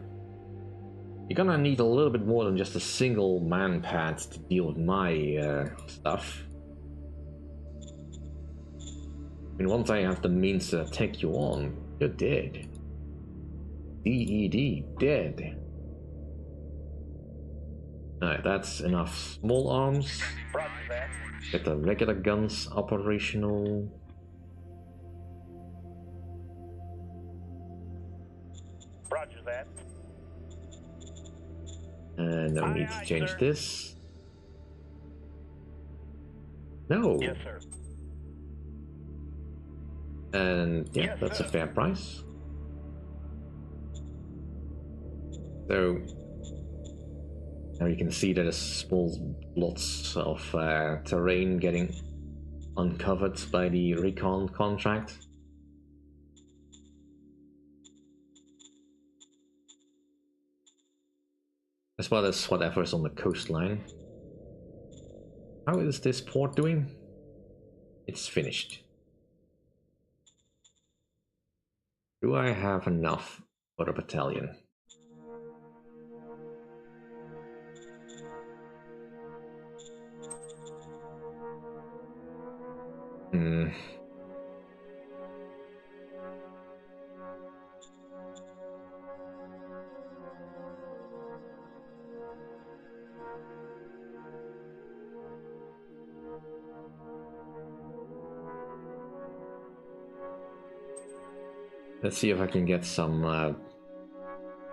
you're gonna need a little bit more than just a single man pad to deal with my stuff. I mean, once I have the means to take you on, you're dead. DED, dead. Alright, that's enough small arms. Get the regular guns operational. Roger that. And then we need to change this. No. Yes, sir. And yeah, Yes, that's sir. a fair price. So now you can see that there's small lots of terrain getting uncovered by the recon contract. As well as whatever's on the coastline. How is this port doing? It's finished. Do I have enough for a battalion? Let's see if I can get some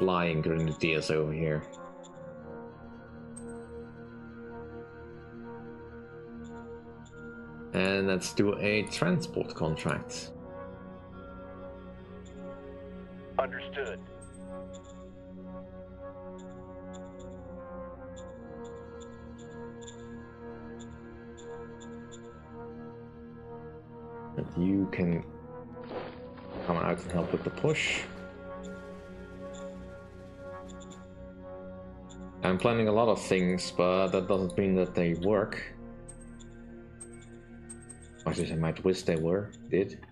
flying grenadiers over here. And let's do a transport contract. Understood. And you can come out and help with the push. I'm planning a lot of things, but that doesn't mean that they work. Much as I might wish they did.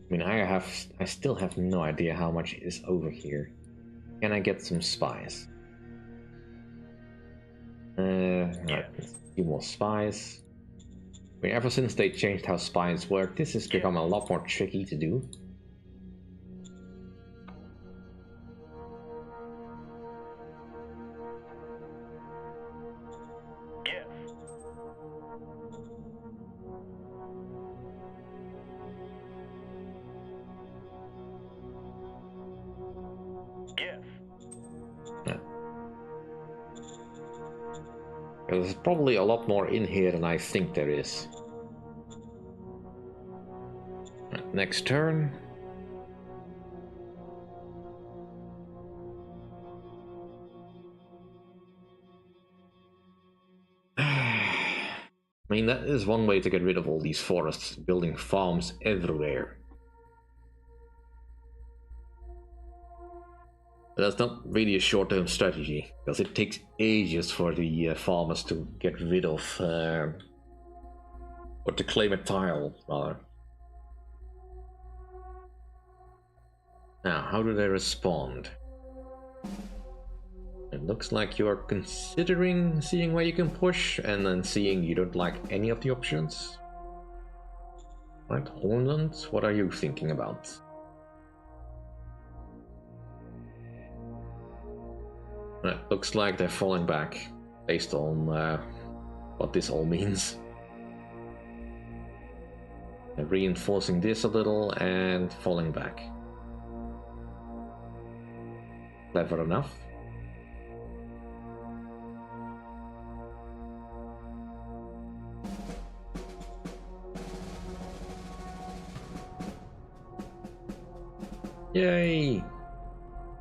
I mean, I still have no idea how much is over here. Can I get some spies? Right, a few more spies. I mean, ever since they changed how spies work, this has become a lot more tricky to do. Yes. Yes. Yeah. There's probably a lot more in here than I think there is. Right, next turn. I mean, that is one way to get rid of all these forests, building farms everywhere. But that's not really a short-term strategy, because it takes ages for the farmers to get rid of, or to claim a tile, rather. Now, how do they respond? It looks like you're considering seeing where you can push, and then seeing you don't like any of the options. Right, Holland, what are you thinking about? Right, looks like they're falling back, based on what this all means. They're reinforcing this a little and falling back. Clever enough. Yay!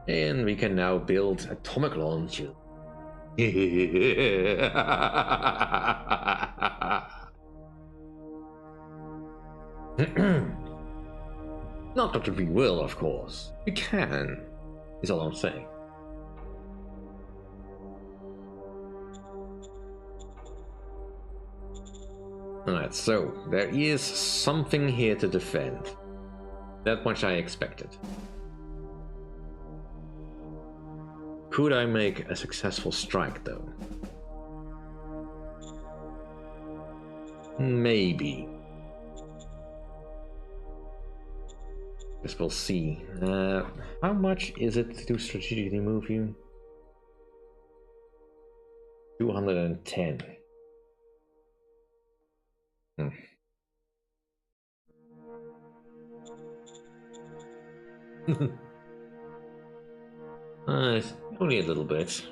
And we can now build atomic launchers. Not that we will, of course. We can, is all I'm saying. Alright, so there is something here to defend. That much I expected. Could I make a successful strike, though? Maybe. Guess we'll see. How much is it to strategically move you? 210. Only a little bit.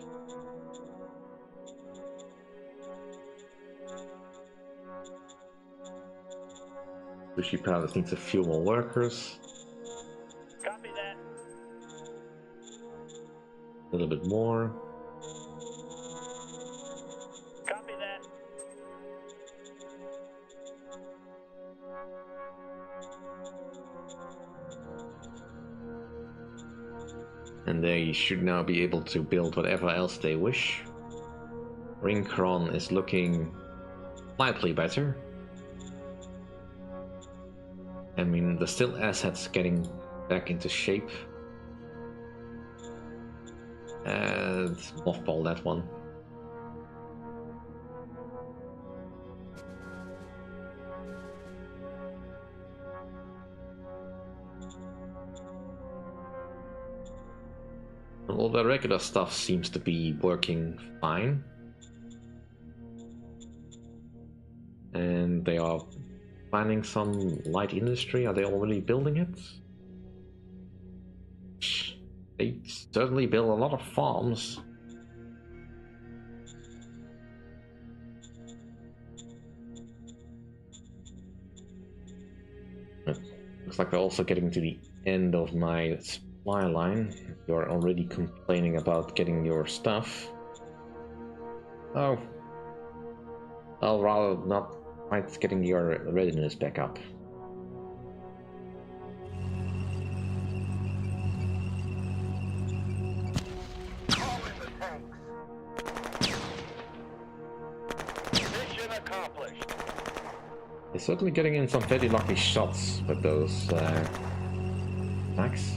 Sushi Palace needs a few more workers. Copy that. A little bit more. Copy that. And they should now be able to build whatever else they wish. Rincron is looking slightly better. I mean, there's still assets getting back into shape. And mothball that one. All the regular stuff seems to be working fine. And they are planning some light industry? Are they already building it? They certainly build a lot of farms. But looks like we're also getting to the end of my supply line. You're already complaining about getting your stuff. Oh. I'll rather not fight getting your readiness back up. Mission accomplished. They're certainly getting in some very lucky shots with those attacks.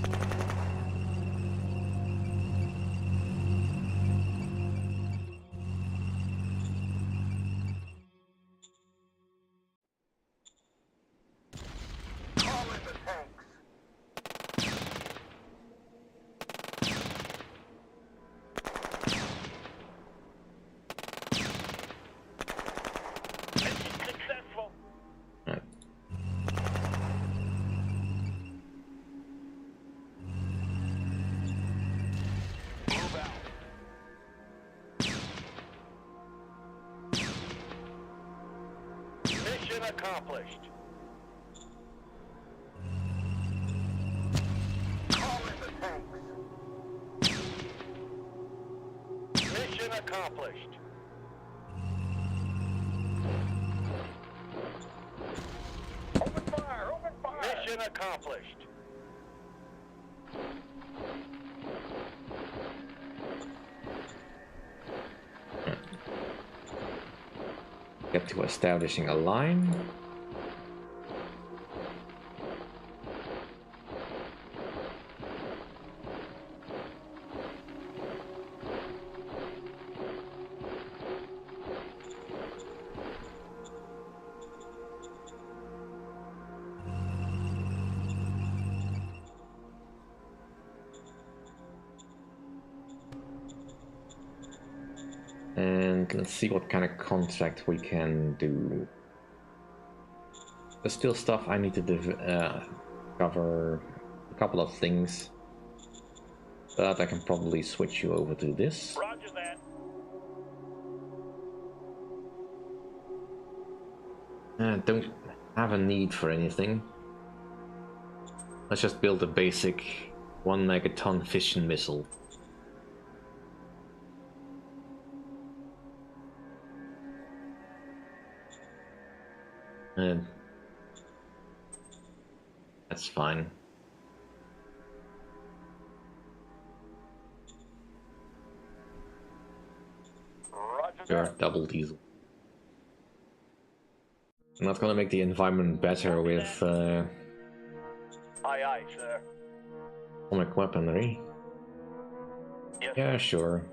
Accomplished. Mission accomplished. Open fire! Open fire! Mission accomplished. Get to establishing a line. And let's see what kind of contract we can do. There's still stuff I need to cover, a couple of things, but I can probably switch you over to this. Roger that. Don't have a need for anything. Let's just build a basic 1 megaton fission missile. And that's fine. Roger Sure, that. double diesel. I'm not gonna make the environment better with Aye, aye, sir. atomic weaponry. Yes. Yeah, sure.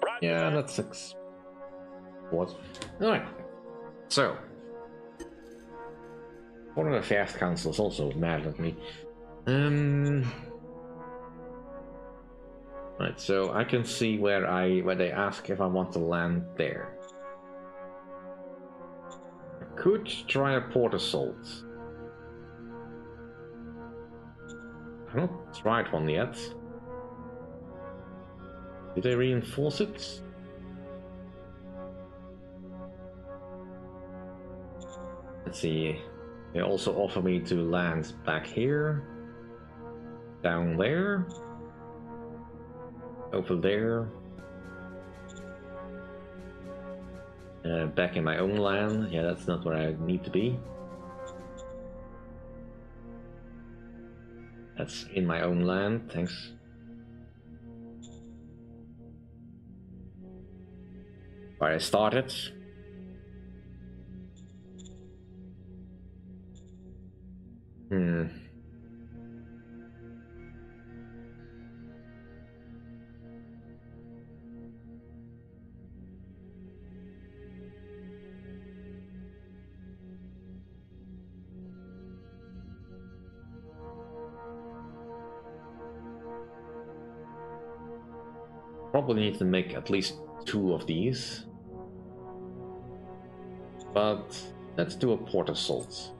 Roger Yeah, that. that's what? Alright. So, Foreign Affairs Council is also mad at me. Right, so I can see where they ask if I want to land there. I could try a port assault. I've not tried one yet. Did they reinforce it? Let's see. They also offer me to land back here, down there, over there, back in my own land. Yeah, that's not where I need to be. That's in my own land, thanks. Where I started. Probably need to make at least 2 of these. But let's do a port assault.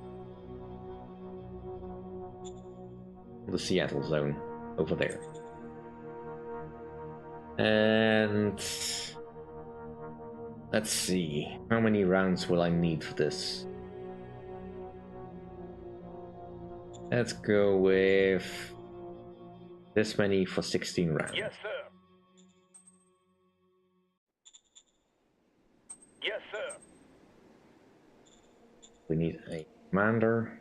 The Seattle zone over there. And let's see, how many rounds will I need for this? Let's go with this many for 16 rounds. Yes, sir. Yes, sir. We need a commander.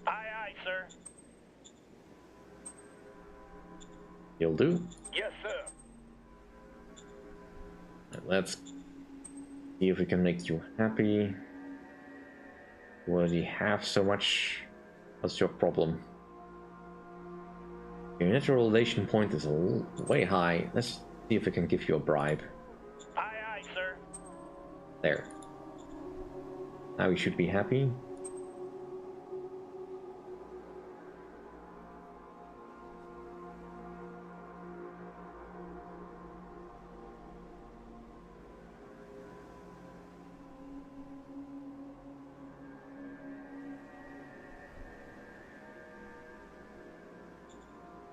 Aye, aye, sir. You'll do. Yes, sir. Let's see if we can make you happy. You already have so much. What's your problem? Your natural relation point is way high. Let's see if we can give you a bribe. Aye, aye, sir. There. Now you should be happy.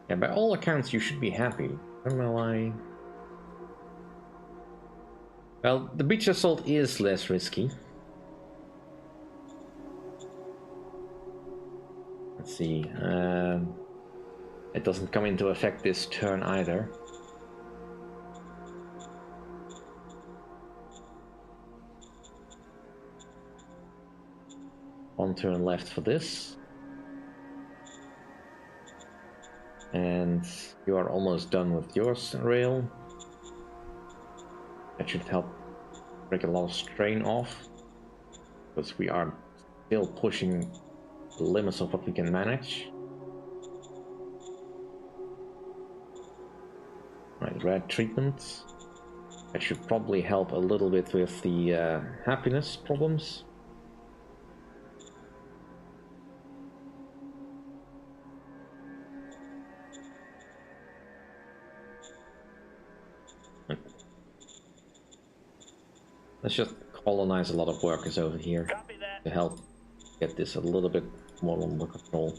Yeah, by all accounts, you should be happy. I don't know why. Well, the beach assault is less risky. Let's see. It doesn't come into effect this turn either. One turn left for this. And you are almost done with yours, rail. That should help break a lot of strain off, because we are still pushing the limits of what we can manage. Right, red treatment. That should probably help a little bit with the happiness problems. Let's just colonize a lot of workers over here. Copy that. To help get this a little bit more under control.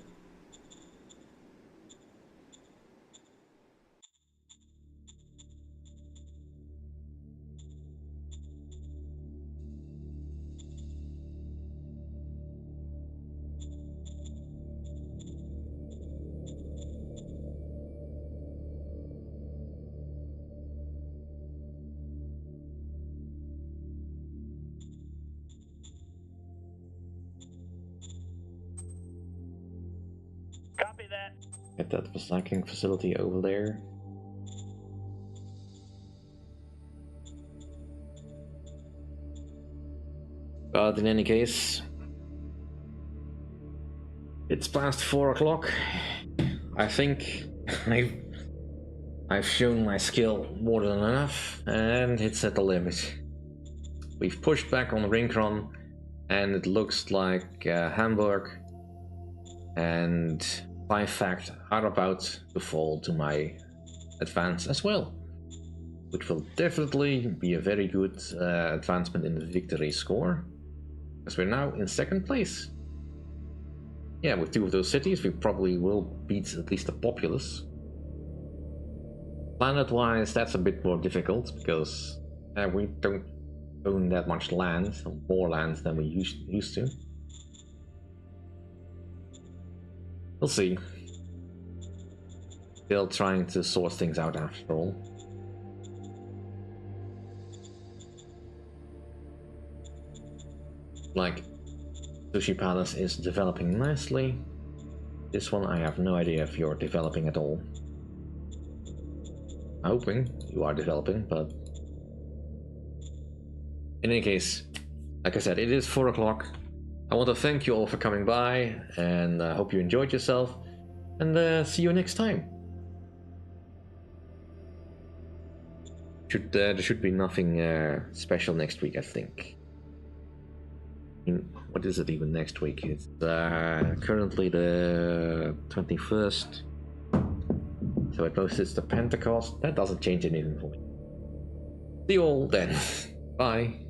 Copy that. Get that recycling facility over there. But in any case, it's past 4 o'clock. I think I've shown my skill more than enough, and it's at the limit. We've pushed back on Rincon, and it looks like Hamburg and by fact are about to fall to my advance as well, which will definitely be a very good advancement in the victory score, because we're now in 2nd place. Yeah, with 2 of those cities we probably will beat at least the populace. Planet wise that's a bit more difficult, because we don't own that much land, more land than we used to. We'll see. Still trying to sort things out after all. Like, Sushi Palace is developing nicely. This one I have no idea if you're developing at all. I'm hoping you are developing, but in any case, like I said, it is 4 o'clock. I want to thank you all for coming by, and I hope you enjoyed yourself, and see you next time. There should be nothing special next week, I think. What is it even next week? It's currently the 21st. So at most it's the Pentecost. That doesn't change anything for me. See you all then. Bye.